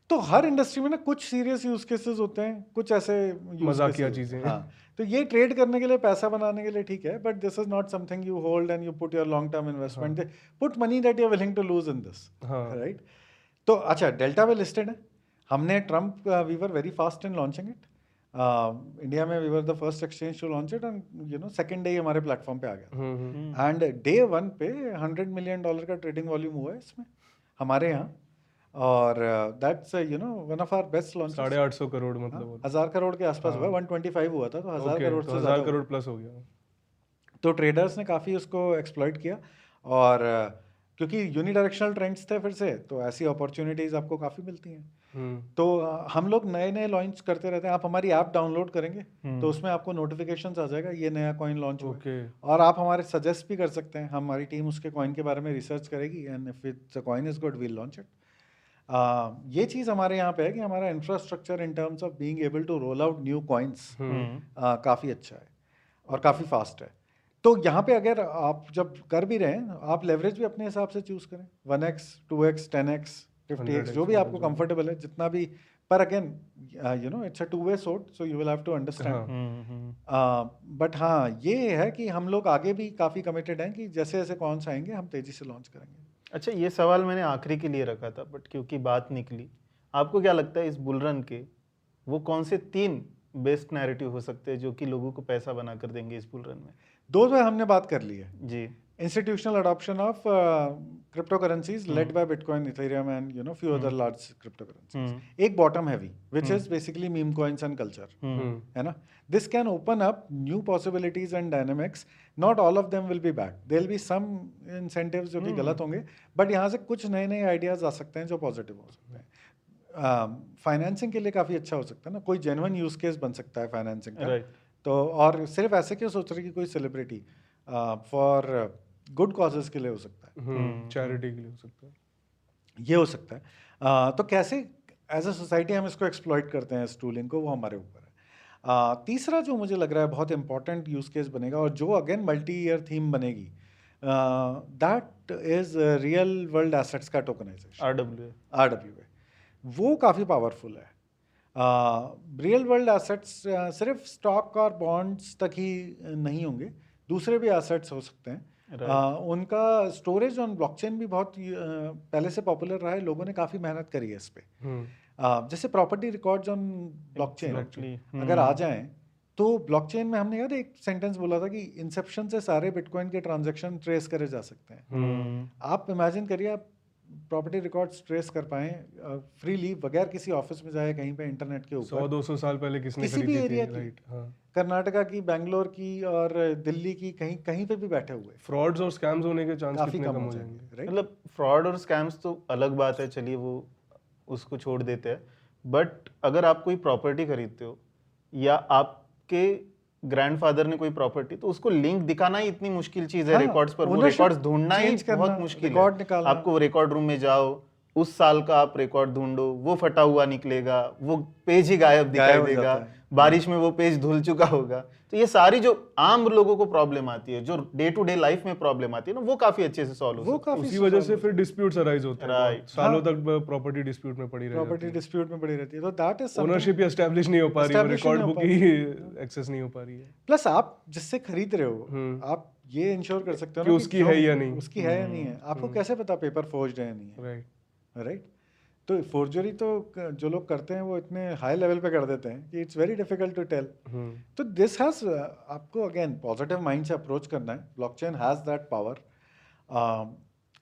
तो हर इंडस्ट्री में ना कुछ सीरियस यूज केसेस होते हैं, कुछ ऐसे मजाकिया चीजें। हाँ, तो ये ट्रेड करने के लिए, पैसा बनाने के लिए ठीक है, but this is not something you hold and you put your long term investment, put money that you are willing to lose in this, right. तो अच्छा, डेल्टा पे लिस्टेड है, हमने Trump, we were very fast in launching it India में, we were the first exchange to launch it, and second day हमारे platform पे आ गया, एंड डे 1 पे $100 मिलियन का ट्रेडिंग वॉल्यूम हुआ है इसमें हमारे यहाँ, और that's one of our best launch. 850 crore मतलब 1000 करोड़ के आसपास हुआ, 125 हुआ था, तो 1000 करोड़ से 1000 करोड़ प्लस हो गया। तो ट्रेडर्स ने काफ़ी उसको एक्सप्लॉइट किया, और क्योंकि यूनिडायरेक्शनल ट्रेंड्स थे फिर से, तो ऐसी अपॉर्चुनिटीज़ आपको काफ़ी मिलती हैं। तो हम लोग नए नए लॉन्च करते रहते हैं। आप हमारी ऐप डाउनलोड करेंगे तो उसमें आपको नोटिफिकेशंस आ जाएगा ये नया कॉइन लॉन्च हुआ है, और आप हमारे सजेस्ट भी कर सकते हैं, हमारी टीम उसके कॉइन के बारे में रिसर्च करेगी, and if it's a coin is good we'll launch it. ये चीज़ हमारे यहाँ पे है कि हमारा infrastructure in terms of being able to roll out new coins काफ़ी अच्छा है और काफ़ी फास्ट है। तो यहाँ पे अगर आप जब कर भी रहे हैं, आप लेवरेज भी अपने हिसाब से चूज करें, 1x 2x 10x 50x, जो भी आपको कंफर्टेबल है, जितना भी। पर again it's a two way sword, so you will have to understand. But हाँ, ये है कि हम लोग आगे भी काफ़ी कमिटेड हैं कि जैसे जैसे कॉन्स आएंगे हम तेज़ी से लॉन्च करेंगे। अच्छा, ये सवाल मैंने आखिरी के लिए रखा था, बट क्योंकि बात निकली, आपको क्या लगता है इस बुल रन के वो कौन से 3 बेस्ट नैरेटिव हो सकते हैं जो कि लोगों को पैसा बना कर देंगे इस बुल रन में? दो तो हमने बात कर ली है, जी। institutional adoption of cryptocurrencies led by Bitcoin, Ethereum and few other large cryptocurrencies. एक bottom heavy, which is basically meme coins and culture, है ना? This can open up new possibilities and dynamics. Not all of them will be bad. There will be some incentives जो कि गलत होंगे, but यहाँ से कुछ नए नए ideas आ सकते हैं जो positive हो सकते हैं। फाइनेंसिंग के लिए काफ़ी अच्छा हो सकता है ना, कोई जेन्युइन यूज केस बन सकता है फाइनेंसिंग का। तो और सिर्फ ऐसे क्यों सोच रहे कि कोई सेलिब्रिटी फॉर गुड कॉजेज के लिए हो सकता है, चैरिटी के लिए हो सकता है, ये हो सकता है। तो कैसे एज अ सोसाइटी हम इसको एक्सप्लॉइट करते हैं इस टूलिंग को, वो हमारे ऊपर है। तीसरा जो मुझे लग रहा है बहुत इंपॉर्टेंट यूज केस बनेगा और जो अगेन मल्टी ईयर थीम बनेगी, that is real world assets का टोकनाइजेशन, RWA। वो काफ़ी पावरफुल है। रियल वर्ल्ड एसेट्स सिर्फ स्टॉक और बॉन्ड्स तक ही नहीं होंगे, दूसरे भी एसेट्स हो सकते हैं। उनका स्टोरेज ऑन ब्लॉकचेन भी बहुत पहले से पॉपुलर रहा है, लोगों ने काफ़ी मेहनत करी है इस पे। जैसे प्रॉपर्टी रिकॉर्ड्स ऑन ब्लॉकचेन अगर आ जाएं तो ब्लॉकचेन में हमने याद एक सेंटेंस बोला था कि इंसेप्शन से सारे बिटकॉइन के ट्रांजैक्शन ट्रेस करे जा सकते हैं। आप इमेजिन करिए आप प्रॉपर्टी रिकॉर्ड्स ट्रेस कर पाए फ्रीली, बगैर किसी ऑफिस में जाए, कहीं पे इंटरनेट के ऊपर 100-200 साल पहले किसने किसी भी खरीदी एरिया थी, की, राइट? हाँ, कर्नाटका की, बेंगलोर की और दिल्ली की, कहीं कहीं पे भी बैठे हुए। फ्रॉड्स और स्कैम्स होने के चांस काफी कितने कम कम हो हो जाएंगे, जाएंगे? राइट? मतलब फ्रॉड और स्कैम्स तो अलग बात है, चलिए वो उसको छोड़ देते हैं। बट अगर आप कोई प्रॉपर्टी खरीदते हो या आपके ग्रैंडफादर ने कोई प्रॉपर्टी, तो उसको लिंक दिखाना ही इतनी मुश्किल चीज है। हाँ, रिकॉर्ड्स पर वो ownership रिकॉर्ड्स ढूंढना ही change करना, बहुत मुश्किल रिकॉर्ड है। निकालना। आपको रिकॉर्ड रूम में जाओ, उस साल का आप रिकॉर्ड ढूंढो, वो फटा हुआ निकलेगा, वो पेज ही गायब दिखाई हो देगा, जाता है। बारिश में वो पेज धुल चुका होगा। तो ये सारी जो आम लोगों को प्रॉब्लम आती है, जो डे टू डे लाइफ में प्रॉब्लम आती है ना, वो काफी अच्छे से सॉल्व हो वो सकती है। काफी उसी वजह से फिर डिस्प्यूट्स अराइज होते हैं, Right. बहुत सालों तक प्रॉपर्टी डिस्प्यूट में पड़ी प्रॉपर्टी रहती डिस्प्यूट में पड़ी रहती है, तो दैट इज है, ओनरशिप ही एस्टैब्लिश नहीं हो पा रही है, Establish रिकॉर्ड नहीं हो बुक पा ही एक्सेस नहीं हो पा रही है प्लस आप जिससे खरीद रहे हो, आप ये इंश्योर कर सकते हो कि ना उसकी जो है या नहीं। उसकी है या नहीं है। आपको कैसे पता पेपर फोर्ज्ड है या नहीं है, राइट? राइट? तो फोर्जरी तो जो लोग करते हैं वो इतने हाई लेवल पे कर देते हैं कि it's very difficult to tell. तो दिस हैज, आपको अगेन पॉजिटिव माइंड से अप्रोच करना है। Blockchain has that power.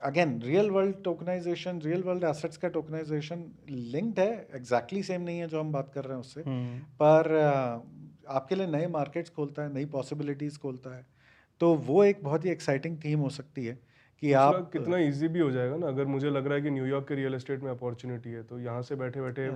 Again real world tokenization, real world assets का टोकनाइजेशन लिंक्ड है, एग्जैक्टली सेम नहीं है जो हम बात कर रहे हैं उससे, पर आपके लिए नए मार्केट्स खोलता है, नई पॉसिबिलिटीज खोलता है। तो वो एक बहुत ही एक्साइटिंग थीम हो सकती है कि आप कितना इजी भी हो जाएगा ना। अगर मुझे लग रहा है कि न्यूयॉर्क के रियल एस्टेट में अपॉर्चुनिटी है, तो यहाँ से बैठे बैठे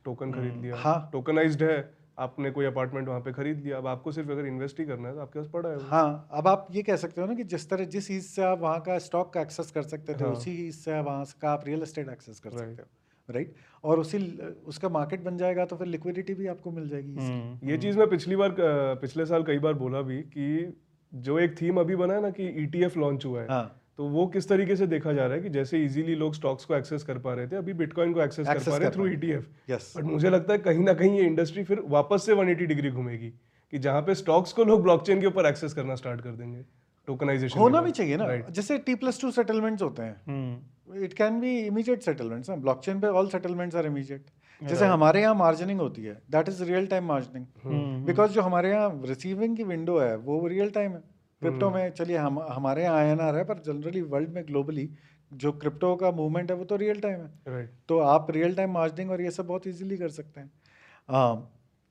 टोकन खरीद लिया, हाँ। टोकनाइज्ड है, आपने कोई अपार्टमेंट वहाँ पे खरीद लिया, अब आपको सिर्फ अगर इन्वेस्ट ही करना है तो आपके पास पड़ा है वो। हाँ, अब आप ये कह सकते हो ना कि जिस चीज़ से आप वहाँ का स्टॉक का एक्सेस कर सकते थे, उसी चीज़ से आप वहाँ का आप रियल एस्टेट एक्सेस कर सकते हो, राइट? और उसका मार्केट बन जाएगा तो फिर लिक्विडिटी भी आपको मिल जाएगी। ये चीज़ मैं पिछले साल कई बार बोला भी कि जो एक थीम अभी बना है ना कि ETF लॉन्च हुआ है, हाँ, तो वो किस तरीके से देखा जा रहा है कि जैसे इजीली लोग स्टॉक्स को एक्सेस कर पा रहे थे, अभी बिटकॉइन को एक्सेस कर पा रहे हैं थ्रू ETF। यस, बट मुझे लगता है कहीं ना कहीं ये इंडस्ट्री फिर वापस से 180 डिग्री घूमेगी कि जहाँ पे स्टॉक्स को लोग ब्लॉकचेन के ऊपर एक्सेस करना स्टार्ट कर देंगे, टोकनाइजेशन होना भी चाहिए ना। जैसे T+2 सेटलमेंट्स होते हैं, it can be immediate settlements ना। ब्लॉकचेन पे ऑल सेटलमेंट्स आर इमीडिएट। जैसे हमारे यहाँ मार्जिनिंग होती है, that is real time margining, because जो हमारे यहाँ रिसीविंग की विंडो है वो रियल टाइम है। क्रिप्टो में चलिए हमारे यहाँ INR है, पर जनरली वर्ल्ड में ग्लोबली जो क्रिप्टो का मूवमेंट है वो तो रियल टाइम है। तो आप रियल टाइम मार्जिनिंग और ये सब बहुत इजीली कर सकते हैं।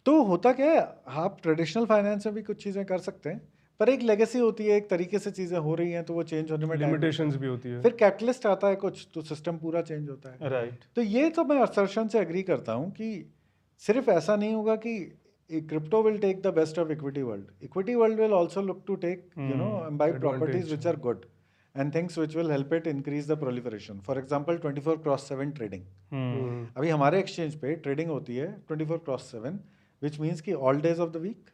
तो होता क्या है, आप ट्रेडिशनल फाइनेंस में भी कुछ चीज़ें कर सकते हैं, पर एक लेगेसी होती है, एक तरीके से चीज़ें हो रही हैं तो वो चेंज होने में लिमिटेशंस भी होती है। फिर कैटलिस्ट आता है कुछ, तो सिस्टम पूरा चेंज होता है, राइट? तो ये तो मैं असर्शन से एग्री करता हूँ कि सिर्फ ऐसा नहीं होगा कि crypto will take the best of equity world. Equity world will also look to take, buy properties which are good and things which will help it increase the proliferation. For example, 24/7 trading. अभी हमारे exchange पे trading होती है 24/7, which means कि all days of the week,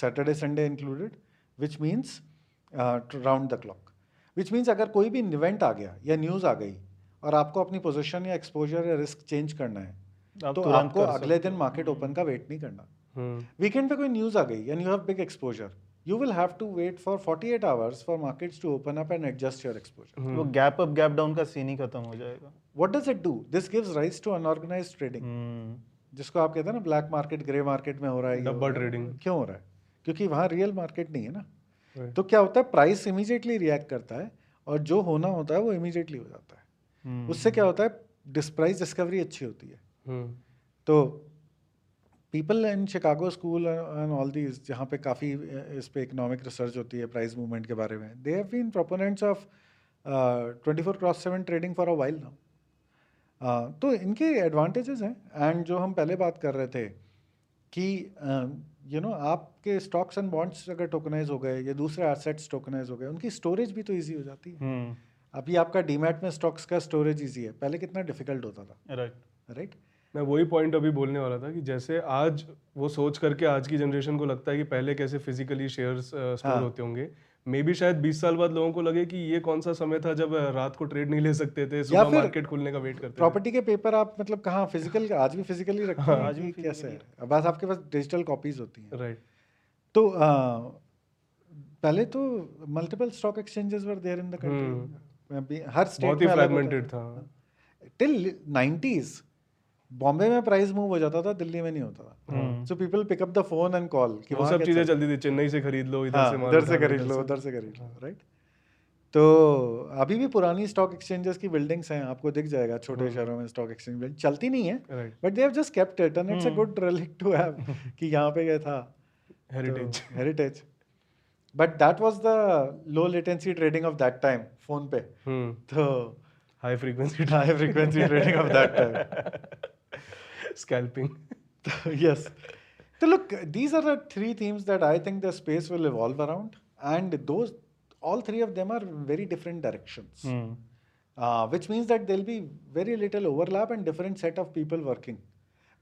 Saturday, Sunday included, which means round the clock, which means अगर कोई भी event आ गया या न्यूज़ आ गई और आपको अपनी पोजीशन या एक्सपोजर या रिस्क चेंज करना है, आप तो तुरंत आपको कर अगले सकते दिन मार्केट ओपन का वेट नहीं करना। हम्म, वीकेंड पे कोई न्यूज़ आ गई and you have big exposure, you will have to wait for 48 hours for markets to open up and adjust your exposure. वो गैप अप गैप डाउन का सीन ही खत्म हो जाएगा। What does it do? This gives rise to unorganized trading, जिसको आप कहते हैं ना ब्लैक मार्केट, ग्रे मार्केट में हो रहा है, ये डब्बा हो रहा है। ट्रेडिंग। क्यों हो रहा है? क्योंकि वहाँ रियल मार्केट नहीं है ना। Right. तो क्या होता है, प्राइस इमीडिएटली रिएक्ट करता है और जो होना होता है वो इमीडिएटली हो जाता है। उससे क्या होता है, प्राइस डिस्कवरी अच्छी होती है। तो people in Chicago school and all these, जहाँ पे काफ़ी इस पे इकोनॉमिक रिसर्च होती है प्राइस मूवमेंट के बारे में, they have been proponents of 24/7 trading for a while now. तो इनके एडवांटेजेस हैं। एंड जो हम पहले बात कर रहे थे कि यू नो आपके स्टॉक्स एंड बॉन्ड्स अगर टोकनाइज हो गए या दूसरे एसेट्स टोकनाइज हो गए, उनकी स्टोरेज भी तो ईजी हो जाती है। अभी आपका डीमैट में स्टॉक्स का स्टोरेज ईजी है, पहले कितना डिफिकल्ट होता था, राइट? मैं वही पॉइंट अभी बोलने वाला था कि जैसे आज वो सोच करके आज की जनरेशन को लगता है कि पहले कैसे फिजिकली शेयर्स स्टोर होते होंगे, मे बी शायद 20 साल बाद लोगों को लगे कि ये कौन सा समय था जब रात को ट्रेड नहीं ले सकते थे, सुबह फिर मार्केट खुलने का वेट करते थे। प्रॉपर्टी के पेपर आप मतलब कहाँ फिजिकल, आज भी फिजिकली रखते हैं, आज भी कैसे है, अब बस आपके पास डिजिटल कॉपीज होती हैं, राइट। तो पहले तो multiple stock exchanges were there in the country, हर स्टेट बहुत ही में अलग होता फ्रैगमेंटेड था। टिल 90s बॉम्बे में प्राइस मूव हो जाता था, दिल्ली में नहीं होता था। So people pick up the phone and call कि वो सब चीजें चलती थी, चेन्नई से खरीद लो, इधर से इधर से खरीद लो, उधर से खरीद लो, राइट? तो अभी भी पुरानी स्टॉक एक्सचेंजेस की बिल्डिंग्स हैं, आपको दिख जाएगा छोटे शहरों में स्टॉक एक्सचेंज बिल्डिंग चलती नहीं है, right, but they have just kept it and it's a good relic to have कि यहाँ पे गया था heritage. But that was the low latency trading of that time, phone पे। तो high frequency trading of that time, scalping. yes. So look, these are the three themes that I think the space will evolve around, and those, all three of them are very different directions, which means that there'll be very little overlap and different set of people working,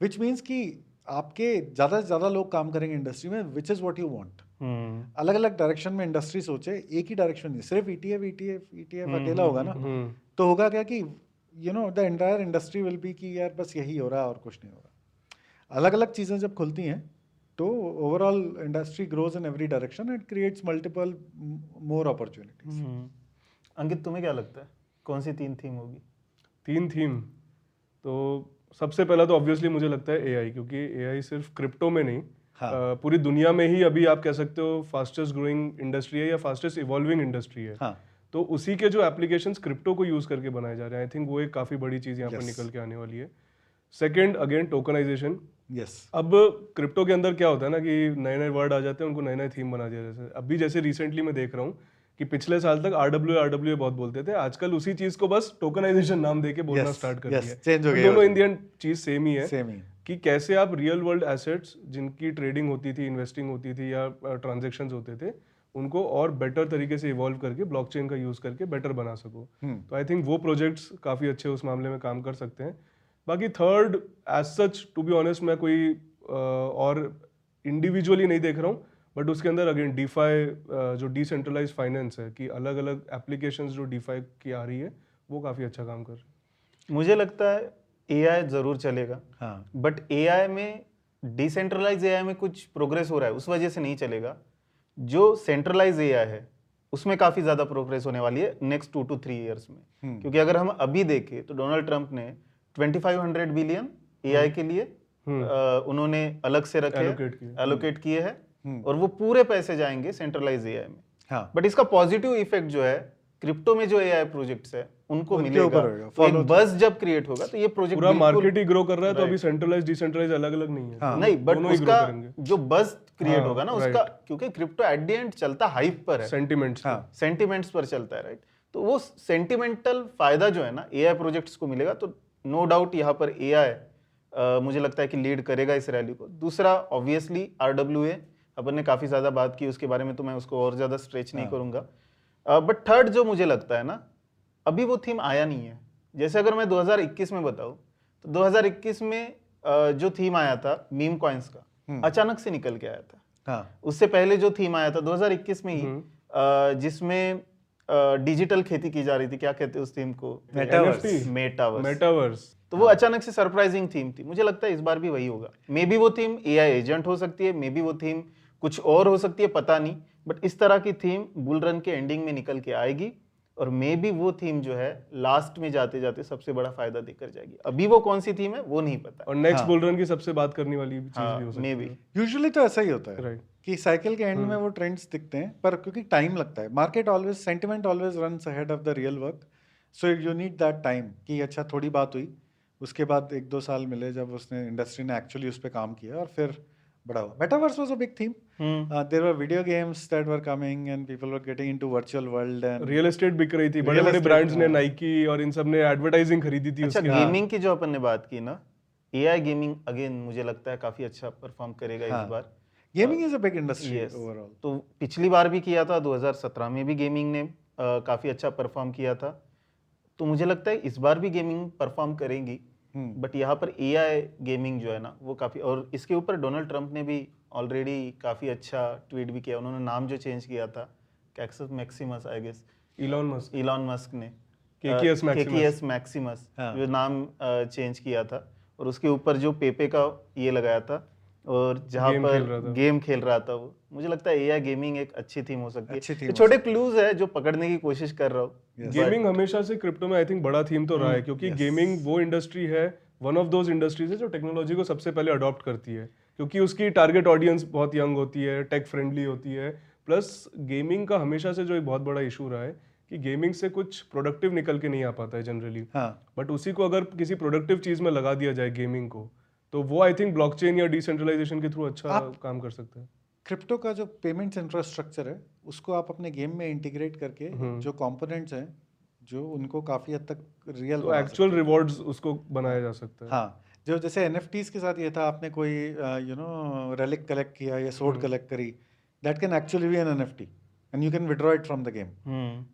which means कि आपके ज़्यादा से ज़्यादा लोग काम करेंगे industry में, which is what you want. अलग अलग डायरेक्शन में इंडस्ट्री सोचे, एक ही डायरेक्शन नहीं, सिर्फ ETF अकेला होगा ना, तो होगा क्या कि you know the entire industry will be कि यार बस यही हो रहा है और कुछ नहीं हो रहा। अलग अलग चीज़ें जब खुलती हैं तो overall industry grows in every direction, it creates multiple more opportunities. Ankit, तुम्हें क्या लगता है कौन सी 3 थीम होगी? 3 थीम तो सबसे पहला तो ऑब्वियसली मुझे लगता है AI, क्योंकि AI सिर्फ क्रिप्टो में नहीं, पूरी दुनिया में ही अभी आप कह सकते हो फास्टेस्ट ग्रोइंग इंडस्ट्री है या फास्टेस्ट इवॉल्विंग इंडस्ट्री है। तो उसी के जो एप्लीकेशंस क्रिप्टो को यूज करके बनाए जा रहे हैं, आई थिंक वो एक काफी बड़ी चीज यहाँ पर निकल के आने वाली है। Second, again tokenization. अब क्रिप्टो के अंदर क्या होता है ना कि नए नए वर्ड आ जाते हैं, उनको नए नए थीम बना दिया जाता है। अभी जैसे रिसेंटली मैं देख रहा हूँ कि पिछले साल तक RWA बहुत बोलते थे, आजकल उसी चीज को बस टोकनाइजेशन नाम देके बोलना स्टार्ट कर दिया है। दोनों इन द एंड चीज सेम ही है कि कैसे आप रियल वर्ल्ड एसेट्स जिनकी ट्रेडिंग होती थी, इन्वेस्टिंग होती थी या ट्रांजेक्शंस होते थे, उनको और बेटर तरीके से इवॉल्व करके ब्लॉकचेन का यूज करके बेटर बना सको। तो आई थिंक वो प्रोजेक्ट्स काफी अच्छे उस मामले में काम कर सकते हैं। बाकी third, as such to be honest, मैं कोई और इंडिविजुअली नहीं देख रहा हूँ, बट उसके अंदर अगेन डीफाई, जो डिसेंट्रलाइज फाइनेंस है, कि अलग अलग एप्लीकेशंस जो डीफाई की आ रही है, वो काफी अच्छा काम कर रही है। मुझे लगता है AI जरूर चलेगा, बट AI में डिसेंट्रलाइज AI में कुछ प्रोग्रेस हो रहा है, उस वजह से नहीं चलेगा। जो सेंट्रलाइज AI है उसमें काफी ज्यादा प्रोग्रेस होने वाली है नेक्स्ट 2 to 3 ईयर्स में। क्योंकि अगर हम अभी देखें तो डोनाल्ड ट्रंप ने 2500 बिलियन AI के लिए उन्होंने अलग से रखे, एलोकेट किए हैं, और वो पूरे पैसे जाएंगे सेंट्रलाइज AI में। बट इसका पॉजिटिव इफेक्ट जो है क्रिप्टो में जो AI प्रोजेक्ट्स है उनको मिलेगा। एक बज़ जब क्रिएट होगा तो ये प्रोजेक्ट पूरा मार्केट ही ग्रो कर रहा है, तो अभी सेंट्रलाइज डिसेंट्रलाइज अलग अलग नहीं है। नहीं, बट उसका जो बज़ क्रिएट होगा ना उसका, क्योंकि क्रिप्टो एट द एंड चलता हाइप पर है, सेंटिमेंट्स पर चलता है, राइट? तो वो सेंटिमेंटल फायदा जो है ना AI प्रोजेक्ट्स को मिलेगा। तो नो डाउट यहाँ पर AI मुझे लगता है कि लीड करेगा इस रैली को। दूसरा ऑब्वियसली RWA, अपन ने काफी ज्यादा बात की उसके बारे में, तो मैं उसको और ज्यादा स्ट्रेच नहीं करूंगा। बट थर्ड जो मुझे लगता है ना, अभी वो थीम आया नहीं है। जैसे अगर मैं 2021 में बताऊं तो 2021 में जो थीम आया था मीम कॉइन्स का, अचानक से निकल के आया था। उससे पहले जो थीम आया था 2021 में ही जिसमें डिजिटल खेती की जा रही थी, क्या कहते हैं उस थीम को? Metaverse. मेटावर्स। मेटावर्स। तो वो अचानक से सरप्राइजिंग थीम थी। मुझे लगता है इस बार भी वही होगा। मे बी वो थीम एआई एजेंट हो सकती है, मे बी वो थीम कुछ और हो सकती है, पता नहीं, बट इस तरह की थीम बुल रन के एंडिंग में निकल के आएगी और मे बी वो थीम जो है लास्ट में जाते जाते सबसे बड़ा फायदा देकर जाएगी। अभी वो कौन सी थीम है वो नहीं पता। और नेक्स्ट हाँ। बुल रन की सबसे बात करने वाली चीज भी हो सकती मे है। बी। यूजुअली तो ऐसा ही होता है Right. कि साइकिल के एंड में वो ट्रेंड्स दिखते हैं, पर क्योंकि टाइम लगता है, market always, sentiment always runs ahead of the real work, so you need that time कि अच्छा थोड़ी बात हुई, उसके बाद 1-2 साल मिले जब उसने इंडस्ट्री ने एक्चुअली उस पर काम किया और फिर बड़ा हुआ। Metaverse was a big theme, there were video games that were coming and people were getting into virtual world and real estate बिक रही थी, Real बड़े बड़े estate, ब्रांड्स ने, हाँ। नाइकी और इन सब ने एडवर्टाइजिंग खरीदी थी अच्छा, उसके। गेमिंग की जो अपन ने बात की ना, एआई गेमिंग अगेन मुझे लगता है काफी अच्छा परफॉर्म करेगा हाँ। इस बार। Gaming is a big industry Yes. Overall. तो पिछली बार भी किया था, 2017 में भी गेमिंग ने काफी अच्छा परफॉर्म किया था, तो मुझे लगता है इस बार भी गेमिंग परफॉर्म करेंगी। बट यहाँ पर एआई गेमिंग जो है ना वो काफी, और इसके ऊपर डोनाल्ड ट्रंप ने भी ऑलरेडी काफी अच्छा ट्वीट भी किया। उन्होंने नाम जो चेंज किया था, Kekius Maximus I guess, Elon Musk ने केकेएस मैक्सिमस हाँ। जो नाम चेंज किया था, और उसके ऊपर जो पेपे का ये लगाया था, और जहाँ Game खेल रहा पर था। गेम खेल रहा था वो। मुझे लगता है एआई गेमिंग एक अच्छी थीम हो सकती अच्छी है। theme ये हो छोटे क्लूज है जो पकड़ने की कोशिश कर रहा हूँ। Yes. गेमिंग हमेशा से क्रिप्टो में आई थिंक बड़ा थीम तो रहा है, क्योंकि yes. गेमिंग वो इंडस्ट्री है, वन ऑफ दोज इंडस्ट्रीज है जो टेक्नोलॉजी को सबसे पहले अडॉप्ट करती है, क्योंकि उसकी टारगेट ऑडियंस बहुत यंग होती है, टेक फ्रेंडली होती है। प्लस गेमिंग का हमेशा से जो एक बहुत बड़ा इशू रहा है कि गेमिंग से कुछ प्रोडक्टिव निकल के नहीं आ पाता है जनरली, हाँ। बट उसी को अगर किसी प्रोडक्टिव चीज में लगा दिया जाए गेमिंग को, तो वो आई थिंक ब्लॉकचेन या डिसेंट्रलाइजेशन के थ्रू अच्छा काम कर सकता है। क्रिप्टो का जो पेमेंट्स इंफ्रास्ट्रक्चर है उसको आप अपने गेम में इंटीग्रेट करके जो कंपोनेंट्स हैं जो उनको काफी हद तक रियल तो एक्चुअल रिवॉर्ड्स उसको बनाया जा सकता है। हाँ, जो जैसे एनएफटीज के साथ ये था, आपने कोई रेलिक कलेक्ट किया या सोर्ड कलेक्ट करी, that can actually be an NFT and you can withdraw it from the game,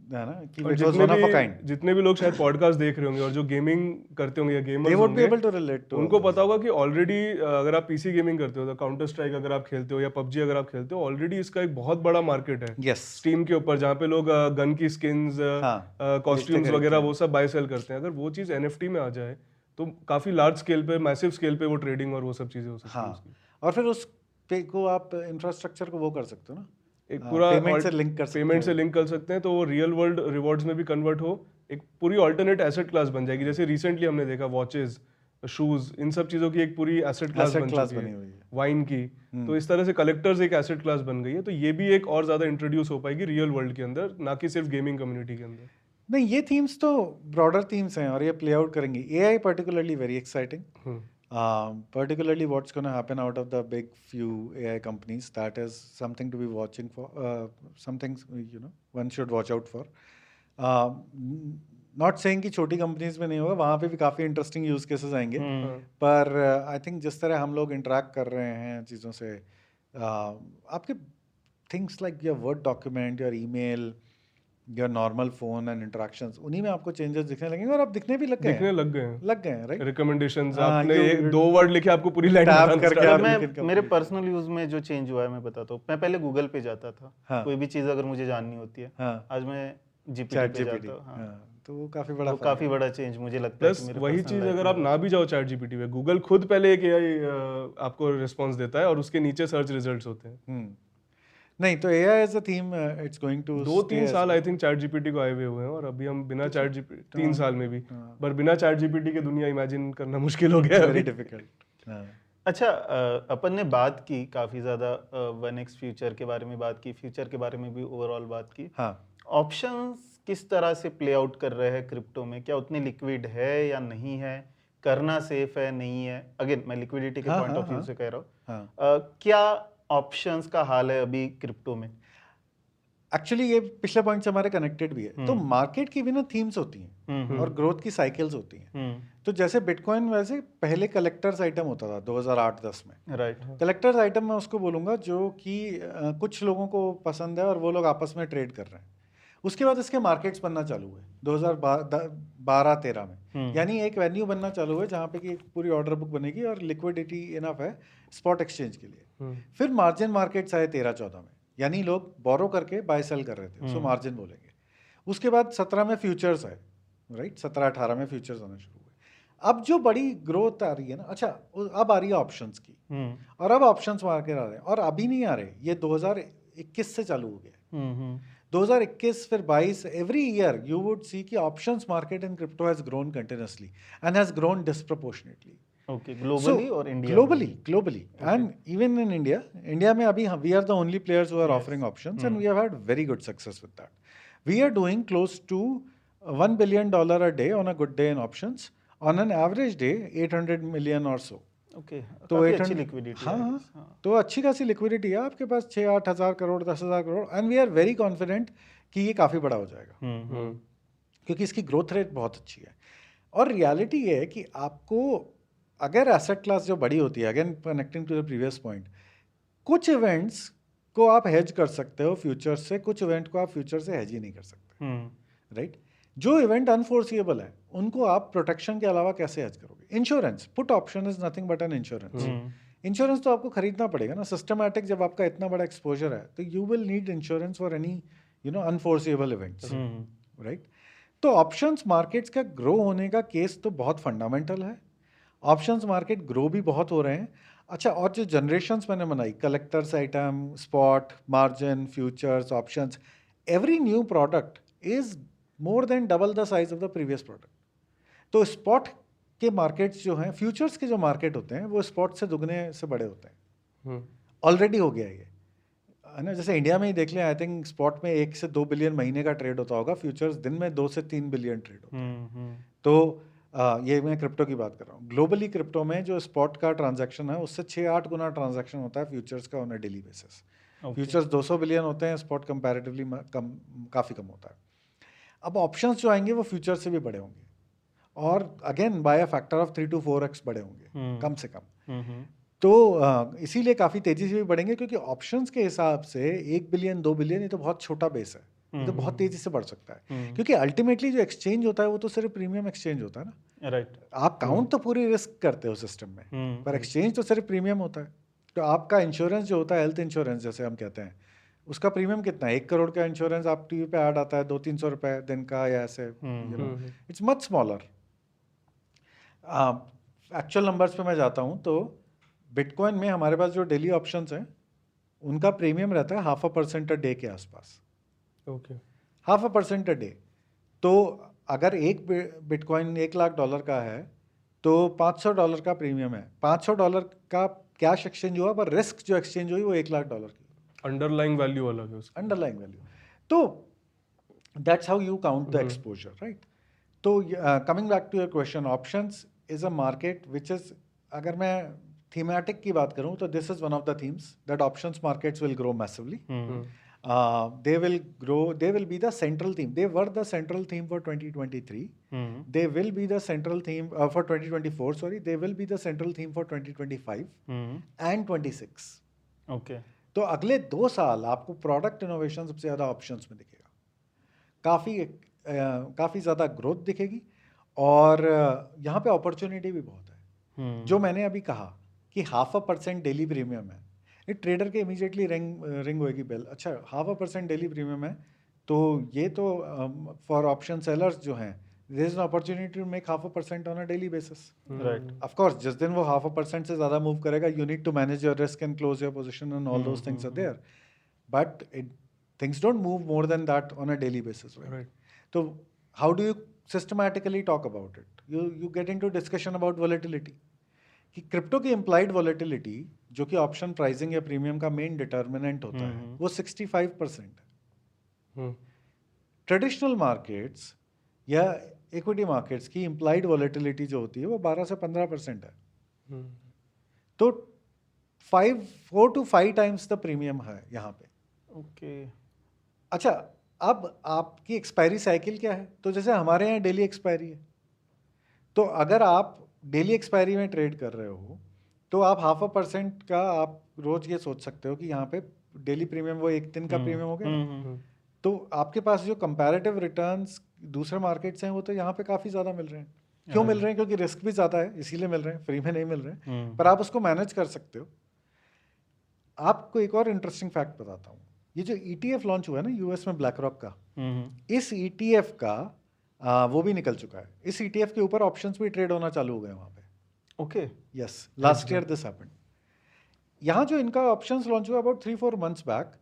है ना, कि और it was one of a kind. जितने भी लोग शायद पॉडकास्ट देख रहे होंगे और जो गेमिंग करते होंगे या दे गेमर्स वुड बी होंगे, एबल टू रिलेट टू, उनको पता होगा कि ऑलरेडी अगर आप पीसी गेमिंग करते हो, तो काउंटर स्ट्राइक अगर आप खेलते हो या पबजी अगर आप खेलते हो, ऑलरेडी इसका एक बहुत बड़ा मार्केट है यस, स्टीम के ऊपर, जहाँ पे लोग गन की स्किन्स, हाँ, कॉस्ट्यूम्स खरीदते वगैरह हैं। वो सब बाय सेल करते हैं। अगर वो चीज़ एनएफटी में आ जाए तो काफी लार्ज स्केल पे, मैसिव स्केल पे वो ट्रेडिंग और वो सब चीजें हो सकती है हाँ, उसकी। और फिर उस पे को आप इंफ्रास्ट्रक्चर को वो कर सकते हो ना, एक पूरा पेमेंट से लिंक कर सकते पेमेंट से हो। लिंक कर सकते हैं, तो वो रियल वर्ल्ड रिवॉर्ड्स में भी कन्वर्ट हो, एक पूरी अल्टरनेट एसेट क्लास बन जाएगी। जैसे रिसेंटली हमने देखा वॉचेस, शूज, इन सब चीजों की एक पूरी एसेट क्लास Asset बन class चुकी बनी है, हुई है। वाइन की। तो इस तरह से कलेक्टर्स एक एसेट क्लास बन गई है, तो ये भी एक और ज्यादा इंट्रोड्यूस हो पाएगी रियल वर्ल्ड के अंदर, ना कि सिर्फ गेमिंग कम्युनिटी के अंदर। नहीं, ये थीम्स तो ब्रॉडर थीम्स हैं और ये प्ले आउट करेंगी। AI particularly very exciting, particularly what's going to happen out of the big few AI companies, that is something to be watching for, something one should watch out for. Not saying कि छोटी companies में नहीं होगा, वहाँ पे भी काफ़ी interesting use cases आएंगे, पर आई थिंक जिस तरह हम लोग इंटरेक्ट कर रहे हैं चीज़ों से, आपके things like your word document, your email, your normal phone and interactions, उन्हीं में आपको चेंजेस दिखने लगेंगे, और अब दिखने भी लग गए हैं, राइट? रिकमेंडेशंस, हाँ, आपने you- एक 2 वर्ड लिखे, आपको पूरी लाइन Tab बताना करके start आप कर मैं लिख के मेरे complete पर्सनल यूज में जो चेंज हुआ है मैं बताता हूँ। मैं पहले गूगल पे जाता था, हाँ। कोई भी चीज अगर मुझे जाननी होती है, हाँ, आज मैं जीपीटी चैट पे जीपीटी, जाता हूँ। हाँ। तो वो काफ़ी बड़ा वो फर्क काफी है। बड़ा चेंज मुझे लगता है प्लस कि मेरे वही personal चीज life अगर में आप ना भी जाओ चैट जीपीटी पे, गूगल खुद पहले एक एआई आपको रिस्पांस देता है और उसके नीचे सर्च रिजल्ट्स होते हैं। नहीं, तो AI as a theme it's going to 2-3 साल आई थिंक चैट जीपीटी को आए हुए हुए हैं, और अभी हम बिना चैट जीपीटी 3 साल में भी, पर बिना चैट जीपीटी के दुनिया इमेजिन करना मुश्किल हो गया है वेरी अभी। डिफिकल्ट। अच्छा, अपन ने बात की काफी ज्यादा 1x फ्यूचर के बारे में बात की, फ्यूचर के बारे में भी ओवरऑल बात की। हाँ, ऑप्शंस किस तरह से प्ले आउट कर रहे हैं क्रिप्टो में? क्या उतने लिक्विड है या नहीं है? करना सेफ है नहीं है? अगेन मैं लिक्विडिटी के हाँ, पॉइंट हाँ, ऑफ व्यू हाँ। से कह रहा हूँ। हाँ। क्या ऑप्शंस का हाल है अभी क्रिप्टो में? एक्चुअली ये पिछले पॉइंट से हमारे कनेक्टेड भी है। तो मार्केट की भी ना थीम्स होती हैं और ग्रोथ की साइकिल्स होती हैं। तो जैसे बिटकॉइन वैसे पहले कलेक्टर्स आइटम होता था 2008-10 में। राइट। कलेक्टर्स आइटम मैं उसको बोलूँगा जो कि कुछ लोगों को पसंद है और वो लोग आपस में ट्रेड कर रहे हैं। उसके बाद इसके मार्केट्स बनना चालू हुए 2012-13 में, यानी एक वेन्यू बनना चालू हुआ जहाँ पे कि एक पूरी ऑर्डर बुक बनेगी और लिक्विडिटी इनफ है स्पॉट एक्सचेंज के लिए। फिर मार्जिन मार्केट्स आए 13-14 में। यानी लोग बोरो करके बाय सेल कर रहे थे, उसको मार्जिन बोलेंगे। उसके बाद 17 में फ्यूचर्स आए, राइट, 17-18 में फ्यूचर्स आना शुरू हुए। अब जो बड़ी ग्रोथ आ रही है ना, अच्छा अब आ रही है ऑप्शंस की, और अब ऑप्शंस मार्केट आ रहे हैं, और अभी नहीं आ रहे, ये 2021 से चालू हो गया। 2021 फिर 22, every year you would see कि options market in crypto has grown continuously and has grown disproportionately. Okay, globally और India globally and even in India में अभी we are the only players who are offering options and we have had very good success with that. We are doing close to $1 billion a day on a good day in options, on an average day 800 million or so. Okay, तो काफी 800 अच्छी liquidity है। हाँ, तो अच्छी खासी liquidity है आपके पास, 6-8 हज़ार करोड़, 10 हज़ार crore, and we are very confident कि ये काफ़ी बड़ा हो जाएगा, क्योंकि इसकी ग्रोथ रेट बहुत अच्छी है। और रियलिटी ये है कि आपको अगर एसेट क्लास जो बड़ी होती है, again connecting to the previous point, कुछ इवेंट्स को आप हेज कर सकते हो फ्यूचर से, कुछ इवेंट को आप फ्यूचर से हेज ही नहीं कर सकते, राइट। जो इवेंट अनफोर्सिएबल है उनको आप प्रोटेक्शन के अलावा कैसे हेज करोगे? Insurance, put option is nothing but an insurance. Insurance तो आपको खरीदना पड़ेगा ना, सिस्टमैटिक जब आपका इतना बड़ा एक्सपोजर है तो you will need insurance for any unforeseeable events, right. तो ऑप्शंस मार्केट्स का ग्रो होने का केस तो बहुत फंडामेंटल है, ऑप्शंस मार्केट ग्रो भी बहुत हो रहे हैं। अच्छा, और जो जनरेशन्स मैंने बनाई, collectors item, spot, margin, futures, options, every new product is more than double the size of the previous product. तो स्पॉट के मार्केट्स जो हैं, फ्यूचर्स के जो मार्केट होते हैं, वो स्पॉट से दुगने से बड़े होते हैं, ऑलरेडी हो गया ये, है ना। जैसे इंडिया में ही देख लें, आई थिंक स्पॉट में 1 से 2 बिलियन महीने का ट्रेड होता होगा, फ्यूचर्स दिन में 2 से 3 बिलियन ट्रेड होता है। तो ये मैं क्रिप्टो की बात कर रहा हूँ। ग्लोबली क्रिप्टो में जो स्पॉट का ट्रांजैक्शन है उससे 6-8 गुना ट्रांजैक्शन होता है फ्यूचर्स का on a daily basis. Futures 200 billion होते हैं, स्पॉट कंपैरेटिवली काफ़ी कम होता है। अब ऑप्शंस जो आएंगे वो फ्यूचर से भी बड़े होंगे, और again by a factor of 3 to 4x बड़े होंगे कम से कम। तो इसीलिए काफ़ी तेज़ी से भी बढ़ेंगे, क्योंकि ऑप्शंस के हिसाब से 1 बिलियन 2 बिलियन ये तो बहुत छोटा बेस है, ये तो बहुत तेज़ी से बढ़ सकता है, क्योंकि अल्टीमेटली जो एक्सचेंज होता है वो तो सिर्फ प्रीमियम एक्सचेंज होता है ना, राइट। आप काउंट तो पूरी रिस्क करते हो सिस्टम में, पर एक्सचेंज तो सिर्फ प्रीमियम होता है। तो आपका इंश्योरेंस जो होता है, हेल्थ इंश्योरेंस जैसे हम कहते हैं, उसका प्रीमियम कितना है? 1 करोड़ का इंश्योरेंस आप टीवी पे ऐड आता है 200-300 रुपए दिन का, या ऐसे, it's much smaller. Actual numbers पे मैं जाता हूँ तो बिटकॉइन में हमारे पास जो डेली ऑप्शंस हैं उनका प्रीमियम रहता है 0.5% अ डे के आसपास, ओके, 0.5% अ डे। तो अगर एक बिटकॉइन $1,00,000 का है तो $500 का प्रीमियम है। $500 का कैश एक्सचेंज हुआ, पर रिस्क जो एक्सचेंज हुई वो $1,00,000 की, अंडरलाइंग वैल्यू अलग है उसकी, अंडरलाइंग वैल्यू। तो that's how you count the exposure, right. तो coming back to your question, options is a market which is, अगर मैं थीमेटिक की बात करूं तो this is one of the themes that options markets will grow massively. They will grow, they will be the central theme. They were the central theme for 2023. They will be the central theme for 2024, sorry. They will be the central theme for 2025 and 26. Okay, तो अगले 2 साल आपको product innovation सबसे ज़्यादा options में दिखेगा, काफ़ी ज़्यादा ग्रोथ दिखेगी, और यहाँ पे अपॉर्चुनिटी भी बहुत है। जो मैंने अभी कहा कि 0.5% डेली प्रीमियम है, एक ट्रेडर के इमीडिएटली रिंग होएगी बेल, अच्छा 0.5% डेली प्रीमियम है, तो ये तो फॉर ऑप्शन सेलर्स जो हैं, there is an opportunity to make 0.5% on a daily basis, right. Of course जिस दिन वो 0.5% से ज़्यादा मूव करेगा, you need to manage your risk and close your position and all those things are there, but things don't move more than that on a daily basis, right. तो how do you systematically talk about it? You get into discussion about volatility, कि crypto की implied volatility जो कि option pricing या premium का main determinant होता है, वो 65% है। ट्रेडिशनल मार्केट्स या इक्विटी मार्केट्स की इम्प्लाइड वॉलेटिलिटी जो होती है वो 12 से 15% है। तो 4 to 5 टाइम्स द प्रीमियम है यहाँ पे। ओके, अच्छा, अब आपकी एक्सपायरी साइकिल क्या है? तो जैसे हमारे यहाँ डेली एक्सपायरी है, तो अगर आप डेली एक्सपायरी में ट्रेड कर रहे हो तो आप 0.5% का आप रोज ये सोच सकते हो कि यहाँ पे डेली प्रीमियम वो एक दिन का प्रीमियम हो गया, तो आपके पास जो कंपैरेटिव रिटर्न्स दूसरे मार्केट्स हैं वो तो यहाँ पे काफ़ी ज़्यादा मिल रहे हैं। क्यों मिल रहे हैं? क्योंकि रिस्क भी ज़्यादा है, इसीलिए मिल रहे हैं, फ्री में नहीं मिल रहे हैं, पर आप उसको मैनेज कर सकते हो। आपको एक और इंटरेस्टिंग फैक्ट बताता हूँ, ये जो ETF लॉन्च हुआ है ना यूएस में ब्लैक रॉक का, हम्म इस ETF का वो भी निकल चुका है। इस ETF के ऊपर ऑप्शंस भी ट्रेड होना चालू हो गए वहाँ पे। Okay yes, last year this happened. यहाँ जो इनका ऑप्शंस लॉन्च हुआ अबाउट 3-4 मंथ्स बैक,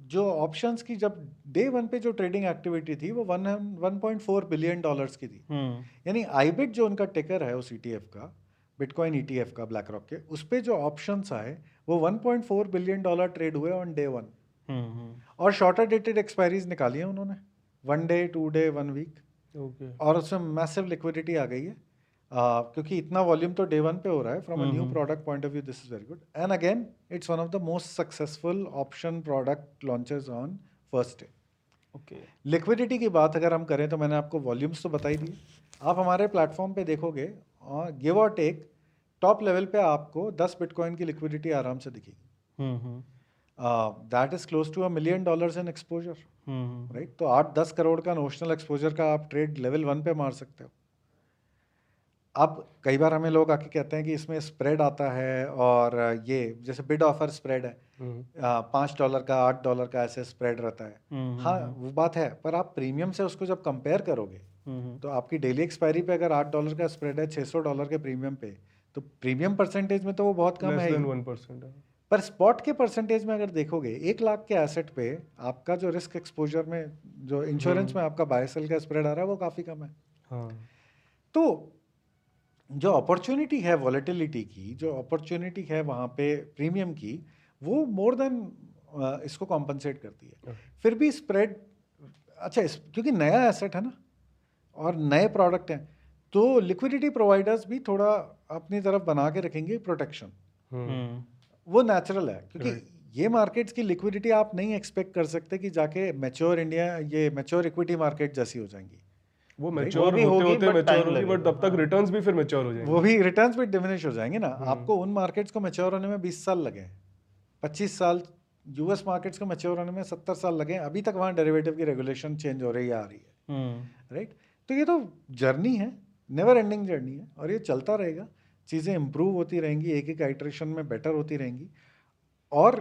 जो ऑप्शंस की जब डे वन पे जो ट्रेडिंग एक्टिविटी थी वो 1.4 बिलियन डॉलर्स की थी। यानी आईबिट जो उनका टिकर है उस ETF का, बिटकॉइन ETF का ब्लैक रॉक के, उस पे जो ऑप्शंस आए वो 1.4 बिलियन डॉलर ट्रेड हुए ऑन डे वन। और शॉर्टर डेटेड एक्सपायरीज निकाली है उन्होंने, 1 डे, 2 डे, 1 वीक, ओके और उसमें मैसिव लिक्विडिटी आ गई है। क्योंकि इतना वॉल्यूम तो डे वन पे हो रहा है, from a new product point of view this is very good. And again it's one of the most successful option product launches on first day. Okay liquidity की बात अगर हम करें तो मैंने आपको वॉल्यूम्स तो बता ही दिए। आप हमारे प्लेटफॉर्म पे देखोगे और गिव और टेक टॉप लेवल पे आपको 10 बिटकॉइन की लिक्विडिटी आराम से दिखेगी। That is close to $1 million in exposure, right? तो 8-10 करोड़ का नोशनल एक्सपोजर का आप ट्रेड लेवल 1 पे मार सकते हो। अब कई बार हमें लोग आके कहते हैं कि इसमें स्प्रेड आता है, और ये जैसे बिड ऑफर स्प्रेड है, $5 का, $8 का ऐसे स्प्रेड रहता है। हाँ वो बात है, पर आप प्रीमियम से उसको जब कंपेयर करोगे तो आपकी डेली एक्सपायरी पे अगर $8 का स्प्रेड है $600 के प्रीमियम पे, तो प्रीमियम परसेंटेज में तो वो बहुत कम लेस है देन ही। 1% है। पर स्पॉट के परसेंटेज में अगर देखोगे 1 लाख के एसेट पे आपका जो रिस्क एक्सपोजर में, जो इंश्योरेंस में आपका बाय सेल का स्प्रेड आ रहा है वो काफ़ी कम है। हाँ तो जो अपॉर्चुनिटी है वॉलेटिलिटी की, जो अपॉर्चुनिटी है वहाँ पे प्रीमियम की, वो मोर देन इसको कॉम्पनसेट करती है। फिर भी स्प्रेड अच्छा क्योंकि नया एसेट है ना और नए प्रोडक्ट हैं, तो लिक्विडिटी प्रोवाइडर्स भी थोड़ा अपनी तरफ बना के रखेंगे प्रोटेक्शन। वो नेचुरल है, क्योंकि ये मार्केट्स की लिक्विडिटी आप नहीं एक्सपेक्ट कर सकते कि जाके मैच्योर इंडिया, ये मैच्योर इक्विटी मार्केट जैसी हो जाएंगी। वो वो मैच्योर भी होते होगी, होते but मैच्योर time होगी, बट लगेगा। तब तक रिटर्न्स भी फिर मैच्योर हो जाएंगे। वो भी रिटर्न्स भी डिमिनिश हो जाएंगे ना। आपको उन मार्केट्स को मैच्योर होने में 20 साल लगे, 25 साल। यूएस मार्केट्स को मैच्योर होने में 70 साल लगे। अभी तक वहाँ डेरिवेटिव की रेगुलेशन चेंज हो रही है, आ रही है, राइट? तो ये तो जर्नी है, नेवर एंडिंग जर्नी है, और ये चलता रहेगा। चीज़ें इंप्रूव होती रहेंगी, एक एक आइट्रेशन में बेटर होती रहेंगी। और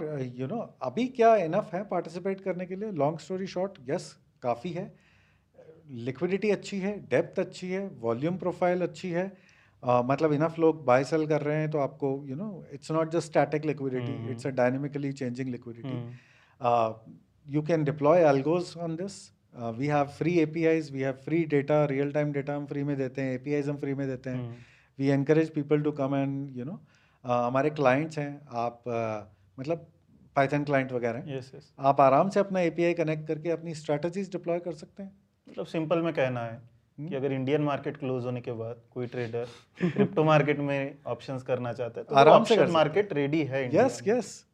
अभी क्या इनफ है पार्टिसिपेट करने के लिए? लॉन्ग स्टोरी शॉर्ट, यस काफ़ी है। लिक्विडिटी अच्छी है, डेप्थ अच्छी है, वॉल्यूम प्रोफाइल अच्छी है। मतलब इनफ लोग बाय सेल कर रहे हैं, तो आपको it's not just static liquidity, it's a dynamically changing liquidity. You can deploy algos on this. We have free APIs, we have free data, real time data हम फ्री में देते हैं, APIs हम फ्री में देते हैं। We encourage people to come and हमारे clients हैं, आप मतलब पाइथन क्लाइंट वगैरह हैं, यस यस। आप आराम से अपना API कनेक्ट करके अपनी स्ट्रैटेजीज डिप्लॉय कर सकते हैं। मतलब सिंपल में कहना है कि अगर इंडियन मार्केट क्लोज होने के बाद कोई ट्रेडर क्रिप्टो मार्केट में ऑप्शंस करना चाहता है तो आराम से कर ऑप्शन सकता है। मार्केट रेडी है इंडिया यस यस,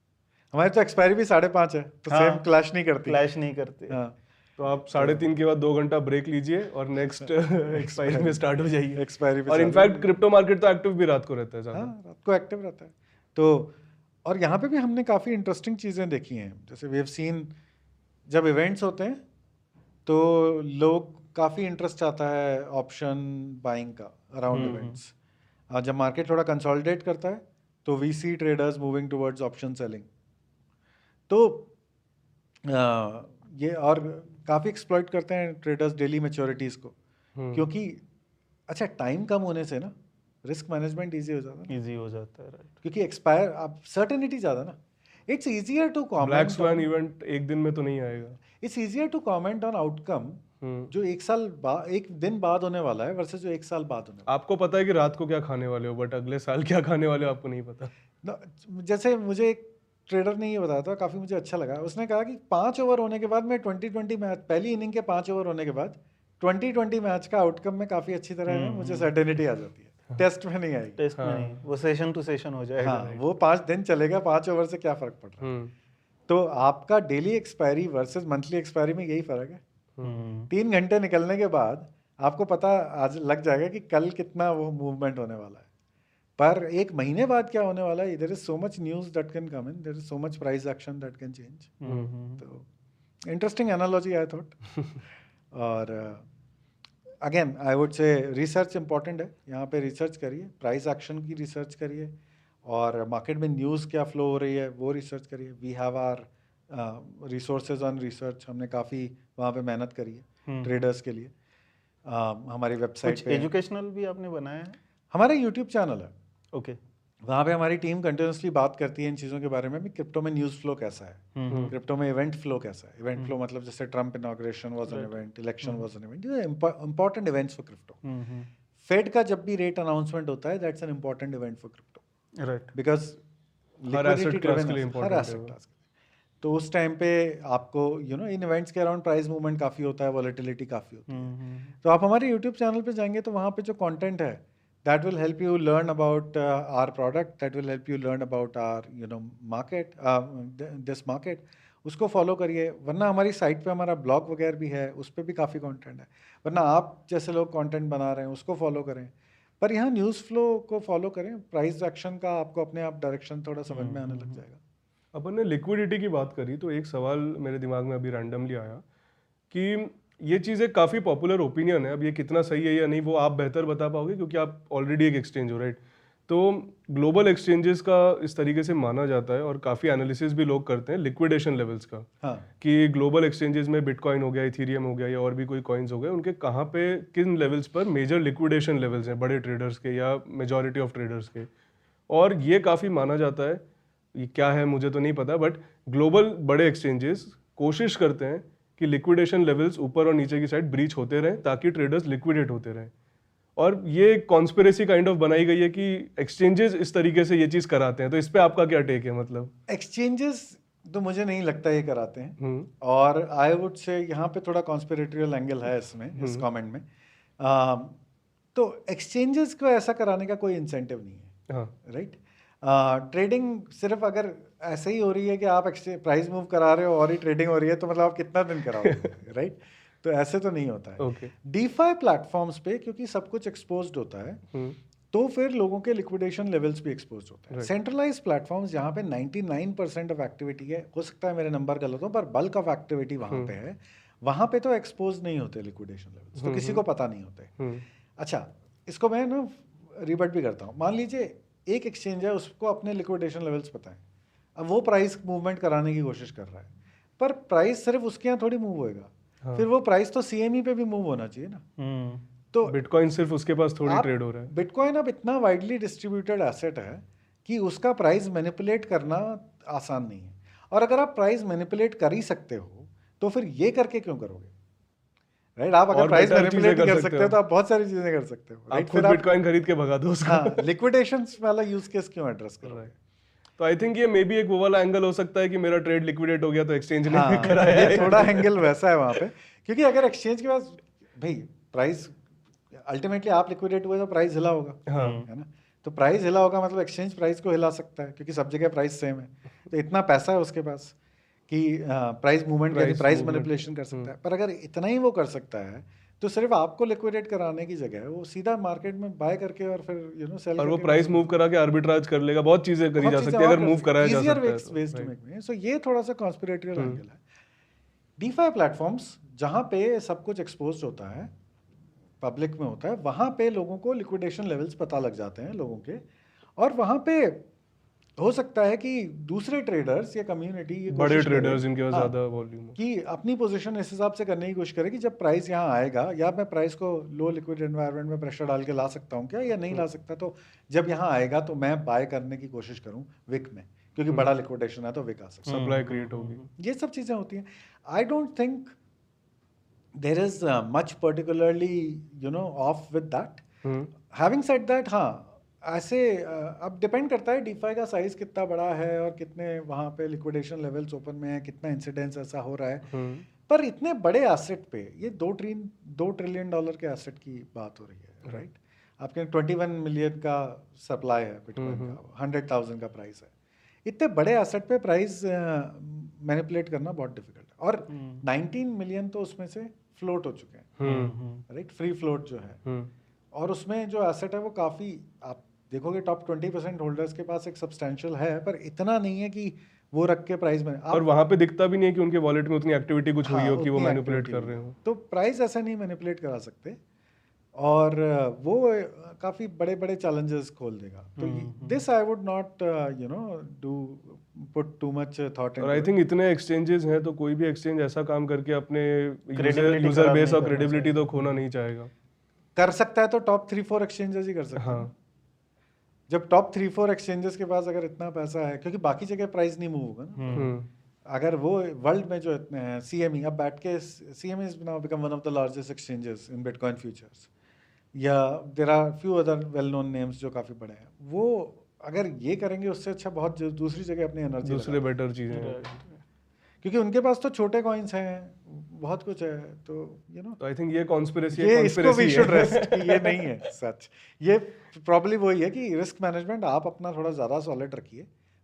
हमारी तो एक्सपायरी भी 5.5 है, तो हाँ, सेम क्लैश नहीं करती। क्लैश नहीं करते। हाँ, तो आप 3:30 के बाद 2 घंटा ब्रेक लीजिए और नेक्स्ट एक्सपायरी में स्टार्ट हो जाइए। एक्सपायरी पे और चालू। इनफैक्ट क्रिप्टो मार्केट तो एक्टिव भी रात को रहता है ज़्यादा। हाँ, रात को एक्टिव रहता है। तो और यहाँ पे भी हमने काफ़ी इंटरेस्टिंग चीज़ें देखी हैं। जैसे वी हैव सीन, जब इवेंट्स होते हैं तो लोग काफ़ी इंटरेस्ट आता है ऑप्शन बाइंग का अराउंड इवेंट्स। जब मार्केट थोड़ा कंसोलिडेट करता है तो we see traders moving towards option selling. तो ये और काफ़ी एक्सप्लॉइट करते हैं ट्रेडर्स डेली मैच्योरिटीज़ को, क्योंकि अच्छा टाइम कम होने से ना रिस्क मैनेजमेंट ईजी हो जाता है, इजी हो जाता है, राइट। क्योंकि एक्सपायर आप सर्टेनिटी ज़्यादा ना। It's easier to black comment, swan event एक दिन में तो नहीं आएगा। It's easier to comment on outcome जो एक दिन बाद होने वाला है वर्सेस जो 1 साल बाद होने वाला आपको पता है कि रात को क्या खाने वाले हो, बट अगले साल क्या खाने वाले हो आपको नहीं पता। है। जैसे मुझे एक ट्रेडर ने ये बताया था, काफ़ी मुझे अच्छा लगा। उसने कहा कि 5 ओवर होने के बाद में 2020 मैच, पहली इनिंग के 5 ओवर होने के बाद 2020 मैच का आउटकम में काफ़ी अच्छी तरह है मुझे सर्टेनिटी आ जाती है। टेस्ट में नहीं आएगी। टेस्ट में नहीं, वो सेशन टू सेशन हो जाएगा। हाँ, वो 5 दिन चलेगा, 5 ओवर से क्या फ़र्क पड़ रहा है। तो आपका daily expiry versus monthly expiry में यही फ़र्क है। 3 घंटे निकलने के बाद आपको पता आज लग जाएगा कि कल कितना वो मूवमेंट होने वाला है। पर 1 महीने बाद क्या होने वाला है, there is so much news that can come in, there is so much price action that can change. तो इंटरेस्टिंग एनालॉजी आई थॉट। और again I would say research important है। यहाँ पे रिसर्च करिए, प्राइस एक्शन की research करिए, और market में न्यूज़ क्या फ्लो हो रही है वो रिसर्च करिए। We have our resources on research हमने काफ़ी वहाँ पे मेहनत करी है ट्रेडर्स के लिए। हमारी वेबसाइट कुछ पे एजुकेशनल भी आपने बनाया है? हमारा यूट्यूब चैनल है, ओके। वहाँ पे हमारी टीम कंटिन्यूसली बात करती है इन चीज़ों के बारे में भी। क्रिप्टो में न्यूज़ फ्लो कैसा है, क्रिप्टो में इवेंट फ्लो कैसा है। इवेंट फ्लो मतलब जैसे Trump inauguration was an event, election was an event, ये important events for crypto. Fed का जब भी रेट अनाउंसमेंट होता है that's an important event for crypto, right. Because हर asset class के लिए हर important है एसेट वो। क्लास के लिए। तो उस टाइम पे आपको इन इवेंट्स के अराउंड प्राइस मूवमेंट काफ़ी होता है, वॉलेटिलिटी काफ़ी होती है। तो आप हमारे यूट्यूब चैनल पे जाएंगे तो वहाँ पे जो कंटेंट है that will help you learn about our product, that will help you learn about our market, this market, उसको फॉलो करिए। वरना हमारी साइट पे हमारा ब्लॉग वगैरह भी है, उस पर भी काफ़ी कंटेंट है। वरना आप जैसे लोग कंटेंट बना रहे हैं उसको फॉलो करें, पर यहाँ न्यूज़ फ्लो को फॉलो करें। प्राइस एक्शन का आपको अपने आप डायरेक्शन थोड़ा समझ में आने लग जाएगा। अपन ने लिक्विडिटी की बात करी तो एक सवाल मेरे दिमाग में अभी रैंडमली आया कि ये चीज़ एक काफ़ी पॉपुलर ओपिनियन है, अब ये कितना सही है या नहीं वो आप बेहतर बता पाओगे क्योंकि आप ऑलरेडी एक एक्सचेंज हो, राइट? तो ग्लोबल एक्सचेंजेस का इस तरीके से माना जाता है और काफ़ी एनालिसिस भी लोग करते हैं लिक्विडेशन लेवल्स का, हाँ, कि ग्लोबल एक्सचेंजेस में बिटकॉइन हो गया, इथीरियम हो गया या और भी कोई कॉइन्स हो गए, उनके कहाँ पे किन लेवल्स पर मेजर लिक्विडेशन लेवल्स हैं बड़े ट्रेडर्स के या मेजॉरिटी ऑफ ट्रेडर्स के। और ये काफ़ी माना जाता है, ये क्या है मुझे तो नहीं पता, बट ग्लोबल बड़े एक्सचेंजेस कोशिश करते हैं कि लिक्विडेशन लेवल्स ऊपर और नीचे की साइड ब्रीच होते रहें ताकि ट्रेडर्स लिक्विडेट होते रहें। और ये कॉन्स्पिरेसी काइंड ऑफ बनाई गई है कि एक्सचेंजेस इस तरीके से ये चीज़ कराते हैं, तो इस पे आपका क्या टेक है? मतलब एक्सचेंजेस तो मुझे नहीं लगता ये कराते हैं, और आई वुड से यहाँ पे थोड़ा कॉन्स्पिरेटोरियल एंगल है इसमें, इस कमेंट में। तो एक्सचेंजेस को ऐसा कराने का कोई इंसेंटिव नहीं है, हाँ, राइट? ट्रेडिंग सिर्फ अगर ऐसे ही हो रही है कि आप प्राइस मूव करा रहे हो और ही ट्रेडिंग हो रही है तो मतलब आप कितना दिन कराओगे, राइट? तो ऐसे तो नहीं होता है। ओके। डीफाई प्लेटफॉर्म्स पे क्योंकि सब कुछ एक्सपोज्ड होता है तो फिर लोगों के लिक्विडेशन लेवल्स भी एक्सपोज होते हैं। सेंट्रलाइज प्लेटफॉर्म्स जहाँ पे 99% ऑफ एक्टिविटी है, हो सकता है मेरे नंबर गलत हो पर बल्क ऑफ एक्टिविटी वहाँ पे है, वहाँ पे तो एक्सपोज नहीं होते लिक्विडेशन लेवल्स, तो किसी को पता नहीं होते। अच्छा, इसको मैं ना रिबट भी करता हूँ। मान लीजिए एक एक्सचेंज है, उसको अपने लिक्विडेशन लेवल्स पता है, अब वो प्राइस मूवमेंट कराने की कोशिश कर रहा है, पर प्राइस सिर्फ उसके यहाँ थोड़ी मूव होएगा, फिर वो प्राइस तो CME पे भी मूव होना चाहिए ना। तो बिटकॉइन सिर्फ उसके पास थोड़ी ट्रेड हो रहा है। बिटकॉइन अब इतना वाइडली डिस्ट्रीब्यूटेड एसेट है कि उसका प्राइस मैनिपुलेट करना आसान नहीं है, और अगर आप प्राइस मैनिपुलेट कर ही सकते हो तो फिर ये करके क्यों करोगे, राइट? आप अगर और प्राइस better मैनिपुलेट चीजें कर सकते हो तो आप बहुत सारी चीजें कर सकते हो, आप राइट? खुद फिर बिटकॉइन खरीद के भगा दो उसको। हाँ, लिक्विडेशन वाला यूज केस क्यों एड्रेस करोगे? तो आई थिंक ये मे बी एक वो वाला एंगल हो सकता है कि मेरा ट्रेड लिक्विडेट हो गया तो एक्सचेंज ने हाँ, कराया ये है। थोड़ा एंगल वैसा है वहाँ पे, क्योंकि अगर एक्सचेंज के पास भाई प्राइस अल्टीमेटली आप लिक्विडेट हुए तो प्राइस हिला होगा, है ना? तो प्राइस हिला होगा मतलब एक्सचेंज प्राइस को हिला सकता है क्योंकि सब जगह प्राइस सेम है, तो इतना पैसा है उसके पास कि प्राइस मूवमेंट यानी प्राइस मैनिपुलेशन कर सकता है। पर अगर इतना ही वो कर सकता है तो सिर्फ आपको लिक्विडेट कराने की जगह वो सीधा मार्केट में बाय करके और फिर सेल और वो प्राइस मूव करा के आर्बिट्राज कर लेगा, बहुत चीजें करी जा सकती है अगर मूव कराया जा सकता है। सो ये थोड़ा सा कॉन्स्पिरेटोरियल एंगल है। डीफाई प्लेटफॉर्म्स जहाँ पे सब कुछ एक्सपोज होता है, पब्लिक में होता है, वहाँ पे लोगों को लिक्विडेशन लेवल्स पता लग जाते हैं लोगों के, और वहाँ पे हो सकता है कि दूसरे ट्रेडर्स या कम्युनिटी ये बड़े कोशिश करे, ट्रेडर्स जिनके पास हाँ, ज्यादा वॉल्यूम हो, कि अपनी पोजीशन इस हिसाब से करने की कोशिश करे कि जब प्राइस यहाँ आएगा या मैं प्राइस को लो लिक्विड एनवायरनमेंट में प्रेशर डाल के ला सकता हूँ क्या या नहीं ला सकता, तो जब यहाँ आएगा तो मैं बाय करने की कोशिश करूँ विक में, क्योंकि बड़ा लिक्विडेशन है तो विक आ सकता है, सप्लाई क्रिएट होगी। ये सब चीज़ें होती हैं। I don't think there is much particularly of with that. Having said that, हाँ, ऐसे अब डिपेंड करता है डीफाई का साइज कितना बड़ा है और कितने वहाँ पे लिक्विडेशन लेवल्स ओपन में है, कितना इंसिडेंस ऐसा हो रहा है। पर इतने बड़े एसेट पे ये $2 ट्रिलियन के एसेट की बात हो रही है, राइट? आपके 21 मिलियन का सप्लाई है बिटकॉइन का, 100,000 का प्राइस है। इतने बड़े एसेट पे प्राइस मैनिपुलेट करना बहुत डिफिकल्ट है, और 19 मिलियन तो उसमें से फ्लोट हो चुके हैं, राइट? फ्री फ्लोट जो है, और उसमें जो एसेट है वो काफ़ी, आप देखोगे टॉप 20% होल्डर्स के पास एक सब्सटेंशियल है, पर इतना नहीं है कि वो रख के प्राइस में और वहां पे दिखता भी नहीं है कि उनके वॉलेट में उतनी एक्टिविटी कुछ हुई हो कि वो मैनिपुलेट कर रहे हो, तो प्राइस ऐसा नहीं मैनिपुलेट करा सकते, और वो काफ़ी बड़े बड़े चैलेंजेस खोल देगा। तो this I would not do put too much thought और into आई it. थिंक इतने एक्सचेंजेस हैं तो कोई भी एक्सचेंज ऐसा काम करके अपने Credibility यूजर खराब बेस नहीं और करना क्रेडिबिलिटी तो चाहिए। खोना नहीं चाहेगा। कर सकता है तो टॉप 3-4 एक्सचेंजेस ही कर सकता है। हाँ जब टॉप 3-4 एक्सचेंजेस के पास अगर इतना पैसा है, क्योंकि बाकी जगह प्राइस नहीं मूव होगा ना। हम्म अगर वो वर्ल्ड में जो इतने हैं, CME अब बैठ के, CME is now become one of the largest exchanges in Bitcoin futures, या there are few other well known names जो काफ़ी बड़े हैं। वो अगर ये करेंगे उससे अच्छा बहुत दूसरी जगह अपनी एनर्जी दूसरे बेटर चीजें हैं। क्योंकि उनके पास तो छोटे कॉइन्स हैं, बहुत कुछ है, तो यू नो तो आई थिंक ये कॉन्स्पिरेसी ये इसको भी शुड है। रेस्ट कि ये नहीं है सच। ये प्रॉब्ली वही है कि रिस्क मैनेजमेंट आप अपना थोड़ा ज़्यादा सॉलिड रखिए,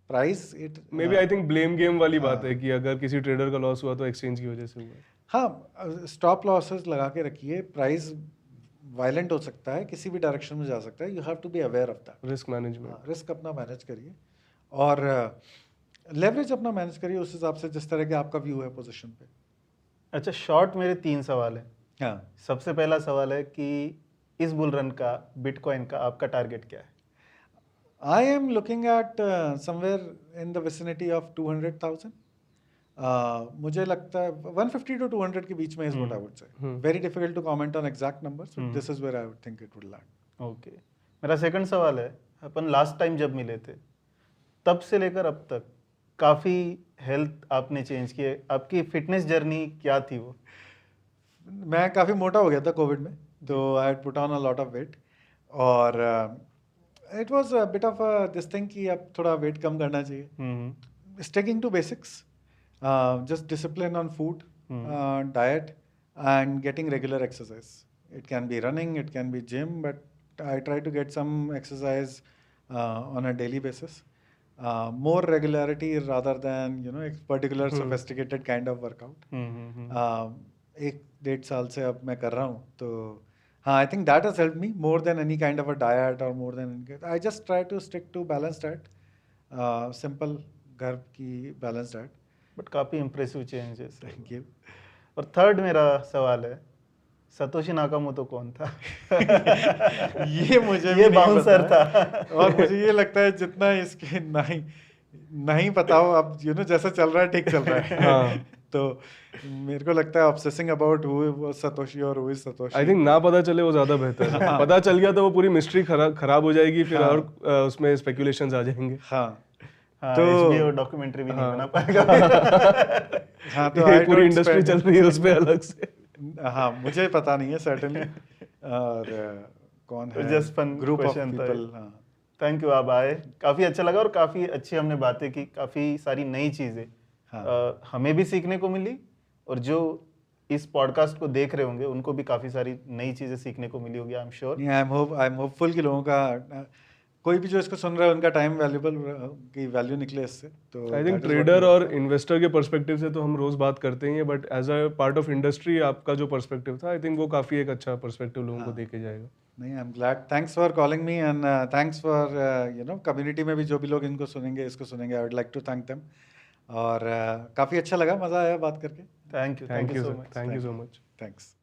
price it may be I think blame game वाली बात है कि अगर किसी ट्रेडर का लॉस हुआ तो एक्सचेंज की वजह से हुआ। हाँ, स्टॉप लॉसेस लगा के रखिए, प्राइस वायलेंट हो सकता है, किसी भी डायरेक्शन में जा सकता है, you have to be aware of that. Risk management, risk अपना मैनेज करिए और लेवरेज अपना मैनेज करिए उस हिसाब से जिस तरह के आपका व्यू है पोजीशन पे। अच्छा, शॉर्ट मेरे 3 सवाल है। हाँ, सबसे पहला सवाल है कि इस बुल रन का बिटकॉइन का आपका टारगेट क्या है? I am looking at somewhere in the vicinity of 200,000। मुझे लगता है 150 to 200 के बीच में is what I would say. Very difficult to comment on exact numbers, but this is where I would think it would land. Okay, मेरा second सवाल है, अपन last time जब मिले थे तब से लेकर अब तक काफ़ी हेल्थ आपने चेंज की है, आपकी फिटनेस जर्नी क्या थी वो? मैं काफ़ी मोटा हो गया था कोविड में, तो I had put on a lot of weight, और it was a bit of this thing कि अब थोड़ा वेट कम करना चाहिए। Sticking to basics, just discipline on food, diet, and getting regular exercise. It can be running, it can be gym, but I try to get some exercise on a daily basis. More regularity rather than a particular sophisticated kind of workout. 1-1.5 साल से अब मैं कर रहा हूँ, तो हाँ, I think that has helped me more than any kind of a diet or more than I just try to stick to balanced diet, simple घर की balanced diet. बट काफ़ी इम्प्रेसिव चेंजेस। Thank you. और third मेरा सवाल है, Satoshi Nakamoto कौन था? ये मुझे भी ये नहीं बाउंसर पता था। है। और मुझे ये लगता है जितना इसके नहीं पता हो, अब जैसा चल रहा है ठीक चल रहा है। हाँ। तो मेरे को लगता है obsessing about who was Satoshi और who is Satoshi, I think ना पता चले वो ज्यादा बेहतर है। पता चल गया तो वो पूरी मिस्ट्री खराब हो जाएगी, फिर हाँ। और उसमें स्पेकुलेशंस आ जाएंगे। हाँ हाँ, तो HBO डॉक्यूमेंटरी भी नहीं बना पाएगा। हाँ, तो ये I पूरी don't इंडस्ट्री spend- चल रही है उस पे अलग से। हाँ, मुझे पता नहीं है सर्टेनली, और कौन है, Just fun group of question था ये। पीपल। हाँ, थैंक यू, आप आए, काफ़ी अच्छा लगा और काफ़ी अच्छी हमने बातें की, काफ़ी सारी नई चीज़ें हाँ। हमें भी सीखने को मिली, और जो इस पॉडकास्ट को देख रहे होंगे उनको भी काफ़ी सारी नई चीज़ें सीखने को मिली होगी, I am sure. I am hopeful कि लोगों का कोई भी जो इसको सुन रहा है उनका टाइम वैल्यूबल की वैल्यू निकले इससे। तो आई थिंक that is what trader we- और इन्वेस्टर के पर्सपेक्टिव से तो हम रोज बात करते ही हैं, but as a part of industry आपका जो पर्सपेक्टिव था, आई थिंक वो काफी एक अच्छा पर्सपेक्टिव लोगों को देके जाएगा। नहीं, I am glad, thanks for calling me, and thanks for community में भी जो भी लोग इनको सुनेंगे, इसको सुनेंगे, I would like to thank them. और काफ़ी अच्छा लगा, मज़ा आया बात करके। Thank you thank you so sir, much. Thank you so much. Thanks.